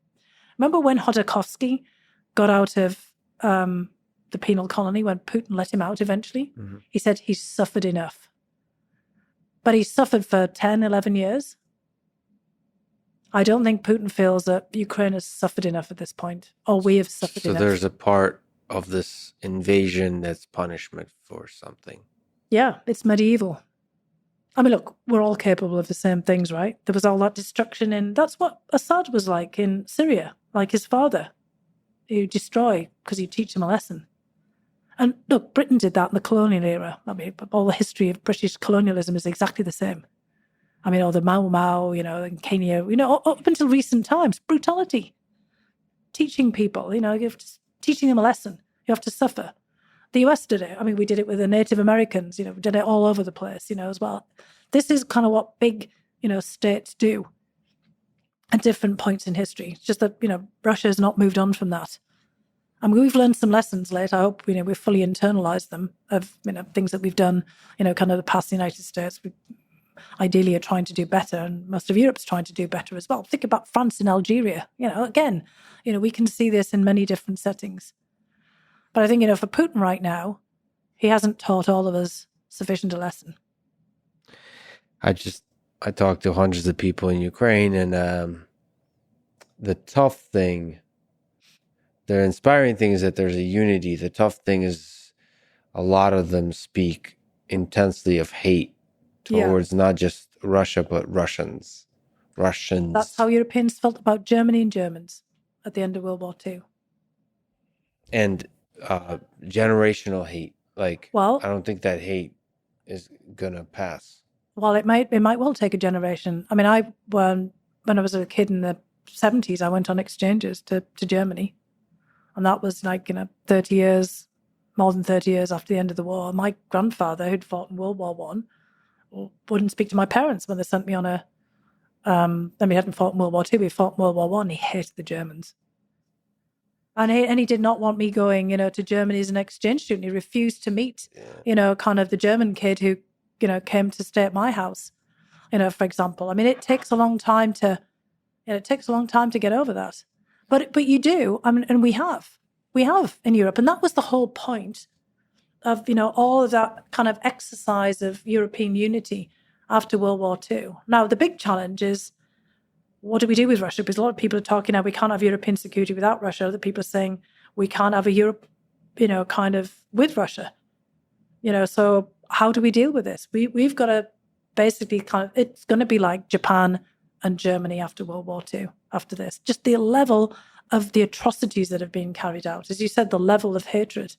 Remember when Hodorkovsky got out of the penal colony, when Putin let him out eventually? Mm-hmm. He said he's suffered enough. But he suffered for 10, 11 years. I don't think Putin feels that Ukraine has suffered enough at this point, or we have suffered enough. So there's a part of this invasion that's punishment for something. Yeah, it's medieval. I mean, look, we're all capable of the same things, right? There was all that destruction that's what Assad was like in Syria, like his father. You destroy because you teach them a lesson. And look, Britain did that in the colonial era. I mean, all the history of British colonialism is exactly the same. I mean, all the Mau Mau, in Kenya, up until recent times, brutality. Teaching people, teaching them a lesson. You have to suffer. The US did it. I mean, we did it with the Native Americans, we did it all over the place, as well. This is kind of what big, states do at different points in history. It's just that, Russia has not moved on from that. I mean, we've learned some lessons late. I hope, we've fully internalized them of, things that we've done, kind of the past United States. We ideally are trying to do better, and most of Europe's trying to do better as well. Think about France and Algeria. Again, we can see this in many different settings. But I think, for Putin right now, he hasn't taught all of us sufficient a lesson. I talked to hundreds of people in Ukraine, and the tough thing, the inspiring thing is that there's a unity. The tough thing is a lot of them speak intensely of hate towards not just Russia, but Russians. That's how Europeans felt about Germany and Germans at the end of World War II. And generational hate. I don't think that hate is gonna pass. Well, it might well take a generation. I mean, when I was a kid in the 70s, I went on exchanges to Germany, and that was 30 years, more than 30 years after the end of the war. My grandfather, who'd fought in World War I, wouldn't speak to my parents when they sent me on a. He hadn't fought in World War II, he fought in World War I, and he hated the Germans. And he did not want me going, to Germany as an exchange student. He refused to meet, kind of the German kid who, came to stay at my house, for example. I mean, it takes a long time to get over that. But you do, I mean, and we have in Europe. And that was the whole point of, all of that kind of exercise of European unity after World War II. Now, the big challenge is, what do we do with Russia? Because a lot of people are talking now, we can't have European security without Russia. Other people are saying we can't have a Europe, kind of with Russia. So how do we deal with this? We've got to basically it's going to be like Japan and Germany after World War II, after this. Just the level of the atrocities that have been carried out. As you said, the level of hatred.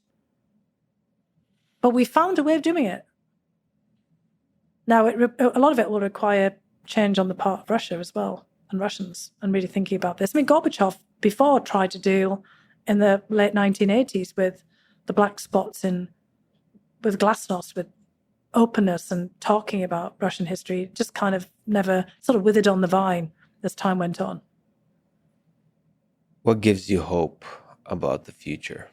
But we found a way of doing it. Now, a lot of it will require change on the part of Russia as well, and Russians, and really thinking about this. I mean, Gorbachev before tried to deal in the late 1980s with the black spots with glasnost, with openness and talking about Russian history just kind of never sort of withered on the vine as time went on. What gives you hope about the future?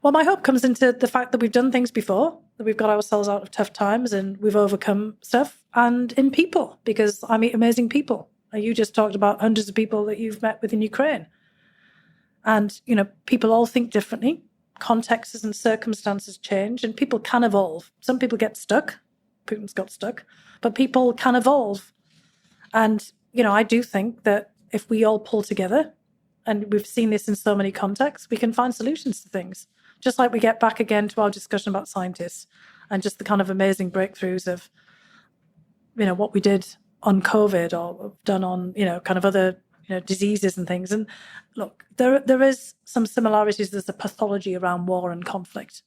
Well, my hope comes into the fact that we've done things before, that we've got ourselves out of tough times and we've overcome stuff, and in people, because I meet amazing people. You just talked about hundreds of people that you've met with in Ukraine. And, people all think differently. Contexts and circumstances change, and people can evolve. Some people get stuck. Putin's got stuck. But people can evolve. And, I do think that if we all pull together, and we've seen this in so many contexts, we can find solutions to things. Just like we get back again to our discussion about scientists and just the kind of amazing breakthroughs of, what we did on COVID or done on, kind of other, diseases and things. And look, there is some similarities. There's a pathology around war and conflict.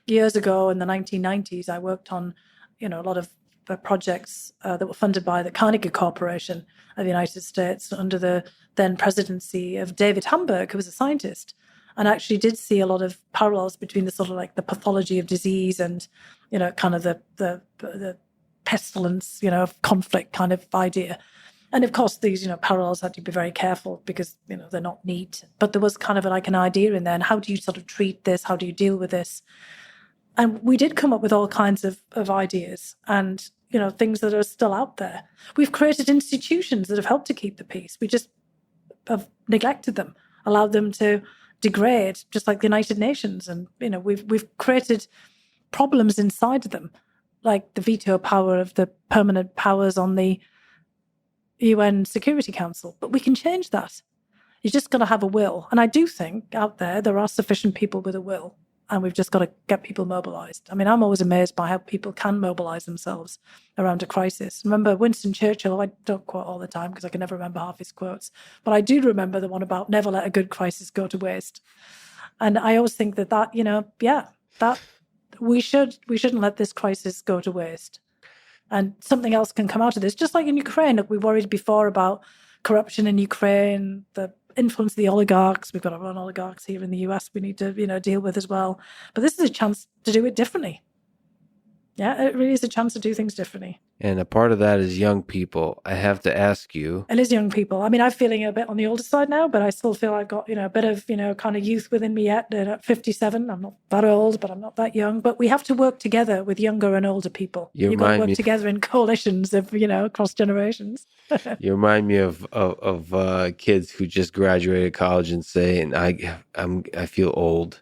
Years ago in the 1990s, I worked on, a lot of projects that were funded by the Carnegie Corporation of the United States under the then presidency of David Hamburg, who was a scientist, and actually did see a lot of parallels between the sort of like the pathology of disease and, kind of the pestilence, of conflict kind of idea. And of course, these, parallels had to be very careful because, they're not neat. But there was kind of like an idea in there. And how do you sort of treat this? How do you deal with this? And we did come up with all kinds of ideas and, things that are still out there. We've created institutions that have helped to keep the peace. We just have neglected them, allowed them to degrade, just like the United Nations. And, we've created problems inside of them, like the veto power of the permanent powers on the UN Security Council. But we can change that. You're just got to have a will. And I do think out there are sufficient people with a will. And we've just got to get people mobilized. I mean, I'm always amazed by how people can mobilize themselves around a crisis. Remember Winston Churchill, I don't quote all the time because I can never remember half his quotes, but I do remember the one about never let a good crisis go to waste. And I always think that we shouldn't let this crisis go to waste. And something else can come out of this. Just like in Ukraine, look, we worried before about corruption in Ukraine, the influence of the oligarchs. We've got our own oligarchs here in the US we need to, deal with as well. But this is a chance to do it differently. Yeah, it really is a chance to do things differently. And a part of that is young people. I have to ask you. It is young people. I mean, I'm feeling a bit on the older side now, but I still feel I've got, a bit of, kind of youth within me yet. At 57, I'm not that old, but I'm not that young. But we have to work together with younger and older people. You've got to work together in coalitions of, across generations. You remind me of kids who just graduated college and say, and I feel old.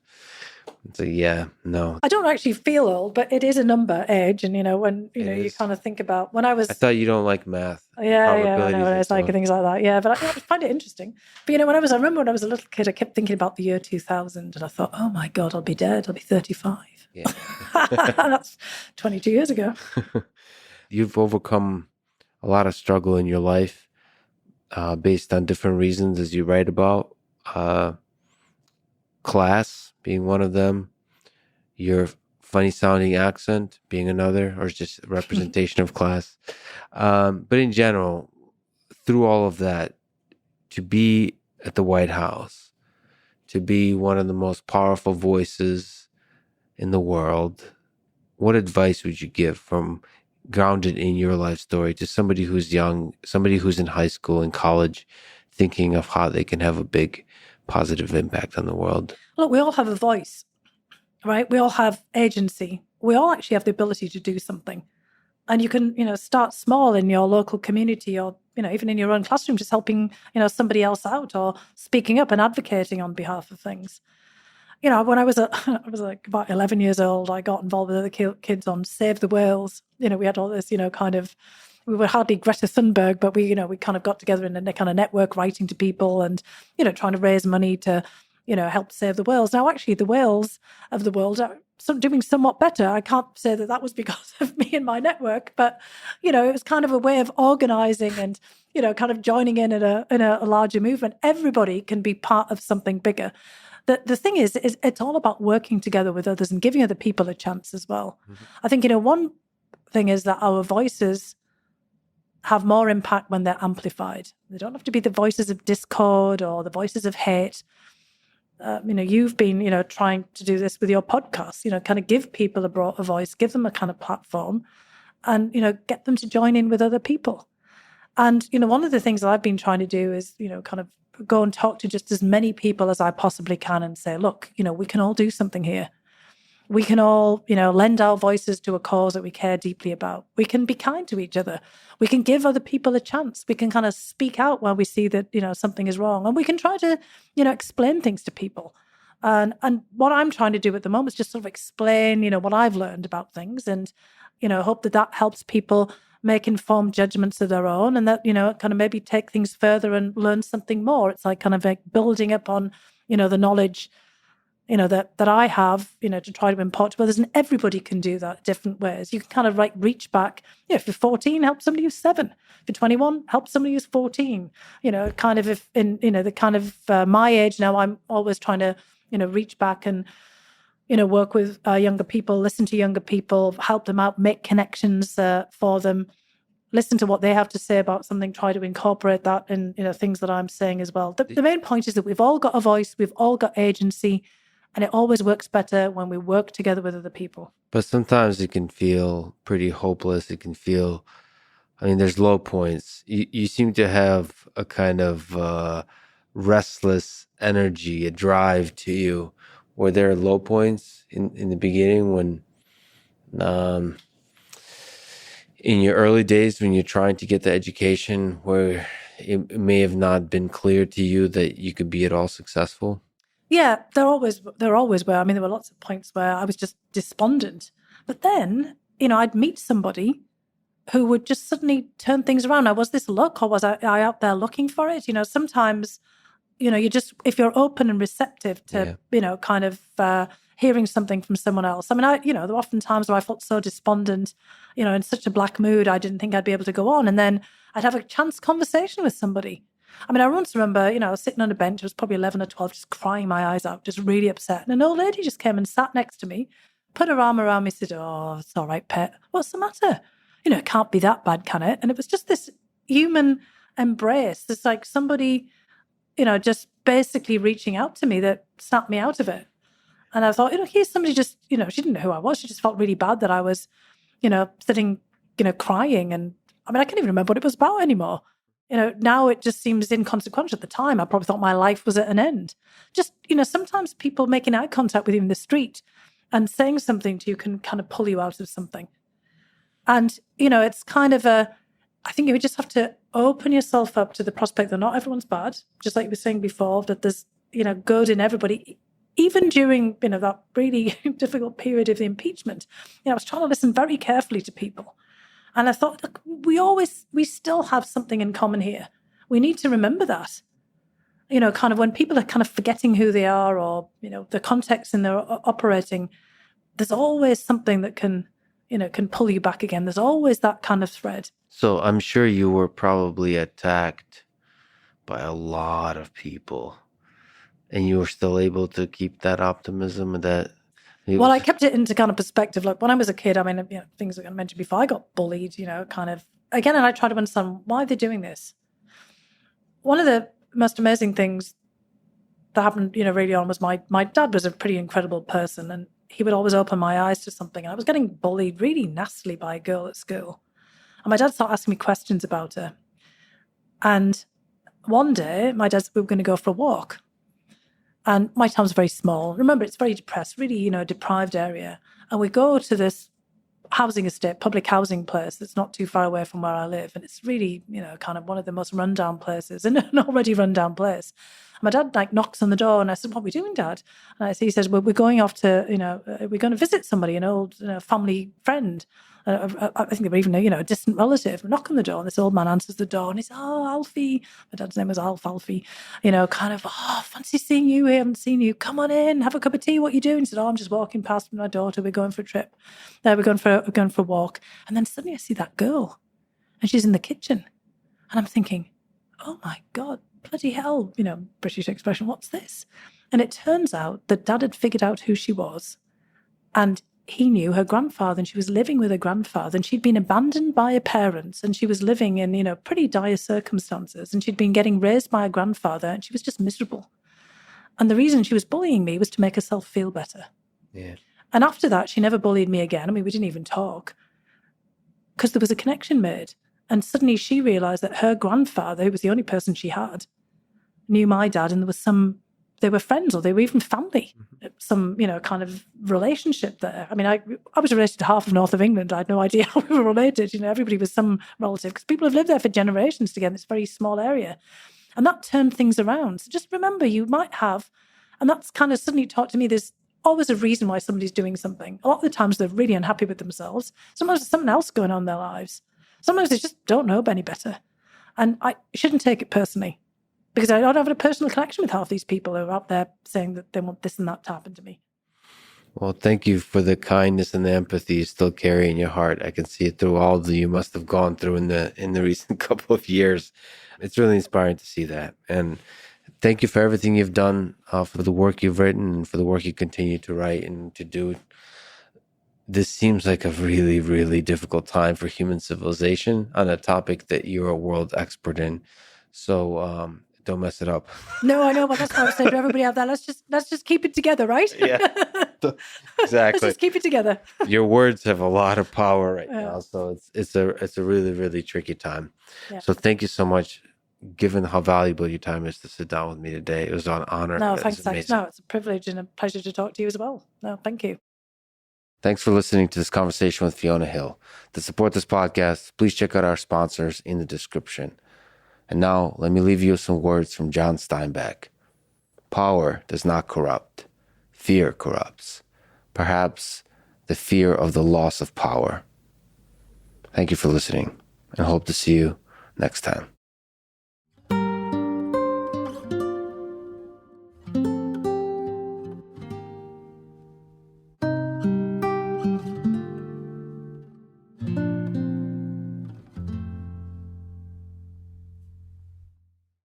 So yeah, no. I don't actually feel old, but it is a number, age, and when you kind of think about when I was. I thought you don't like math. Yeah, I know. It's like things like that. Yeah, but I find it interesting. But I remember when I was a little kid, I kept thinking about the year 2000, and I thought, oh my God, I'll be dead. I'll be 35. Yeah, that's 22 years ago. You've overcome a lot of struggle in your life, based on different reasons, as you write about. Class being one of them, your funny sounding accent being another, or just a representation of class. But in general, through all of that, to be at the White House, to be one of the most powerful voices in the world, what advice would you give from grounded in your life story to somebody who's young, somebody who's in high school and college, thinking of how they can have a big positive impact on the world? Look, we all have a voice, right? We all have agency. We all actually have the ability to do something. And you can, start small in your local community or, even in your own classroom, just helping, somebody else out or speaking up and advocating on behalf of things. When I was like about 11 years old, I got involved with other kids on Save the Whales. We had all this, we were hardly Greta Thunberg, but we kind of got together in a kind of network writing to people and, trying to raise money to, help save the whales. Now, actually, the whales of the world are doing somewhat better. I can't say that was because of me and my network, but, it was kind of a way of organizing and, kind of joining in a larger movement. Everybody can be part of something bigger. The thing is it's all about working together with others and giving other people a chance as well. Mm-hmm. I think, one thing is that our voices have more impact when they're amplified. They don't have to be the voices of discord or the voices of hate. You've been, trying to do this with your podcast, kind of give people a voice, give them a kind of platform and, get them to join in with other people. And, one of the things that I've been trying to do is, kind of go and talk to just as many people as I possibly can and say, look, we can all do something here. We can all, lend our voices to a cause that we care deeply about. We can be kind to each other. We can give other people a chance. We can kind of speak out when we see that, something is wrong. And we can try to, explain things to people. And what I'm trying to do at the moment is just sort of explain, what I've learned about things and, hope that helps people make informed judgments of their own and that, kind of maybe take things further and learn something more. It's like kind of like building up on, the knowledge that I have, to try to impart to others. And everybody can do that different ways. You can kind of like reach back. If you're 14, help somebody who's 7. If you're 21, help somebody who's 14. Kind of if in, the kind of my age now, I'm always trying to, reach back and, work with younger people, listen to younger people, help them out, make connections for them, listen to what they have to say about something, try to incorporate that in, things that I'm saying as well. The main point is that we've all got a voice, we've all got agency, and it always works better when we work together with other people. But sometimes it can feel pretty hopeless. It can feel, there's low points. You seem to have a kind of restless energy, a drive to you. Were there low points in the beginning when, in your early days when you're trying to get the education where it may have not been clear to you that you could be at all successful? Yeah, there always were. There were lots of points where I was just despondent. But then, I'd meet somebody who would just suddenly turn things around. Now, was this luck or was I out there looking for it? Sometimes, if you're open and receptive to, kind of hearing something from someone else. There were often times where I felt so despondent, in such a black mood, I didn't think I'd be able to go on. And then I'd have a chance conversation with somebody. I once remember, I was sitting on a bench, it was probably 11 or 12, just crying my eyes out, just really upset. And an old lady just came and sat next to me, put her arm around me, said, "Oh, it's all right, pet. What's the matter? It can't be that bad, can it?" And it was just this human embrace. It's like somebody, just basically reaching out to me that snapped me out of it. And I thought, here's somebody just, she didn't know who I was. She just felt really bad that I was, sitting, crying. And I can't even remember what it was about anymore. Now it just seems inconsequential. At the time, I probably thought my life was at an end. Just, sometimes people making eye contact with you in the street and saying something to you can kind of pull you out of something. And, it's kind of I think you just have to open yourself up to the prospect that not everyone's bad, just like you were saying before, that there's, good in everybody. Even during, that really difficult period of the impeachment, I was trying to listen very carefully to people. And I thought, look, we still have something in common here. We need to remember that. Kind of when people are kind of forgetting who they are or, the context in their operating, there's always something that can pull you back again. There's always that kind of thread. So I'm sure you were probably attacked by a lot of people and you were still able to keep that optimism and that. Well, I kept it into kind of perspective. Like when I was a kid, things that I mentioned before, I got bullied, kind of again, and I tried to understand why they're doing this. One of the most amazing things that happened, really on was my dad was a pretty incredible person and he would always open my eyes to something. And I was getting bullied really nastily by a girl at school. And my dad started asking me questions about her. And one day, we were going to go for a walk. And my town's very small. Remember, it's very depressed, really, deprived area. And we go to this housing estate, public housing place that's not too far away from where I live. And it's really, kind of one of the most rundown places in an already rundown place. My dad knocks on the door and I said, "What are we doing, Dad?" And he says, "Well, we're going off to, we're going to visit somebody, an old family friend. I think they were even a distant relative." We knock on the door and this old man answers the door and he says, "Oh, Alfie." My dad's name was Alfie. Kind of, "Oh, fancy seeing you here. I haven't seen you. Come on in, have a cup of tea. What are you doing?" He said, "Oh, I'm just walking past with my daughter. We're going for a trip. We're going for a walk." And then suddenly I see that girl and she's in the kitchen. And I'm thinking, oh my God, bloody hell, British expression, what's this? And it turns out that Dad had figured out who she was and he knew her grandfather and she was living with her grandfather and she'd been abandoned by her parents and she was living in, pretty dire circumstances and she'd been getting raised by her grandfather and she was just miserable. And the reason she was bullying me was to make herself feel better. Yeah. And after that, she never bullied me again. I mean, we didn't even talk because there was a connection made. And suddenly she realized that her grandfather, who was the only person she had, knew my dad, and they were friends, or they were even family, some, kind of relationship there. I mean, I was related to half of north of England. I had no idea how we were related. Everybody was some relative because people have lived there for generations together. It's a very small area. And that turned things around. So just remember, you might have, and that's kind of suddenly taught to me there's always a reason why somebody's doing something. A lot of the times they're really unhappy with themselves. Sometimes there's something else going on in their lives. Sometimes they just don't know any better. And I shouldn't take it personally, because I don't have a personal connection with half these people who are out there saying that they want this and that to happen to me. Well, thank you for the kindness and the empathy you still carry in your heart. I can see it through all that you must have gone through in the recent couple of years. It's really inspiring to see that. And thank you for everything you've done, for the work you've written, and for the work you continue to write and to do. This seems like a really, really difficult time for human civilization on a topic that you're a world expert in. So don't mess it up. No, I know, but that's what I would say to everybody out there. Let's just keep it together, right? Yeah, exactly. Let's just keep it together. Your words have a lot of power right now, so it's a really, really tricky time. Yeah. So thank you so much. Given how valuable your time is to sit down with me today, it was an honor. No, thanks. No, it's a privilege and a pleasure to talk to you as well. No, thank you. Thanks for listening to this conversation with Fiona Hill. To support this podcast, please check out our sponsors in the description. And now, let me leave you with some words from John Steinbeck. Power does not corrupt. Fear corrupts. Perhaps the fear of the loss of power. Thank you for listening, and hope to see you next time.